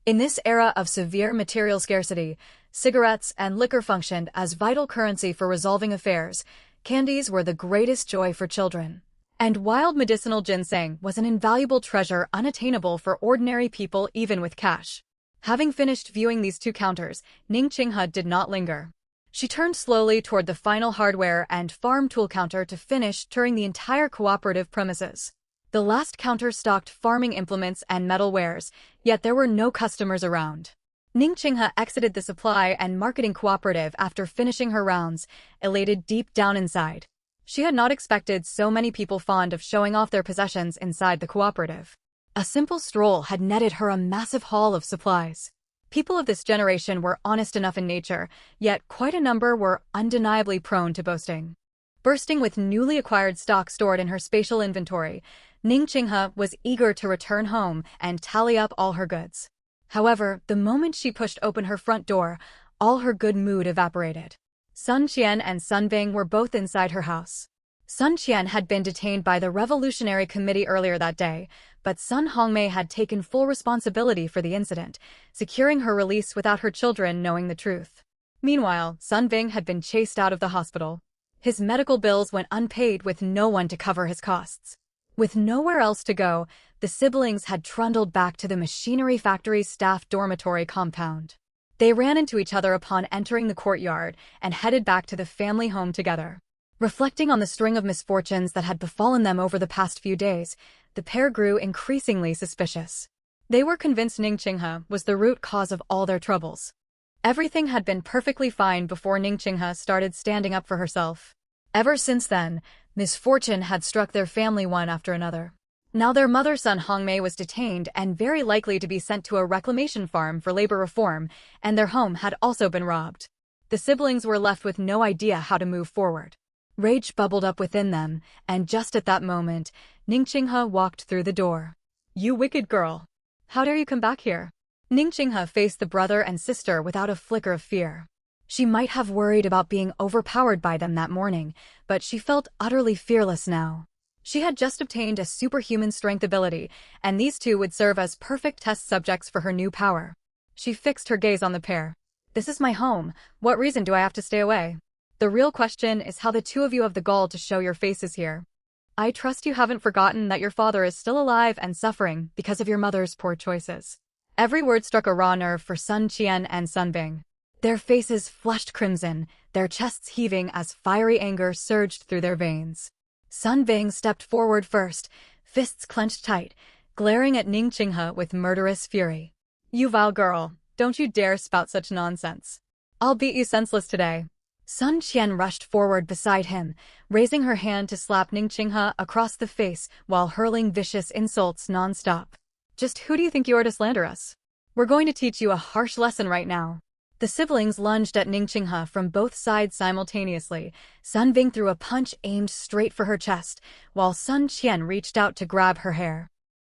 In this era of severe material scarcity, cigarettes and liquor functioned as vital currency for resolving affairs. Candies were the greatest joy for children. And wild medicinal ginseng was an invaluable treasure unattainable for ordinary people even with cash. Having finished viewing these 2 counters, Ning Qinghe did not linger. She turned slowly toward the final hardware and farm tool counter to finish touring the entire cooperative premises. The last counter stocked farming implements and metal wares, yet there were no customers around. Ning Qinghe exited the supply and marketing cooperative after finishing her rounds, elated deep down inside. She had not expected so many people fond of showing off their possessions inside the cooperative. A simple stroll had netted her a massive haul of supplies. People of this generation were honest enough in nature, yet quite a number were undeniably prone to boasting. Bursting with newly acquired stock stored in her spatial inventory, Ning Qinghe was eager to return home and tally up all her goods. However, the moment she pushed open her front door, all her good mood evaporated. Sun Qian and Sun Bing were both inside her house. Sun Qian had been detained by the Revolutionary Committee earlier that day, but Sun Hongmei had taken full responsibility for the incident, securing her release without her children knowing the truth. Meanwhile, Sun Bing had been chased out of the hospital. His medical bills went unpaid with no one to cover his costs. With nowhere else to go, the siblings had trundled back to the machinery factory's staff dormitory compound. They ran into each other upon entering the courtyard and headed back to the family home together. Reflecting on the string of misfortunes that had befallen them over the past few days, the pair grew increasingly suspicious. They were convinced Ning Qinghe was the root cause of all their troubles. Everything had been perfectly fine before Ning Qinghe started standing up for herself. Ever since then, misfortune had struck their family one after another. Now their mother Sun Hongmei was detained and very likely to be sent to a reclamation farm for labor reform, and their home had also been robbed. The siblings were left with no idea how to move forward. Rage bubbled up within them, and just at that moment, Ning Qinghe walked through the door. "You wicked girl! How dare you come back here?" Ning Qinghe faced the brother and sister without a flicker of fear. She might have worried about being overpowered by them that morning, but she felt utterly fearless now. She had just obtained a superhuman strength ability, and these two would serve as perfect test subjects for her new power. She fixed her gaze on the pair. "This is my home. What reason do I have to stay away? The real question is how the two of you have the gall to show your faces here. I trust you haven't forgotten that your father is still alive and suffering because of your mother's poor choices." Every word struck a raw nerve for Sun Qian and Sun Bing. Their faces flushed crimson, their chests heaving as fiery anger surged through their veins. Sun Bing stepped forward first, fists clenched tight, glaring at Ning Qinghe with murderous fury. "You vile girl, don't you dare spout such nonsense. I'll beat you senseless today." Sun Qian rushed forward beside him, raising her hand to slap Ning Qinghe across the face while hurling vicious insults non-stop. "Just who do you think you are to slander us? We're going to teach you a harsh lesson right now." The siblings lunged at Ning Qinghe from both sides simultaneously. Sun Bing threw a punch aimed straight for her chest, while Sun Qian reached out to grab her hair.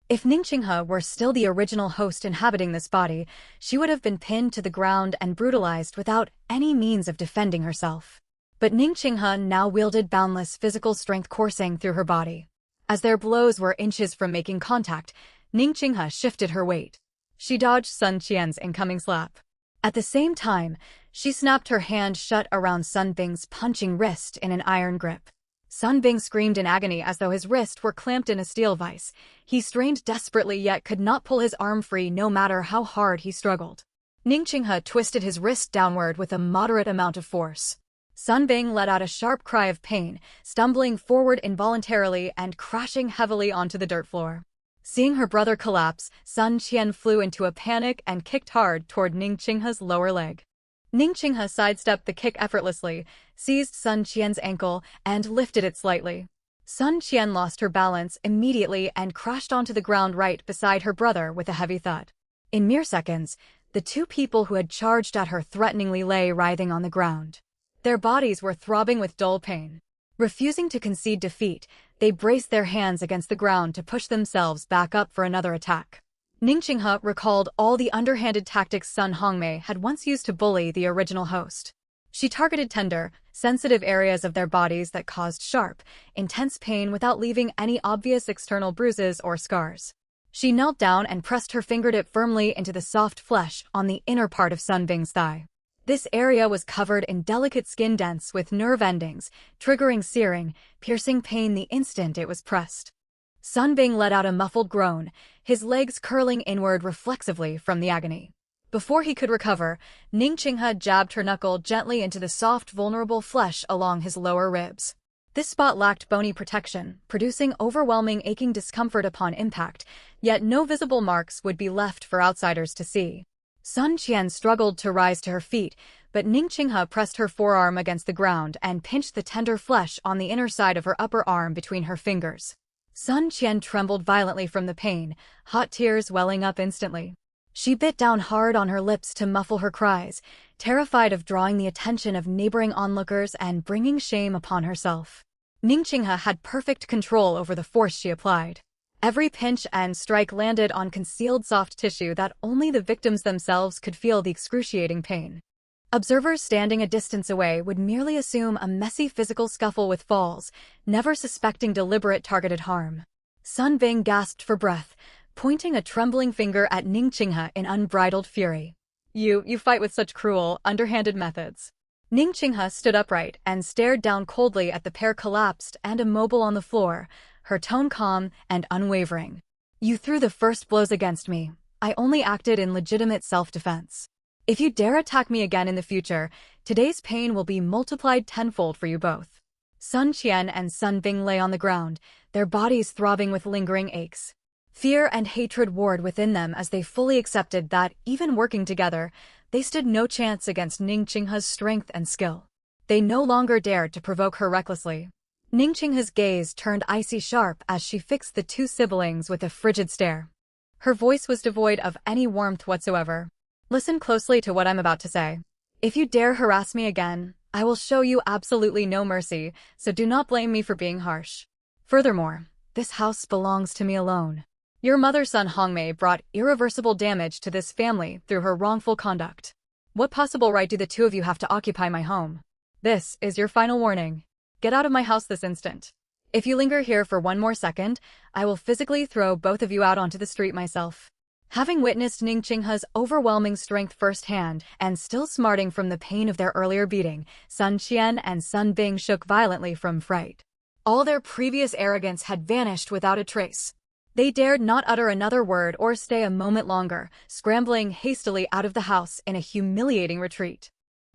If Ning Qinghe were still the original host inhabiting this body, she would have been pinned to the ground and brutalized without any means of defending herself. But Ning Qinghe now wielded boundless physical strength coursing through her body. As their blows were inches from making contact, Ning Qinghe shifted her weight. She dodged Sun Qian's incoming slap. At the same time, she snapped her hand shut around Sun Bing's punching wrist in an iron grip. Sun Bing screamed in agony as though his wrist were clamped in a steel vise. He strained desperately yet could not pull his arm free no matter how hard he struggled. Ning Qinghe twisted his wrist downward with a moderate amount of force. Sun Bing let out a sharp cry of pain, stumbling forward involuntarily and crashing heavily onto the dirt floor. Seeing her brother collapse, Sun Qian flew into a panic and kicked hard toward Ning Qinghe's lower leg. Ning Qinghe sidestepped the kick effortlessly, seized Sun Qian's ankle, and lifted it slightly. Sun Qian lost her balance immediately and crashed onto the ground right beside her brother with a heavy thud. In mere seconds, the two people who had charged at her threateningly lay writhing on the ground. Their bodies were throbbing with dull pain. Refusing to concede defeat, they braced their hands against the ground to push themselves back up for another attack. Ning Qinghe recalled all the underhanded tactics Sun Hongmei had once used to bully the original host. She targeted tender, sensitive areas of their bodies that caused sharp, intense pain without leaving any obvious external bruises or scars. She knelt down and pressed her fingertip firmly into the soft flesh on the inner part of Sun Bing's thigh. This area was covered in delicate skin dents with nerve endings, triggering searing, piercing pain the instant it was pressed. Sun Bing let out a muffled groan, his legs curling inward reflexively from the agony. Before he could recover, Ning Qinghe jabbed her knuckle gently into the soft, vulnerable flesh along his lower ribs. This spot lacked bony protection, producing overwhelming aching discomfort upon impact, yet no visible marks would be left for outsiders to see. Sun Qian struggled to rise to her feet, but Ning Qinghe pressed her forearm against the ground and pinched the tender flesh on the inner side of her upper arm between her fingers. Sun Qian trembled violently from the pain, hot tears welling up instantly. She bit down hard on her lips to muffle her cries, terrified of drawing the attention of neighboring onlookers and bringing shame upon herself. Ning Qinghe had perfect control over the force she applied. Every pinch and strike landed on concealed soft tissue that only the victims themselves could feel the excruciating pain. Observers standing a distance away would merely assume a messy physical scuffle with falls, never suspecting deliberate targeted harm. Sun Bing gasped for breath, pointing a trembling finger at Ning Qinghe in unbridled fury. You fight with such cruel, underhanded methods." Ning Qinghe stood upright and stared down coldly at the pair collapsed and immobile on the floor, her tone calm and unwavering. "You threw the first blows against me. I only acted in legitimate self-defense. If you dare attack me again in the future, today's pain will be multiplied tenfold for you both." Sun Qian and Sun Bing lay on the ground, their bodies throbbing with lingering aches. Fear and hatred warred within them as they fully accepted that, even working together, they stood no chance against Ning Qinghe's strength and skill. They no longer dared to provoke her recklessly. Ning Qinghe's gaze turned icy sharp as she fixed the two siblings with a frigid stare. Her voice was devoid of any warmth whatsoever. "Listen closely to what I'm about to say. If you dare harass me again, I will show you absolutely no mercy, so do not blame me for being harsh. Furthermore, this house belongs to me alone. Your mother's son Hongmei brought irreversible damage to this family through her wrongful conduct. What possible right do the two of you have to occupy my home? This is your final warning. Get out of my house this instant. If you linger here for one more second, I will physically throw both of you out onto the street myself." Having witnessed Ning Qinghe's overwhelming strength firsthand and still smarting from the pain of their earlier beating, Sun Qian and Sun Bing shook violently from fright. All their previous arrogance had vanished without a trace. They dared not utter another word or stay a moment longer, scrambling hastily out of the house in a humiliating retreat.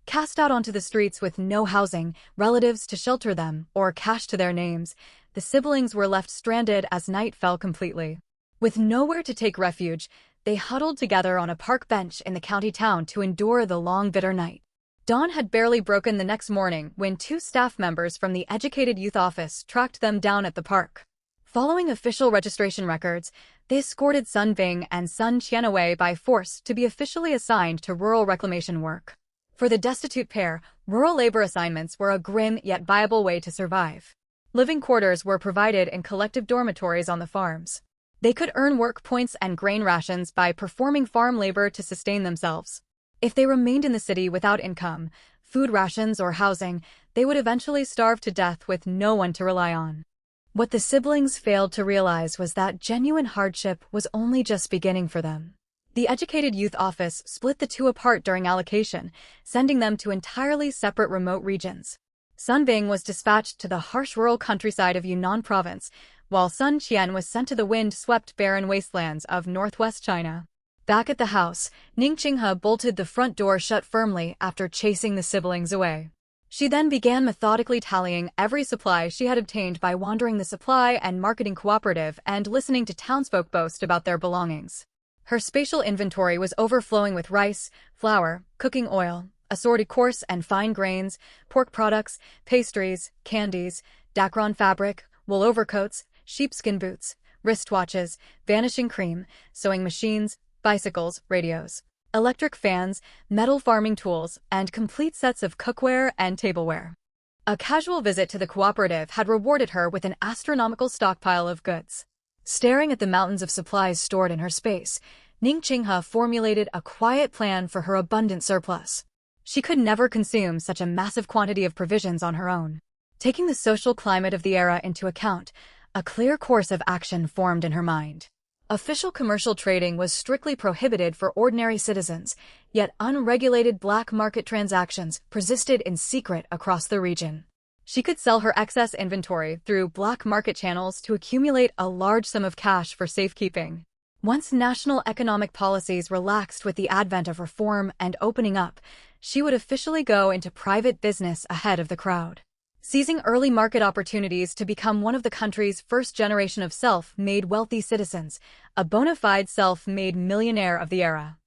Cast out onto the streets with no housing, relatives to shelter them, or cash to their names, the siblings were left stranded as night fell completely. With nowhere to take refuge, they huddled together on a park bench in the county town to endure the long, bitter night. Dawn had barely broken the next morning when two staff members from the Educated Youth Office tracked them down at the park. Following official registration records, they escorted Sun Bing and Sun Qian away by force to be officially assigned to rural reclamation work. For the destitute pair, rural labor assignments were a grim yet viable way to survive. Living quarters were provided in collective dormitories on the farms. They could earn work points and grain rations by performing farm labor to sustain themselves. If they remained in the city without income, food rations, or housing, they would eventually starve to death with no one to rely on. What the siblings failed to realize was that genuine hardship was only just beginning for them. The Educated Youth Office split the two apart during allocation, sending them to entirely separate remote regions. Sun Bing was dispatched to the harsh rural countryside of Yunnan province, while Sun Qian was sent to the wind-swept barren wastelands of northwest China. Back at the house, Ning Qinghe bolted the front door shut firmly after chasing the siblings away. She then began methodically tallying every supply she had obtained by wandering the supply and marketing cooperative and listening to townsfolk boast about their belongings. Her spatial inventory was overflowing with rice, flour, cooking oil, assorted coarse and fine grains, pork products, pastries, candies, Dacron fabric, wool overcoats, sheepskin boots, wristwatches, vanishing cream, sewing machines, bicycles, radios, electric fans, metal farming tools, and complete sets of cookware and tableware. A casual visit to the cooperative had rewarded her with an astronomical stockpile of goods. Staring at the mountains of supplies stored in her space, Ning Qinghe formulated a quiet plan for her abundant surplus. She could never consume such a massive quantity of provisions on her own. Taking the social climate of the era into account, a clear course of action formed in her mind. Official commercial trading was strictly prohibited for ordinary citizens, yet unregulated black market transactions persisted in secret across the region. She could sell her excess inventory through black market channels to accumulate a large sum of cash for safekeeping. Once national economic policies relaxed with the advent of reform and opening up, she would officially go into private business ahead of the crowd. Seizing early market opportunities to become one of the country's first generation of self-made wealthy citizens, a bona fide self-made millionaire of the era.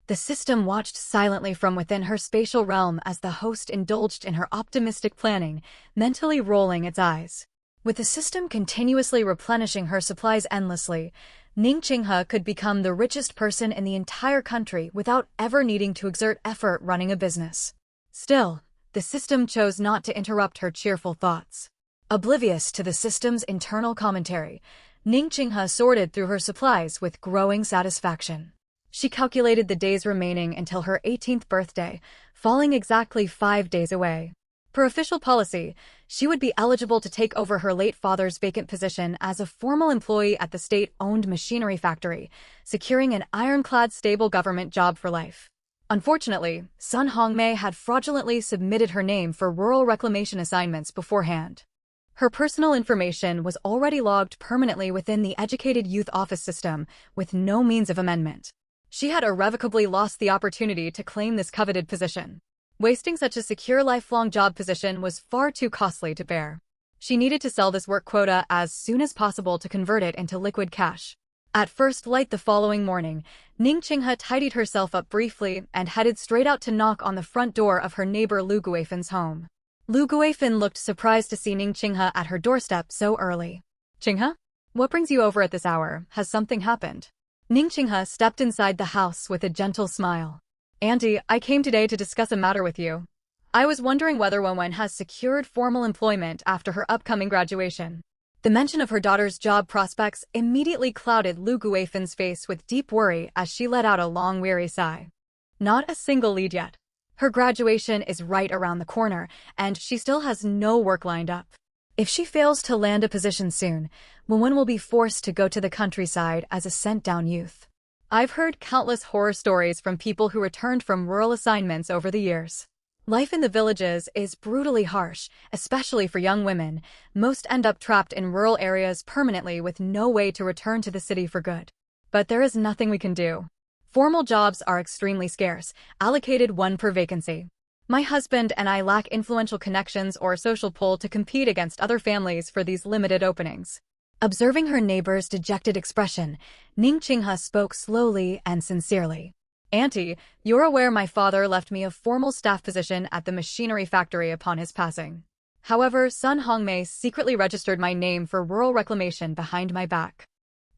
The system watched silently from within her spatial realm as the host indulged in her optimistic planning, mentally rolling its eyes. With the system continuously replenishing her supplies endlessly, Ning Qinghe could become the richest person in the entire country without ever needing to exert effort running a business. Still, the system chose not to interrupt her cheerful thoughts. Oblivious to the system's internal commentary, Ning Qinghe sorted through her supplies with growing satisfaction. She calculated the days remaining until her 18th birthday, falling exactly 5 days away. Per official policy, she would be eligible to take over her late father's vacant position as a formal employee at the state-owned machinery factory, securing an ironclad stable government job for life. Unfortunately, Sun Hongmei had fraudulently submitted her name for rural reclamation assignments beforehand. Her personal information was already logged permanently within the Educated Youth Office system, with no means of amendment. She had irrevocably lost the opportunity to claim this coveted position. Wasting such a secure lifelong job position was far too costly to bear. She needed to sell this work quota as soon as possible to convert it into liquid cash. At first light the following morning, Ning Qinghe tidied herself up briefly and headed straight out to knock on the front door of her neighbor Lu Guifan's home. Lu Guifan looked surprised to see Ning Qinghe at her doorstep so early. "Qinghe? What brings you over at this hour? Has something happened?" Ning Qinghe stepped inside the house with a gentle smile. "Auntie, I came today to discuss a matter with you. I was wondering whether Wenwen has secured formal employment after her upcoming graduation." The mention of her daughter's job prospects immediately clouded Lu Guifan's face with deep worry as she let out a long weary sigh. Not a single lead yet. Her graduation is right around the corner, and she still has no work lined up. If she fails to land a position soon, Wenwen will be forced to go to the countryside as a sent-down youth. I've heard countless horror stories from people who returned from rural assignments over the years. Life in the villages is brutally harsh, especially for young women. Most end up trapped in rural areas permanently with no way to return to the city for good. But there is nothing we can do. Formal jobs are extremely scarce, allocated one per vacancy. My husband and I lack influential connections or social pull to compete against other families for these limited openings. Observing her neighbor's dejected expression, Ning Qinghe spoke slowly and sincerely. "Auntie, you're aware my father left me a formal staff position at the machinery factory upon his passing. However, Sun Hongmei secretly registered my name for rural reclamation behind my back.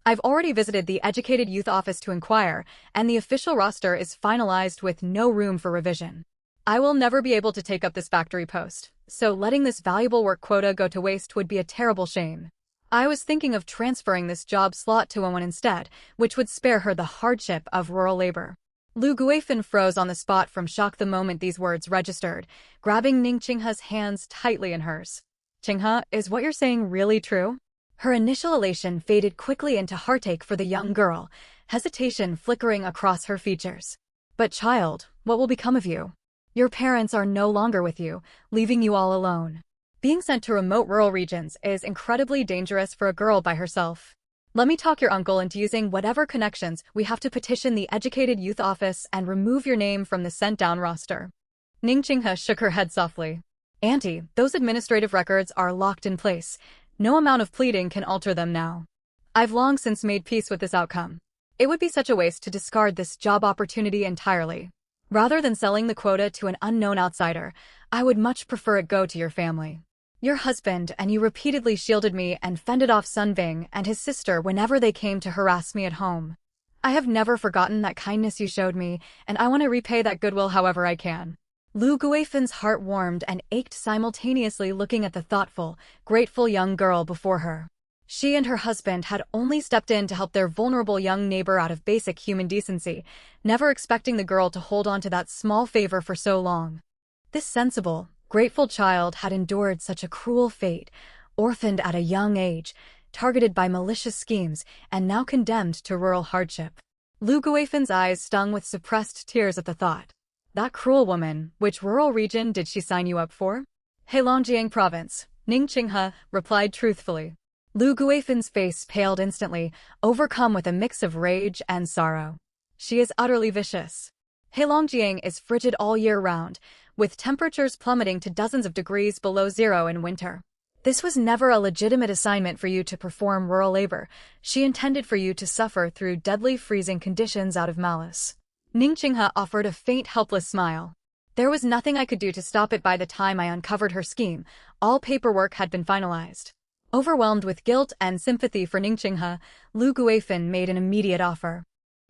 I've already visited the Educated Youth Office to inquire, and the official roster is finalized with no room for revision. I will never be able to take up this factory post, so letting this valuable work quota go to waste would be a terrible shame. I was thinking of transferring this job slot to Wenwen instead, which would spare her the hardship of rural labor." Lu Guifan froze on the spot from shock the moment these words registered, grabbing Ning Qinghe's hands tightly in hers. "Qinghe, is what you're saying really true?" Her initial elation faded quickly into heartache for the young girl, hesitation flickering across her features. "But child, what will become of you? Your parents are no longer with you, leaving you all alone. Being sent to remote rural regions is incredibly dangerous for a girl by herself. Let me talk your uncle into using whatever connections we have to petition the Educated Youth Office and remove your name from the sent-down roster." Ning Qinghe shook her head softly. "Auntie, those administrative records are locked in place. No amount of pleading can alter them now. I've long since made peace with this outcome. It would be such a waste to discard this job opportunity entirely. Rather than selling the quota to an unknown outsider, I would much prefer it go to your family. Your husband and you repeatedly shielded me and fended off Sun Bing and his sister whenever they came to harass me at home. I have never forgotten that kindness you showed me, and I want to repay that goodwill however I can." Lu Guifan's heart warmed and ached simultaneously looking at the thoughtful, grateful young girl before her. She and her husband had only stepped in to help their vulnerable young neighbor out of basic human decency, never expecting the girl to hold on to that small favor for so long. This sensible, grateful child had endured such a cruel fate, orphaned at a young age, targeted by malicious schemes, and now condemned to rural hardship. Lu Guifan's eyes stung with suppressed tears at the thought. "That cruel woman, which rural region did she sign you up for?" "Heilongjiang Province," Ning Qinghe replied truthfully. Lu Guifan's face paled instantly, overcome with a mix of rage and sorrow. "She is utterly vicious. Heilongjiang is frigid all year round, with temperatures plummeting to dozens of degrees below zero in winter. This was never a legitimate assignment for you to perform rural labor. She intended for you to suffer through deadly freezing conditions out of malice." Ning Qinghe offered a faint, helpless smile. "There was nothing I could do to stop it by the time I uncovered her scheme. All paperwork had been finalized." Overwhelmed with guilt and sympathy for Ning Qinghe, Lu Guifan made an immediate offer.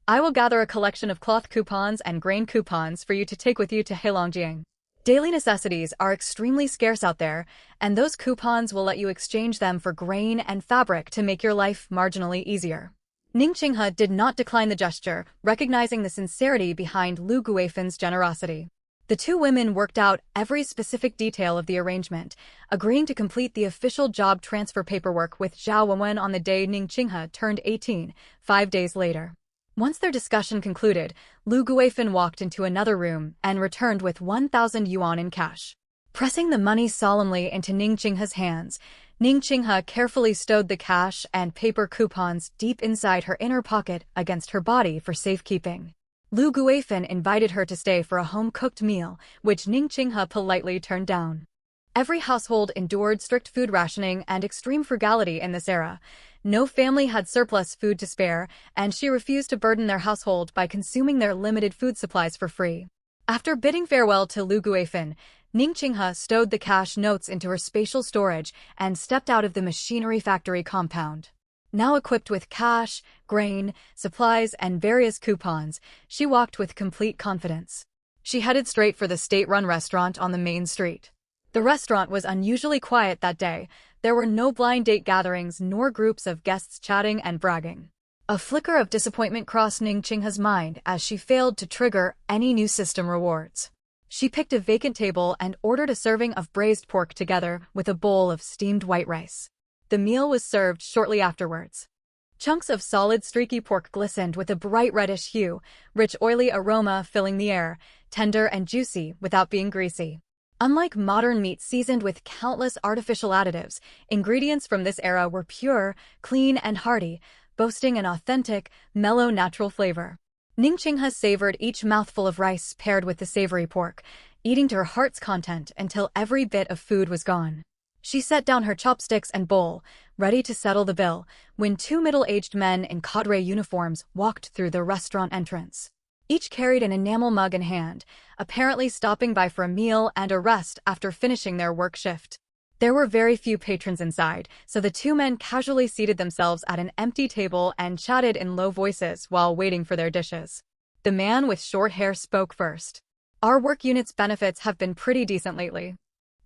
"I will gather a collection of cloth coupons and grain coupons for you to take with you to Heilongjiang. Daily necessities are extremely scarce out there, and those coupons will let you exchange them for grain and fabric to make your life marginally easier." Ning Qinghe did not decline the gesture, recognizing the sincerity behind Lu Guifen's generosity. The two women worked out every specific detail of the arrangement, agreeing to complete the official job transfer paperwork with Zhao Wenwen on the day Ning Qinghe turned 18, 5 days later. Once their discussion concluded, Lu Guifen walked into another room and returned with 1,000 yuan in cash. Pressing the money solemnly into Ning Qinghe's hands, Ning Qinghe carefully stowed the cash and paper coupons deep inside her inner pocket against her body for safekeeping. Lu Guifen invited her to stay for a home-cooked meal, which Ning Qinghe politely turned down. Every household endured strict food rationing and extreme frugality in this era. No family had surplus food to spare, and she refused to burden their household by consuming their limited food supplies for free. After bidding farewell to Lu Guifen, Ning Qinghe stowed the cash notes into her spatial storage and stepped out of the machinery factory compound. Now equipped with cash, grain, supplies, and various coupons, she walked with complete confidence. She headed straight for the state-run restaurant on the main street. The restaurant was unusually quiet that day. There were no blind date gatherings nor groups of guests chatting and bragging. A flicker of disappointment crossed Ning Qinghe's mind as she failed to trigger any new system rewards. She picked a vacant table and ordered a serving of braised pork together with a bowl of steamed white rice. The meal was served shortly afterwards. Chunks of solid streaky pork glistened with a bright reddish hue, rich oily aroma filling the air, tender and juicy without being greasy. Unlike modern meat seasoned with countless artificial additives, ingredients from this era were pure, clean, and hearty, boasting an authentic, mellow natural flavor. Ning Qinghe savored each mouthful of rice paired with the savory pork, eating to her heart's content until every bit of food was gone. She set down her chopsticks and bowl, ready to settle the bill, when two middle-aged men in cadre uniforms walked through the restaurant entrance. Each carried an enamel mug in hand, apparently stopping by for a meal and a rest after finishing their work shift. There were very few patrons inside, so the two men casually seated themselves at an empty table and chatted in low voices while waiting for their dishes. The man with short hair spoke first. "Our work unit's benefits have been pretty decent lately.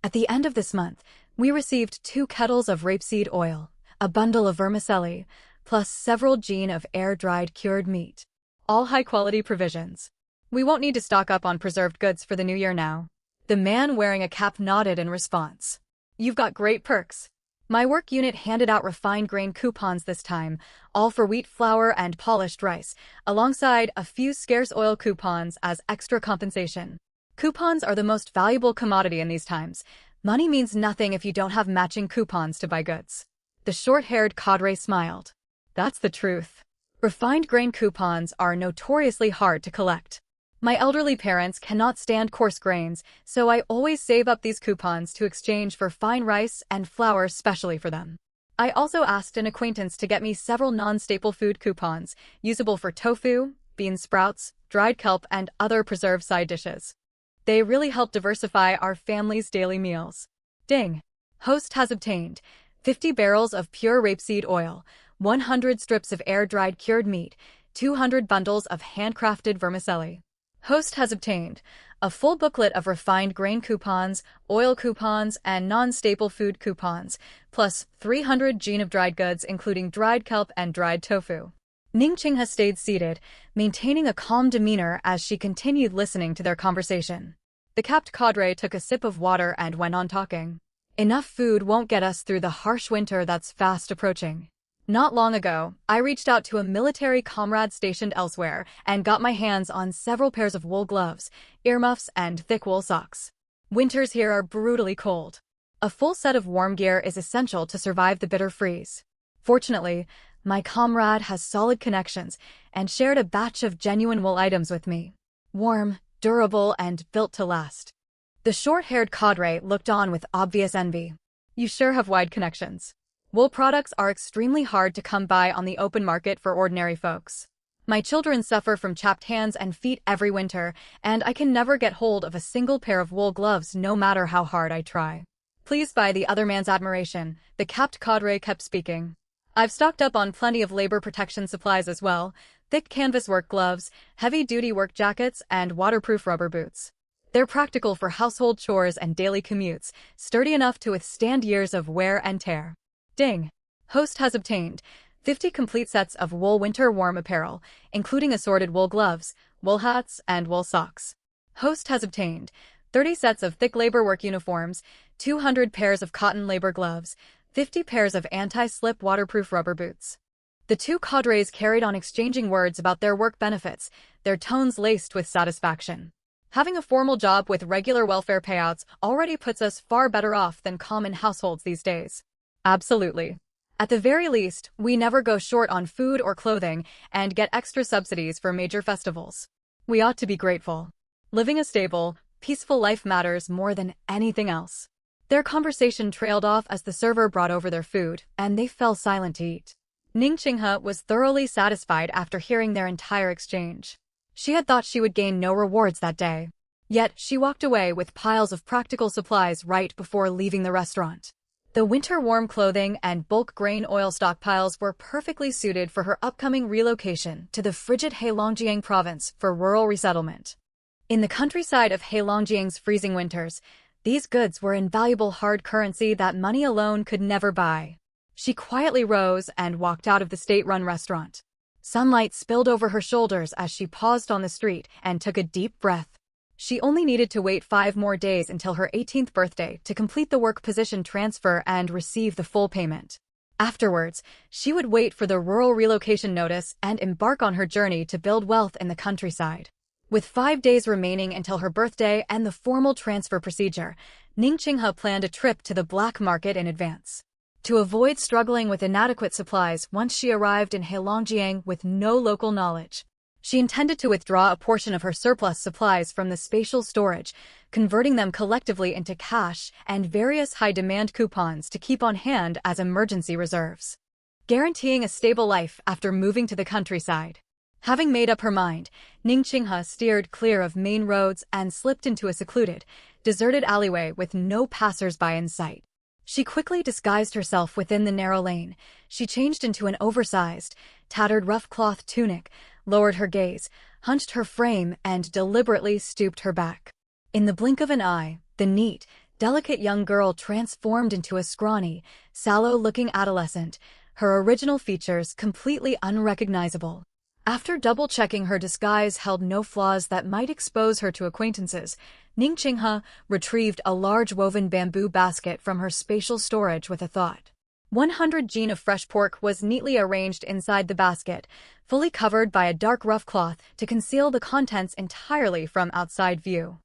At the end of this month, we received 2 kettles of rapeseed oil, a bundle of vermicelli, plus several jean of air-dried cured meat. All high-quality provisions. We won't need to stock up on preserved goods for the new year now." The man wearing a cap nodded in response. "You've got great perks. My work unit handed out refined grain coupons this time, all for wheat flour and polished rice, alongside a few scarce oil coupons as extra compensation. Coupons are the most valuable commodity in these times. Money means nothing if you don't have matching coupons to buy goods." The short-haired cadre smiled. "That's the truth. Refined grain coupons are notoriously hard to collect. My elderly parents cannot stand coarse grains, so I always save up these coupons to exchange for fine rice and flour specially for them. I also asked an acquaintance to get me several non-staple food coupons, usable for tofu, bean sprouts, dried kelp, and other preserved side dishes. They really help diversify our family's daily meals." Ding! Host has obtained 50 barrels of pure rapeseed oil, 100 strips of air-dried cured meat, 200 bundles of handcrafted vermicelli. Host has obtained a full booklet of refined grain coupons, oil coupons, and non-staple food coupons, plus 300 jean of dried goods including dried kelp and dried tofu. Ning Qinghe stayed seated, maintaining a calm demeanor as she continued listening to their conversation. The capped cadre took a sip of water and went on talking. "Enough food won't get us through the harsh winter that's fast approaching. Not long ago, I reached out to a military comrade stationed elsewhere and got my hands on several pairs of wool gloves, earmuffs, and thick wool socks. Winters here are brutally cold. A full set of warm gear is essential to survive the bitter freeze. Fortunately, my comrade has solid connections and shared a batch of genuine wool items with me. Warm, durable, and built to last." The short-haired cadre looked on with obvious envy. "You sure have wide connections. Wool products are extremely hard to come by on the open market for ordinary folks. My children suffer from chapped hands and feet every winter, and I can never get hold of a single pair of wool gloves no matter how hard I try." Pleased by the other man's admiration, the capped cadre kept speaking. "I've stocked up on plenty of labor protection supplies as well, thick canvas work gloves, heavy-duty work jackets, and waterproof rubber boots. They're practical for household chores and daily commutes, sturdy enough to withstand years of wear and tear." Ding! Host has obtained 50 complete sets of wool winter warm apparel, including assorted wool gloves, wool hats, and wool socks. Host has obtained 30 sets of thick labor work uniforms, 200 pairs of cotton labor gloves, 50 pairs of anti-slip waterproof rubber boots. The two cadres carried on exchanging words about their work benefits, their tones laced with satisfaction. Having a formal job with regular welfare payouts already puts us far better off than common households these days. Absolutely. At the very least, we never go short on food or clothing and get extra subsidies for major festivals. We ought to be grateful. Living a stable, peaceful life matters more than anything else. Their conversation trailed off as the server brought over their food, and they fell silent to eat. Ning Qinghe was thoroughly satisfied after hearing their entire exchange. She had thought she would gain no rewards that day. Yet, she walked away with piles of practical supplies right before leaving the restaurant. The winter warm clothing and bulk grain oil stockpiles were perfectly suited for her upcoming relocation to the frigid Heilongjiang province for rural resettlement. In the countryside of Heilongjiang's freezing winters, these goods were invaluable hard currency that money alone could never buy. She quietly rose and walked out of the state-run restaurant. Sunlight spilled over her shoulders as she paused on the street and took a deep breath. She only needed to wait 5 more days until her 18th birthday to complete the work position transfer and receive the full payment. Afterwards, she would wait for the rural relocation notice and embark on her journey to build wealth in the countryside. With 5 days remaining until her birthday and the formal transfer procedure, Ning Qinghe planned a trip to the black market in advance. To avoid struggling with inadequate supplies once she arrived in Heilongjiang with no local knowledge, she intended to withdraw a portion of her surplus supplies from the spatial storage, converting them collectively into cash and various high-demand coupons to keep on hand as emergency reserves, guaranteeing a stable life after moving to the countryside. Having made up her mind, Ning Qinghe steered clear of main roads and slipped into a secluded, deserted alleyway with no passers-by in sight. She quickly disguised herself within the narrow lane. She changed into an oversized, tattered rough cloth tunic, lowered her gaze, hunched her frame, and deliberately stooped her back. In the blink of an eye, the neat, delicate young girl transformed into a scrawny, sallow-looking adolescent, her original features completely unrecognizable. After double-checking her disguise held no flaws that might expose her to acquaintances, Ning Qinghe retrieved a large woven bamboo basket from her spatial storage with a thought. 100 jin of fresh pork was neatly arranged inside the basket, fully covered by a dark rough cloth to conceal the contents entirely from outside view.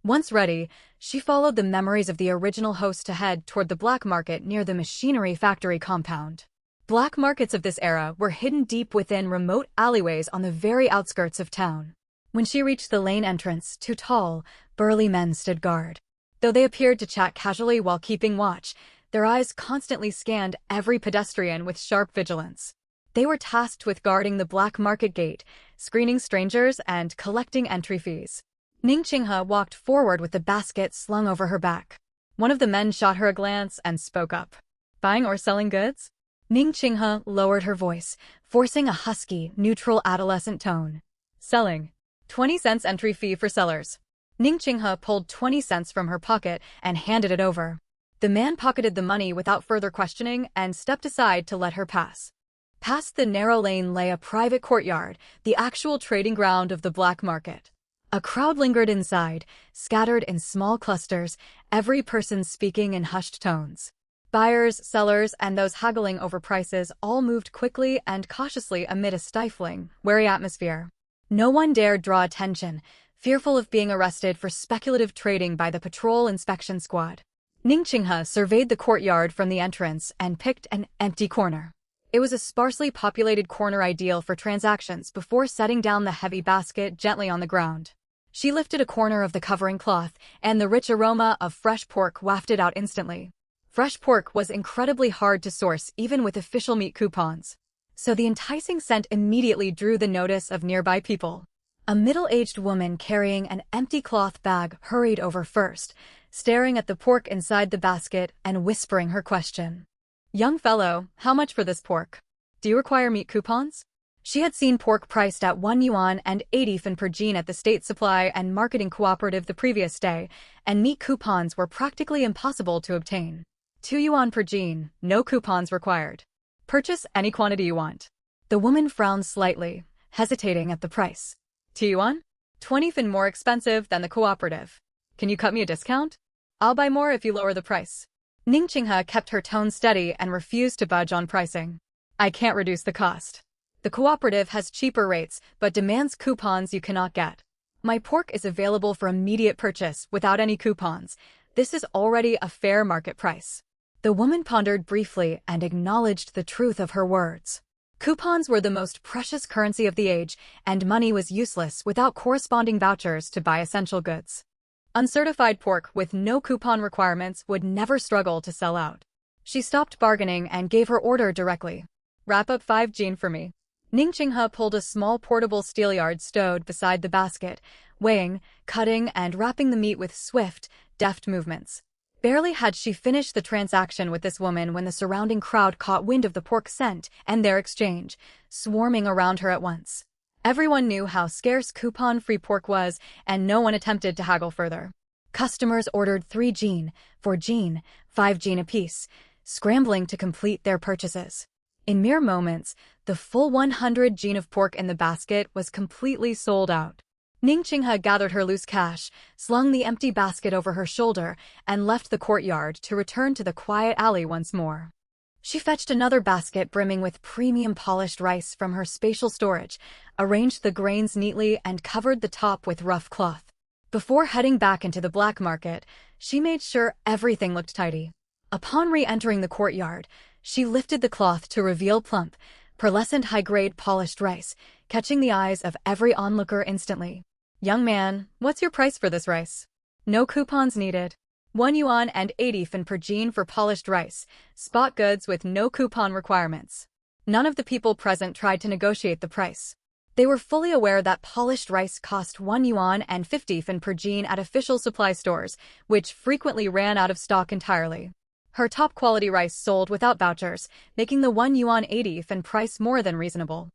Once ready, she followed the memories of the original host to head toward the black market near the machinery factory compound. Black markets of this era were hidden deep within remote alleyways on the very outskirts of town. When she reached the lane entrance, 2 tall, burly men stood guard. Though they appeared to chat casually while keeping watch, their eyes constantly scanned every pedestrian with sharp vigilance. They were tasked with guarding the black market gate, screening strangers, and collecting entry fees. Ning Qinghe walked forward with the basket slung over her back. One of the men shot her a glance and spoke up. "Buying or selling goods?" Ning Qinghe lowered her voice, forcing a husky, neutral adolescent tone. "Selling. 20 cents entry fee for sellers." Ning Qinghe pulled 20 cents from her pocket and handed it over. The man pocketed the money without further questioning and stepped aside to let her pass. Past the narrow lane lay a private courtyard, the actual trading ground of the black market. A crowd lingered inside, scattered in small clusters, every person speaking in hushed tones. Buyers, sellers, and those haggling over prices all moved quickly and cautiously amid a stifling, wary atmosphere. No one dared draw attention, fearful of being arrested for speculative trading by the patrol inspection squad. Ning Qinghe surveyed the courtyard from the entrance and picked an empty corner. It was a sparsely populated corner ideal for transactions before setting down the heavy basket gently on the ground. She lifted a corner of the covering cloth, and the rich aroma of fresh pork wafted out instantly. Fresh pork was incredibly hard to source even with official meat coupons, so the enticing scent immediately drew the notice of nearby people. A middle-aged woman carrying an empty cloth bag hurried over first, staring at the pork inside the basket and whispering her question. "Young fellow, how much for this pork? Do you require meat coupons?" She had seen pork priced at 1 yuan and 80 fen per jin at the State Supply and Marketing Cooperative the previous day, and meat coupons were practically impossible to obtain. 2 yuan per jin, no coupons required. Purchase any quantity you want. The woman frowned slightly, hesitating at the price. T1? 20 fin more expensive than the cooperative. Can you cut me a discount? I'll buy more if you lower the price. Ning Qinghe kept her tone steady and refused to budge on pricing. I can't reduce the cost. The cooperative has cheaper rates, but demands coupons you cannot get. My pork is available for immediate purchase without any coupons. This is already a fair market price. The woman pondered briefly and acknowledged the truth of her words. Coupons were the most precious currency of the age, and money was useless without corresponding vouchers to buy essential goods. Uncertified pork with no coupon requirements would never struggle to sell out. She stopped bargaining and gave her order directly. Wrap up 5 jean for me. Ning Qinghe pulled a small portable steelyard stowed beside the basket, weighing, cutting, and wrapping the meat with swift, deft movements. Barely had she finished the transaction with this woman when the surrounding crowd caught wind of the pork scent and their exchange, swarming around her at once. Everyone knew how scarce coupon-free pork was, and no one attempted to haggle further. Customers ordered 3 jean, 4 jean, 5 jean apiece, scrambling to complete their purchases. In mere moments, the full 100 jean of pork in the basket was completely sold out. Ning Qinghe gathered her loose cash, slung the empty basket over her shoulder, and left the courtyard to return to the quiet alley once more. She fetched another basket brimming with premium polished rice from her spatial storage, arranged the grains neatly, and covered the top with rough cloth. Before heading back into the black market, she made sure everything looked tidy. Upon re-entering the courtyard, she lifted the cloth to reveal plump, pearlescent high-grade polished rice, catching the eyes of every onlooker instantly. Young man, what's your price for this rice? No coupons needed. 1 yuan and 80 fin per jean for polished rice, spot goods with no coupon requirements. None of the people present tried to negotiate the price. They were fully aware that polished rice cost 1 yuan and 50 fin per jean at official supply stores, which frequently ran out of stock entirely. Her top-quality rice sold without vouchers, making the 1 yuan 80 fin price more than reasonable.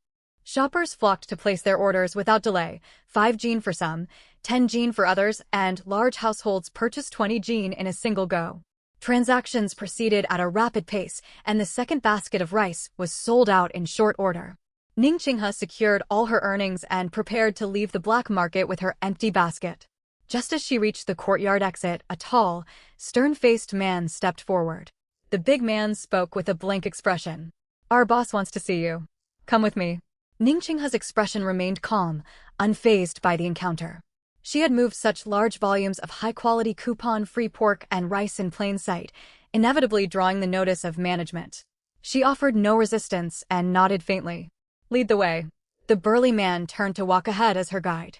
Shoppers flocked to place their orders without delay, 5 jean for some, 10 jean for others, and large households purchased 20 jean in a single go. Transactions proceeded at a rapid pace, and the second basket of rice was sold out in short order. Ning Qinghe secured all her earnings and prepared to leave the black market with her empty basket. Just as she reached the courtyard exit, a tall, stern-faced man stepped forward. The big man spoke with a blank expression. Our boss wants to see you. Come with me. Ning Qinghe's expression remained calm, unfazed by the encounter. She had moved such large volumes of high-quality coupon-free pork and rice in plain sight, inevitably drawing the notice of management. She offered no resistance and nodded faintly. Lead the way. The burly man turned to walk ahead as her guide.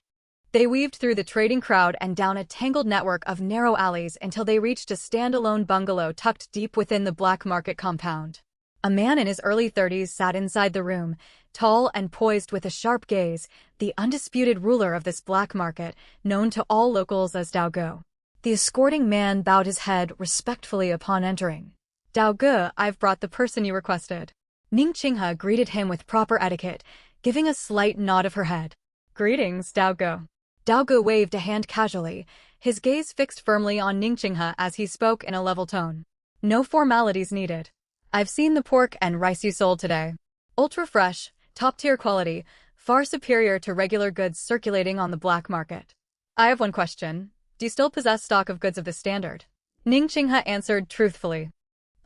They weaved through the trading crowd and down a tangled network of narrow alleys until they reached a standalone bungalow tucked deep within the black market compound. A man in his early 30s sat inside the room, tall and poised with a sharp gaze, the undisputed ruler of this black market, known to all locals as Dao Ge. The escorting man bowed his head respectfully upon entering. Dao Ge, I've brought the person you requested. Ning Qinghe greeted him with proper etiquette, giving a slight nod of her head. Greetings, Dao Ge. Dao Ge waved a hand casually, his gaze fixed firmly on Ning Qinghe as he spoke in a level tone. No formalities needed. I've seen the pork and rice you sold today. Ultra fresh, top-tier quality, far superior to regular goods circulating on the black market. I have one question. Do you still possess stock of goods of this standard? Ning Qinghe answered truthfully.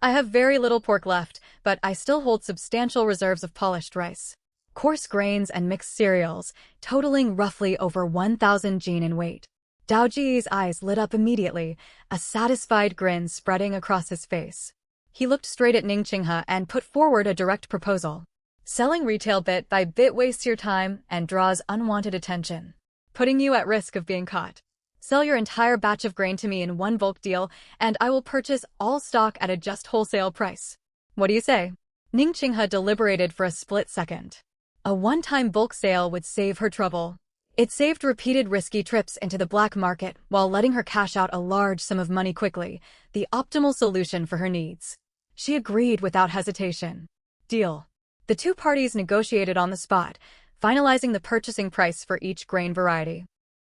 I have very little pork left, but I still hold substantial reserves of polished rice. Coarse grains and mixed cereals, totaling roughly over 1,000 jean in weight. Dao Ji's eyes lit up immediately, a satisfied grin spreading across his face. He looked straight at Ning Qinghe and put forward a direct proposal. Selling retail bit by bit wastes your time and draws unwanted attention, putting you at risk of being caught. Sell your entire batch of grain to me in one bulk deal, and I will purchase all stock at a just wholesale price. What do you say? Ning Qinghe deliberated for a split second. A one-time bulk sale would save her trouble. It saved repeated risky trips into the black market while letting her cash out a large sum of money quickly, the optimal solution for her needs. She agreed without hesitation. Deal. The two parties negotiated on the spot, finalizing the purchasing price for each grain variety.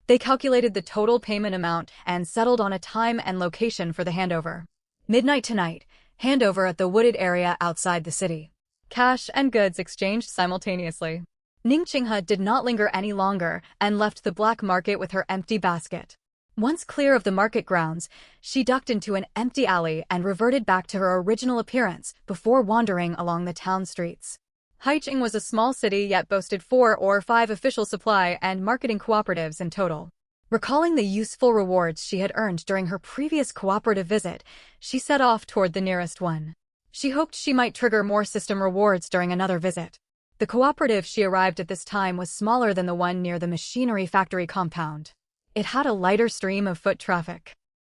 They calculated the total payment amount and settled on a time and location for the handover. Midnight tonight, handover at the wooded area outside the city. Cash and goods exchanged simultaneously. Ning Qinghe did not linger any longer and left the black market with her empty basket. Once clear of the market grounds, she ducked into an empty alley and reverted back to her original appearance before wandering along the town streets. Haicheng was a small city yet boasted 4 or 5 official supply and marketing cooperatives in total. Recalling the useful rewards she had earned during her previous cooperative visit, she set off toward the nearest one. She hoped she might trigger more system rewards during another visit. The cooperative she arrived at this time was smaller than the one near the machinery factory compound. It had a lighter stream of foot traffic.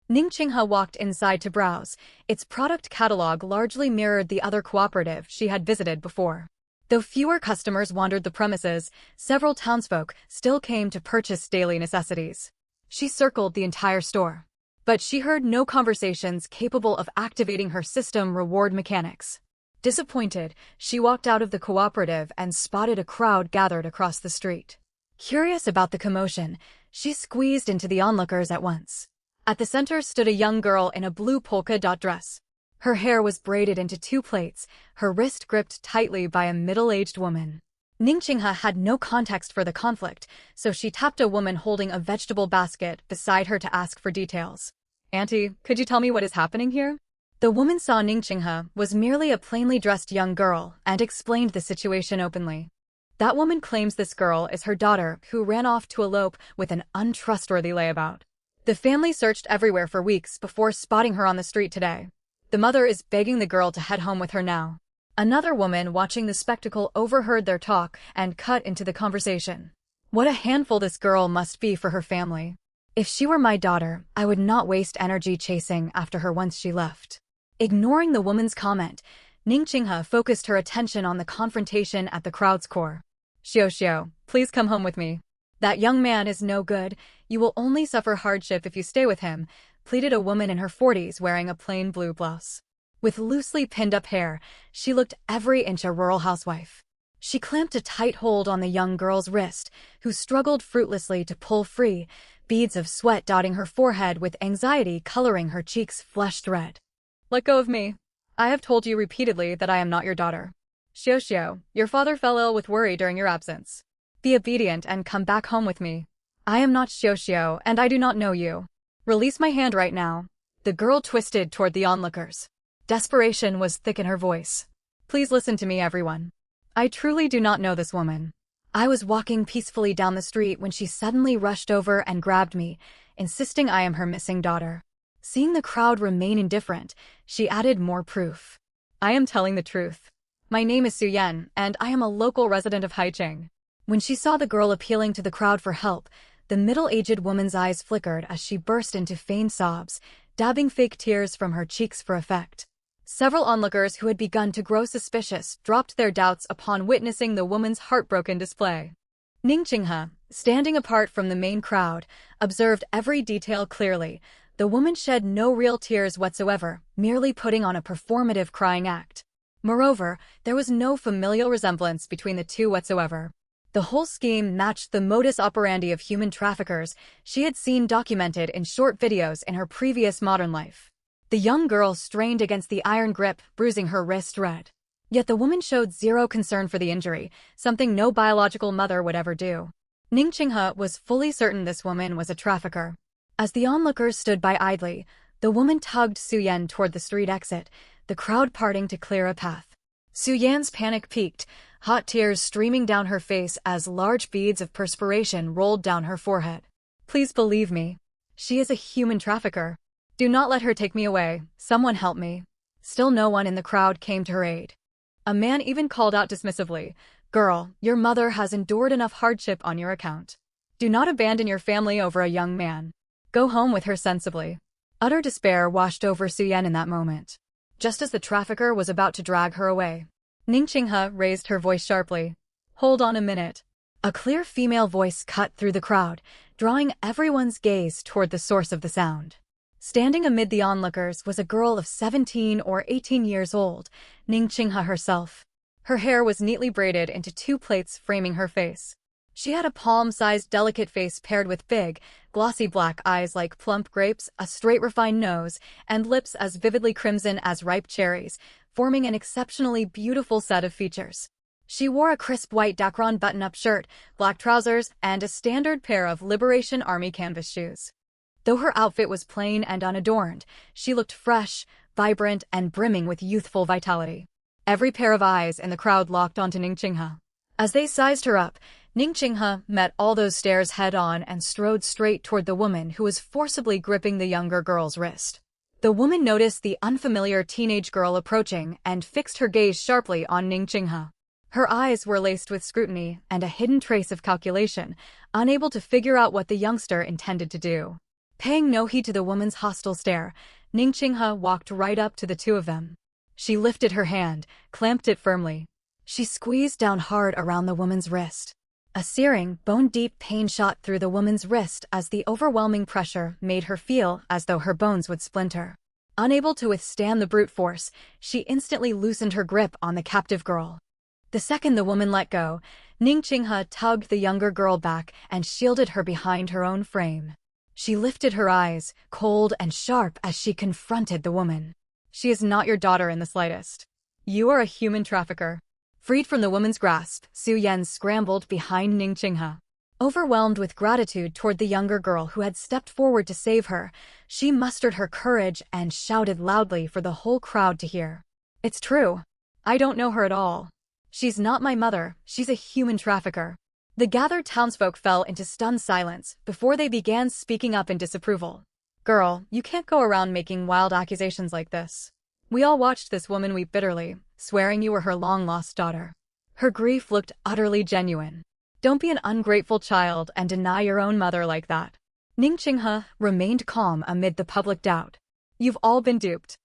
Ning Qinghe walked inside to browse. Its product catalog largely mirrored the other cooperative she had visited before. Though fewer customers wandered the premises, several townsfolk still came to purchase daily necessities. She circled the entire store, but she heard no conversations capable of activating her system reward mechanics. Disappointed, she walked out of the cooperative and spotted a crowd gathered across the street. Curious about the commotion, she squeezed into the onlookers at once. At the center stood a young girl in a blue polka dot dress. Her hair was braided into 2 plaits, her wrist gripped tightly by a middle-aged woman. Ning Qinghe had no context for the conflict, so she tapped a woman holding a vegetable basket beside her to ask for details. "Auntie, could you tell me what is happening here?" The woman saw Ning Qinghe was merely a plainly dressed young girl and explained the situation openly. That woman claims this girl is her daughter who ran off to elope with an untrustworthy layabout. The family searched everywhere for weeks before spotting her on the street today. The mother is begging the girl to head home with her now. Another woman watching the spectacle overheard their talk and cut into the conversation. What a handful this girl must be for her family. If she were my daughter, I would not waste energy chasing after her once she left. Ignoring the woman's comment, Ning Qinghe focused her attention on the confrontation at the crowd's core. "Xiao, please come home with me. That young man is no good. You will only suffer hardship if you stay with him," pleaded a woman in her 40s wearing a plain blue blouse. With loosely pinned-up hair, she looked every inch a rural housewife. She clamped a tight hold on the young girl's wrist, who struggled fruitlessly to pull free, beads of sweat dotting her forehead with anxiety coloring her cheeks flushed red. "Let go of me. I have told you repeatedly that I am not your daughter. Xiao, your father fell ill with worry during your absence. Be obedient and come back home with me. I am not Xiao, and I do not know you. Release my hand right now." The girl twisted toward the onlookers. Desperation was thick in her voice. "Please listen to me, everyone. I truly do not know this woman. I was walking peacefully down the street when she suddenly rushed over and grabbed me, insisting I am her missing daughter." Seeing the crowd remain indifferent, she added more proof. "I am telling the truth. My name is Suyen, and I am a local resident of Haicheng." When she saw the girl appealing to the crowd for help, the middle-aged woman's eyes flickered as she burst into feigned sobs, dabbing fake tears from her cheeks for effect. Several onlookers who had begun to grow suspicious dropped their doubts upon witnessing the woman's heartbroken display. Ning Qinghe, standing apart from the main crowd, observed every detail clearly. The woman shed no real tears whatsoever, merely putting on a performative crying act. Moreover, there was no familial resemblance between the two whatsoever. The whole scheme matched the modus operandi of human traffickers she had seen documented in short videos in her previous modern life. The young girl strained against the iron grip, bruising her wrist red. Yet the woman showed zero concern for the injury, something no biological mother would ever do. Ning Qinghe was fully certain this woman was a trafficker. As the onlookers stood by idly, the woman tugged Suyen toward the street exit, the crowd parting to clear a path. Suyen's panic peaked, hot tears streaming down her face as large beads of perspiration rolled down her forehead. "Please believe me. She is a human trafficker. Do not let her take me away. Someone help me." Still no one in the crowd came to her aid. A man even called out dismissively, "Girl, your mother has endured enough hardship on your account. Do not abandon your family over a young man. Go home with her sensibly." Utter despair washed over Suyen in that moment. Just as the trafficker was about to drag her away, Ning Qinghe raised her voice sharply. "Hold on a minute." A clear female voice cut through the crowd, drawing everyone's gaze toward the source of the sound. Standing amid the onlookers was a girl of 17 or 18 years old, Ning Qinghe herself. Her hair was neatly braided into 2 plaits framing her face. She had a palm-sized delicate face paired with big, glossy black eyes like plump grapes, a straight refined nose, and lips as vividly crimson as ripe cherries, forming an exceptionally beautiful set of features. She wore a crisp white Dacron button-up shirt, black trousers, and a standard pair of Liberation Army canvas shoes. Though her outfit was plain and unadorned, she looked fresh, vibrant, and brimming with youthful vitality. Every pair of eyes in the crowd locked onto Ningqinghe. As they sized her up, Ningqinghe met all those stares head-on and strode straight toward the woman who was forcibly gripping the younger girl's wrist. The woman noticed the unfamiliar teenage girl approaching and fixed her gaze sharply on Ningqinghe. Her eyes were laced with scrutiny and a hidden trace of calculation, unable to figure out what the youngster intended to do. Paying no heed to the woman's hostile stare, Ningqinghe walked right up to the two of them. She lifted her hand, clamped it firmly. She squeezed down hard around the woman's wrist. A searing, bone-deep pain shot through the woman's wrist as the overwhelming pressure made her feel as though her bones would splinter. Unable to withstand the brute force, she instantly loosened her grip on the captive girl. The second the woman let go, Ningqinghe tugged the younger girl back and shielded her behind her own frame. She lifted her eyes, cold and sharp, as she confronted the woman. "She is not your daughter in the slightest. You are a human trafficker." Freed from the woman's grasp, Su Yan scrambled behind Ningqinghe. Overwhelmed with gratitude toward the younger girl who had stepped forward to save her, she mustered her courage and shouted loudly for the whole crowd to hear. "It's true. I don't know her at all. She's not my mother, she's a human trafficker." The gathered townsfolk fell into stunned silence before they began speaking up in disapproval. "Girl, you can't go around making wild accusations like this. We all watched this woman weep bitterly, swearing you were her long-lost daughter. Her grief looked utterly genuine. Don't be an ungrateful child and deny your own mother like that." Ningqinghe remained calm amid the public doubt. "You've all been duped.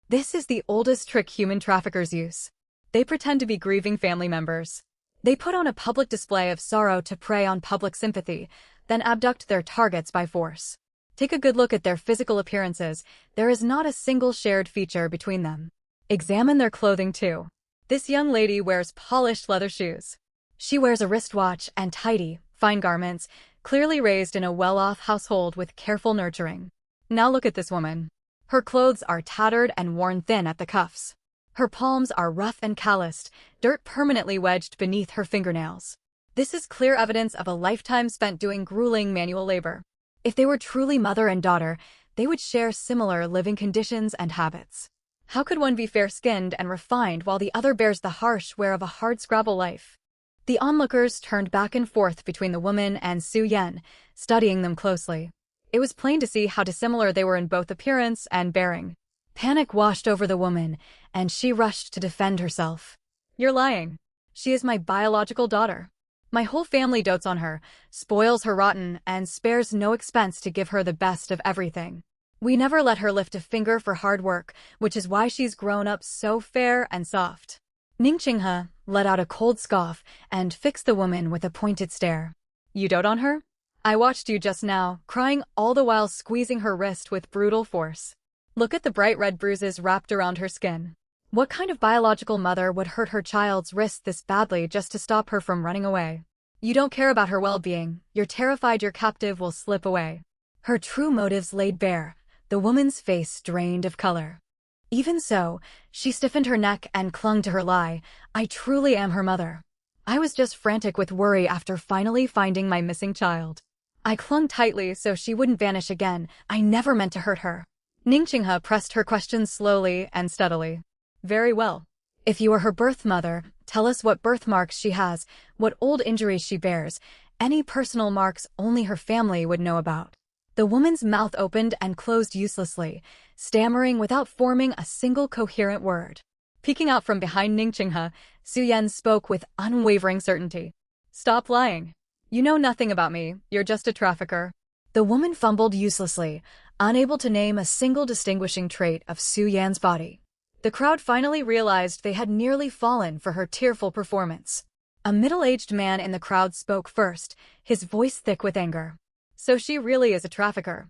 This is the oldest trick human traffickers use. They pretend to be grieving family members. They put on a public display of sorrow to prey on public sympathy, then abduct their targets by force. Take a good look at their physical appearances. There is not a single shared feature between them. Examine their clothing too. This young lady wears polished leather shoes. She wears a wristwatch and tidy, fine garments, clearly raised in a well-off household with careful nurturing. Now look at this woman. Her clothes are tattered and worn thin at the cuffs. Her palms are rough and calloused, dirt permanently wedged beneath her fingernails. This is clear evidence of a lifetime spent doing grueling manual labor. If they were truly mother and daughter, they would share similar living conditions and habits. How could one be fair-skinned and refined while the other bears the harsh wear of a hardscrabble life?" The onlookers turned back and forth between the woman and Su Yan, studying them closely. It was plain to see how dissimilar they were in both appearance and bearing. Panic washed over the woman, and she rushed to defend herself. "You're lying. She is my biological daughter. My whole family dotes on her, spoils her rotten, and spares no expense to give her the best of everything. We never let her lift a finger for hard work, which is why she's grown up so fair and soft." Ningqinghe let out a cold scoff and fixed the woman with a pointed stare. "You dote on her? I watched you just now, crying all the while squeezing her wrist with brutal force. Look at the bright red bruises wrapped around her skin. What kind of biological mother would hurt her child's wrist this badly just to stop her from running away? You don't care about her well-being. You're terrified your captive will slip away." Her true motives laid bare, the woman's face drained of color. Even so, she stiffened her neck and clung to her lie. "I truly am her mother. I was just frantic with worry after finally finding my missing child. I clung tightly so she wouldn't vanish again. I never meant to hurt her." Ningqinghe pressed her questions slowly and steadily. "Very well. If you are her birth mother, tell us what birthmarks she has, what old injuries she bears, any personal marks only her family would know about." The woman's mouth opened and closed uselessly, stammering without forming a single coherent word. Peeking out from behind Ningqinghe, Su Yan spoke with unwavering certainty. "Stop lying. You know nothing about me, you're just a trafficker." The woman fumbled uselessly, unable to name a single distinguishing trait of Su Yan's body. The crowd finally realized they had nearly fallen for her tearful performance. A middle-aged man in the crowd spoke first, his voice thick with anger. "So she really is a trafficker.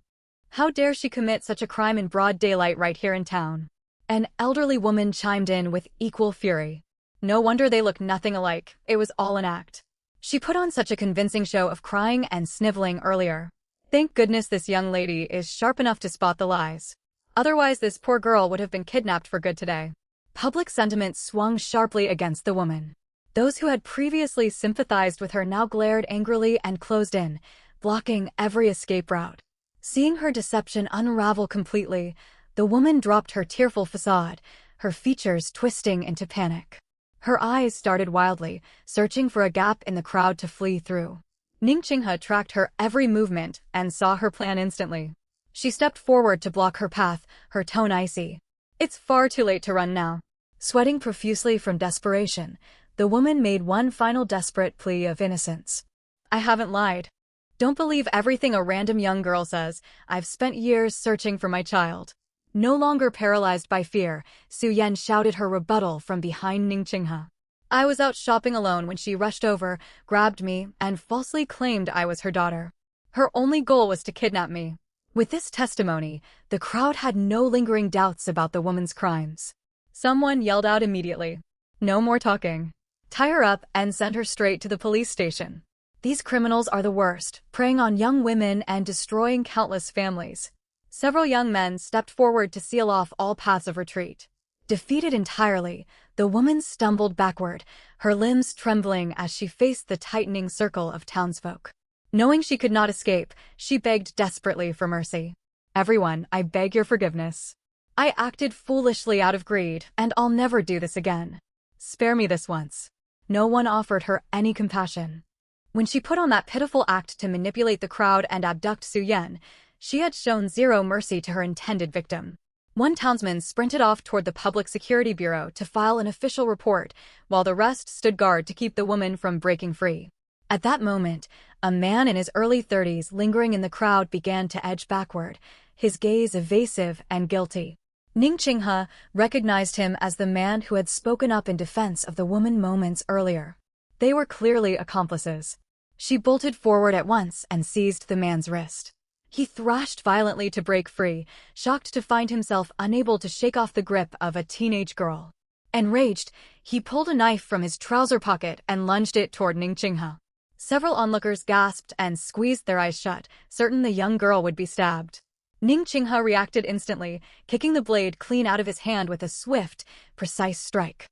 How dare she commit such a crime in broad daylight right here in town?" An elderly woman chimed in with equal fury. "No wonder they look nothing alike, it was all an act. She put on such a convincing show of crying and sniveling earlier. Thank goodness this young lady is sharp enough to spot the lies. Otherwise this poor girl would have been kidnapped for good today. Public sentiment swung sharply against the woman. Those who had previously sympathized with her now glared angrily and closed in, blocking every escape route. Seeing her deception unravel completely, the woman dropped her tearful facade, her features twisting into panic. Her eyes started wildly, searching for a gap in the crowd to flee through. Ningqinghe tracked her every movement and saw her plan instantly. She stepped forward to block her path, her tone icy. It's far too late to run now. Sweating profusely from desperation, the woman made one final desperate plea of innocence. I haven't lied. Don't believe everything a random young girl says. I've spent years searching for my child. No longer paralyzed by fear, Su Yan shouted her rebuttal from behind Ningqinghe. I was out shopping alone when she rushed over, grabbed me, and falsely claimed I was her daughter. Her only goal was to kidnap me. With this testimony, the crowd had no lingering doubts about the woman's crimes. Someone yelled out immediately, "No more talking. Tie her up and send her straight to the police station. These criminals are the worst, preying on young women and destroying countless families." Several young men stepped forward to seal off all paths of retreat. Defeated entirely, the woman stumbled backward, her limbs trembling as she faced the tightening circle of townsfolk. Knowing she could not escape, she begged desperately for mercy. "Everyone, I beg your forgiveness. I acted foolishly out of greed, and I'll never do this again. Spare me this once." No one offered her any compassion. When she put on that pitiful act to manipulate the crowd and abduct Su Yan, she had shown zero mercy to her intended victim. One townsman sprinted off toward the Public Security Bureau to file an official report, while the rest stood guard to keep the woman from breaking free. At that moment, a man in his early 30s lingering in the crowd began to edge backward, his gaze evasive and guilty. Ningqinghe recognized him as the man who had spoken up in defense of the woman moments earlier. They were clearly accomplices. She bolted forward at once and seized the man's wrist. He thrashed violently to break free, shocked to find himself unable to shake off the grip of a teenage girl. Enraged, he pulled a knife from his trouser pocket and lunged it toward Ningqinghe. Several onlookers gasped and squeezed their eyes shut, certain the young girl would be stabbed. Ningqinghe reacted instantly, kicking the blade clean out of his hand with a swift, precise strike.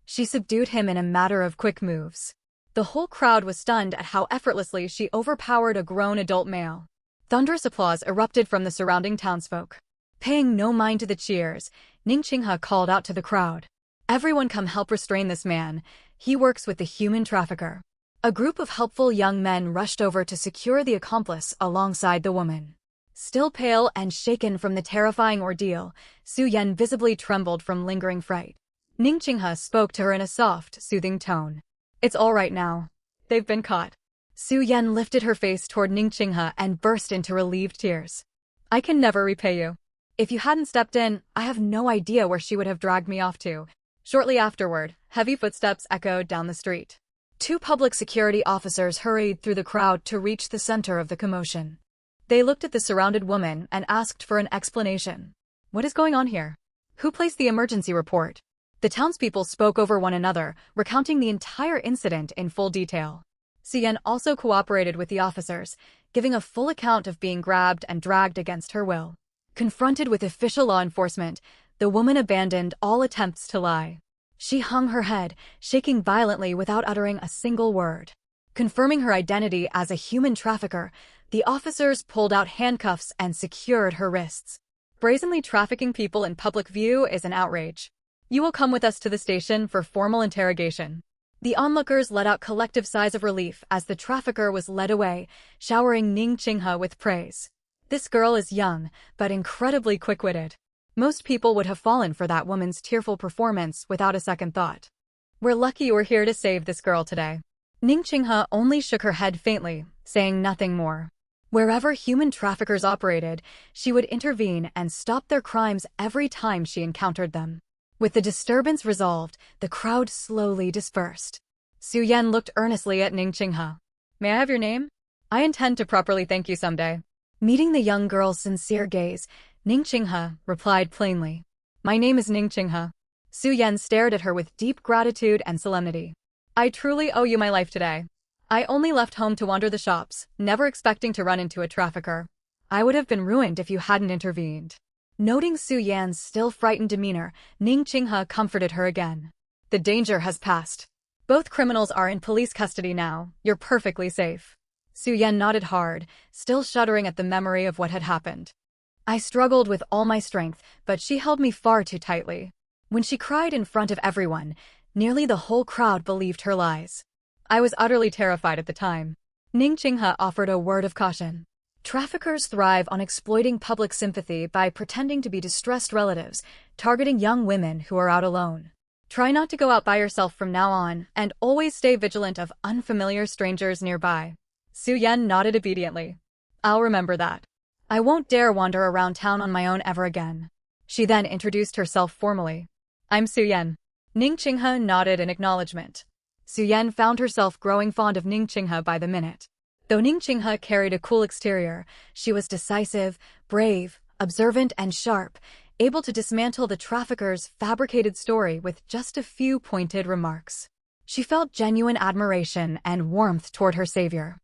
She subdued him in a matter of quick moves. The whole crowd was stunned at how effortlessly she overpowered a grown adult male. Thunderous applause erupted from the surrounding townsfolk. Paying no mind to the cheers, Ningqinghe called out to the crowd. "Everyone come help restrain this man. He works with the human trafficker." A group of helpful young men rushed over to secure the accomplice alongside the woman. Still pale and shaken from the terrifying ordeal, Su Yan visibly trembled from lingering fright. Ningqinghe spoke to her in a soft, soothing tone. "It's all right now. They've been caught." Su Yan lifted her face toward Ningqinghe and burst into relieved tears. "I can never repay you. If you hadn't stepped in, I have no idea where she would have dragged me off to." Shortly afterward, heavy footsteps echoed down the street. Two public security officers hurried through the crowd to reach the center of the commotion. They looked at the surrounded woman and asked for an explanation. "What is going on here? Who placed the emergency report?" The townspeople spoke over one another, recounting the entire incident in full detail. Su Yan also cooperated with the officers, giving a full account of being grabbed and dragged against her will. Confronted with official law enforcement, the woman abandoned all attempts to lie. She hung her head, shaking violently without uttering a single word. Confirming her identity as a human trafficker, the officers pulled out handcuffs and secured her wrists. Brazenly trafficking people in public view is an outrage. You will come with us to the station for formal interrogation. The onlookers let out collective sighs of relief as the trafficker was led away, showering Ningqinghe with praise. This girl is young, but incredibly quick-witted. Most people would have fallen for that woman's tearful performance without a second thought. We're lucky you were here to save this girl today. Ningqinghe only shook her head faintly, saying nothing more. Wherever human traffickers operated, she would intervene and stop their crimes every time she encountered them. With the disturbance resolved, the crowd slowly dispersed. Su Yan looked earnestly at Ningqinghe. "May I have your name? I intend to properly thank you someday." Meeting the young girl's sincere gaze, Ningqinghe replied plainly. "My name is Ningqinghe." Su Yan stared at her with deep gratitude and solemnity. "I truly owe you my life today. I only left home to wander the shops, never expecting to run into a trafficker. I would have been ruined if you hadn't intervened. Noting Su Yan's still frightened demeanor, Ning Qinghe comforted her again. The danger has passed. Both criminals are in police custody now. You're perfectly safe. Su Yan nodded hard, still shuddering at the memory of what had happened. I struggled with all my strength, but she held me far too tightly. When she cried in front of everyone, nearly the whole crowd believed her lies. I was utterly terrified at the time. Ning Qinghe offered a word of caution. Traffickers thrive on exploiting public sympathy by pretending to be distressed relatives, targeting young women who are out alone. Try not to go out by yourself from now on, and always stay vigilant of unfamiliar strangers nearby. Su Yan nodded obediently. I'll remember that. I won't dare wander around town on my own ever again. She then introduced herself formally. I'm Su Yan. Ning Qinghe nodded in acknowledgement. Su Yan found herself growing fond of Ning Qinghe by the minute. Though Ning Qinghe carried a cool exterior, she was decisive, brave, observant, and sharp, able to dismantle the trafficker's fabricated story with just a few pointed remarks. She felt genuine admiration and warmth toward her savior.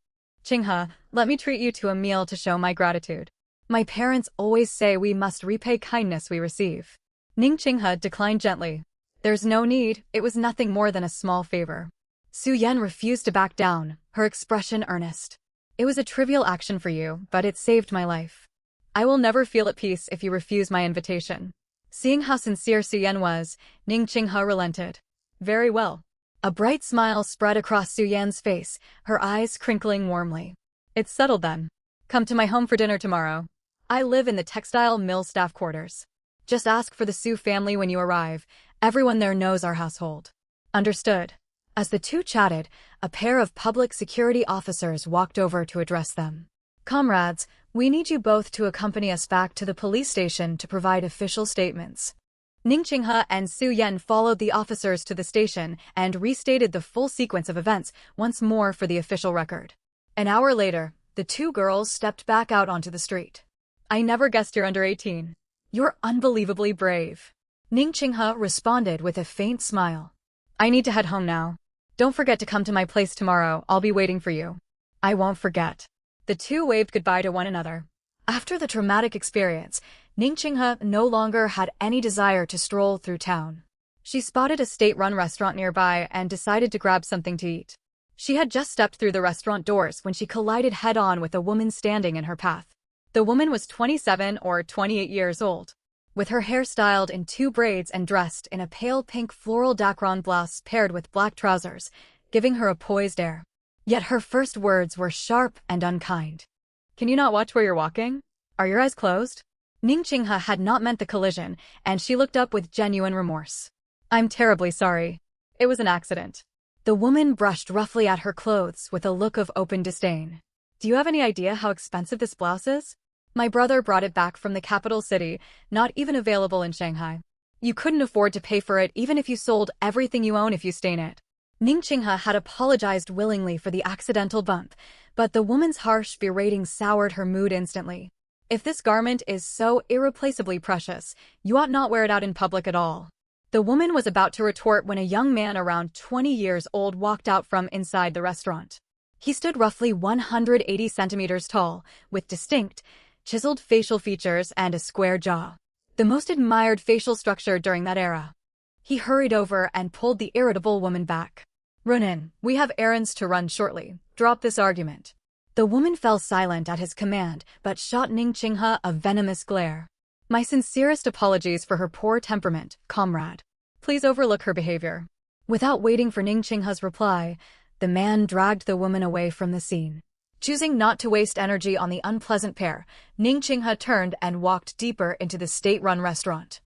Qinghe, let me treat you to a meal to show my gratitude. My parents always say we must repay kindness we receive. Ning Qinghe declined gently. There's no need, it was nothing more than a small favor. Su Yan refused to back down, her expression earnest. It was a trivial action for you, but it saved my life. I will never feel at peace if you refuse my invitation. Seeing how sincere Su Yan was, Ning Qinghe relented. Very well. A bright smile spread across Su Yan's face, her eyes crinkling warmly. It's settled then. Come to my home for dinner tomorrow. I live in the textile mill staff quarters. Just ask for the Su family when you arrive. Everyone there knows our household. Understood. As the two chatted, a pair of public security officers walked over to address them. Comrades, we need you both to accompany us back to the police station to provide official statements. Ning Qinghe and Su Yan followed the officers to the station and restated the full sequence of events once more for the official record. An hour later, the two girls stepped back out onto the street. I never guessed you're under 18. You're unbelievably brave. Ning Qinghe responded with a faint smile. I need to head home now. Don't forget to come to my place tomorrow, I'll be waiting for you. I won't forget. The two waved goodbye to one another. After the traumatic experience, Ning Qinghe no longer had any desire to stroll through town. She spotted a state-run restaurant nearby and decided to grab something to eat. She had just stepped through the restaurant doors when she collided head-on with a woman standing in her path. The woman was 27 or 28 years old. With her hair styled in two braids and dressed in a pale pink floral dacron blouse paired with black trousers, giving her a poised air. Yet her first words were sharp and unkind. Can you not watch where you're walking? Are your eyes closed? Ning Qinghe had not meant the collision, and she looked up with genuine remorse. I'm terribly sorry. It was an accident. The woman brushed roughly at her clothes with a look of open disdain. Do you have any idea how expensive this blouse is? My brother brought it back from the capital city, not even available in Shanghai. You couldn't afford to pay for it even if you sold everything you own if you stain it. Ning Qinghe had apologized willingly for the accidental bump, but the woman's harsh berating soured her mood instantly. If this garment is so irreplaceably precious, you ought not wear it out in public at all. The woman was about to retort when a young man around 20 years old walked out from inside the restaurant. He stood roughly 180 centimeters tall, with distinct, chiseled facial features and a square jaw. The most admired facial structure during that era. He hurried over and pulled the irritable woman back. Runin, we have errands to run shortly. Drop this argument. The woman fell silent at his command, but shot Ning Qinghe a venomous glare. My sincerest apologies for her poor temperament, comrade. Please overlook her behavior. Without waiting for Ning Qinghe's reply, the man dragged the woman away from the scene. Choosing not to waste energy on the unpleasant pair, Ning Qinghe turned and walked deeper into the state-run restaurant.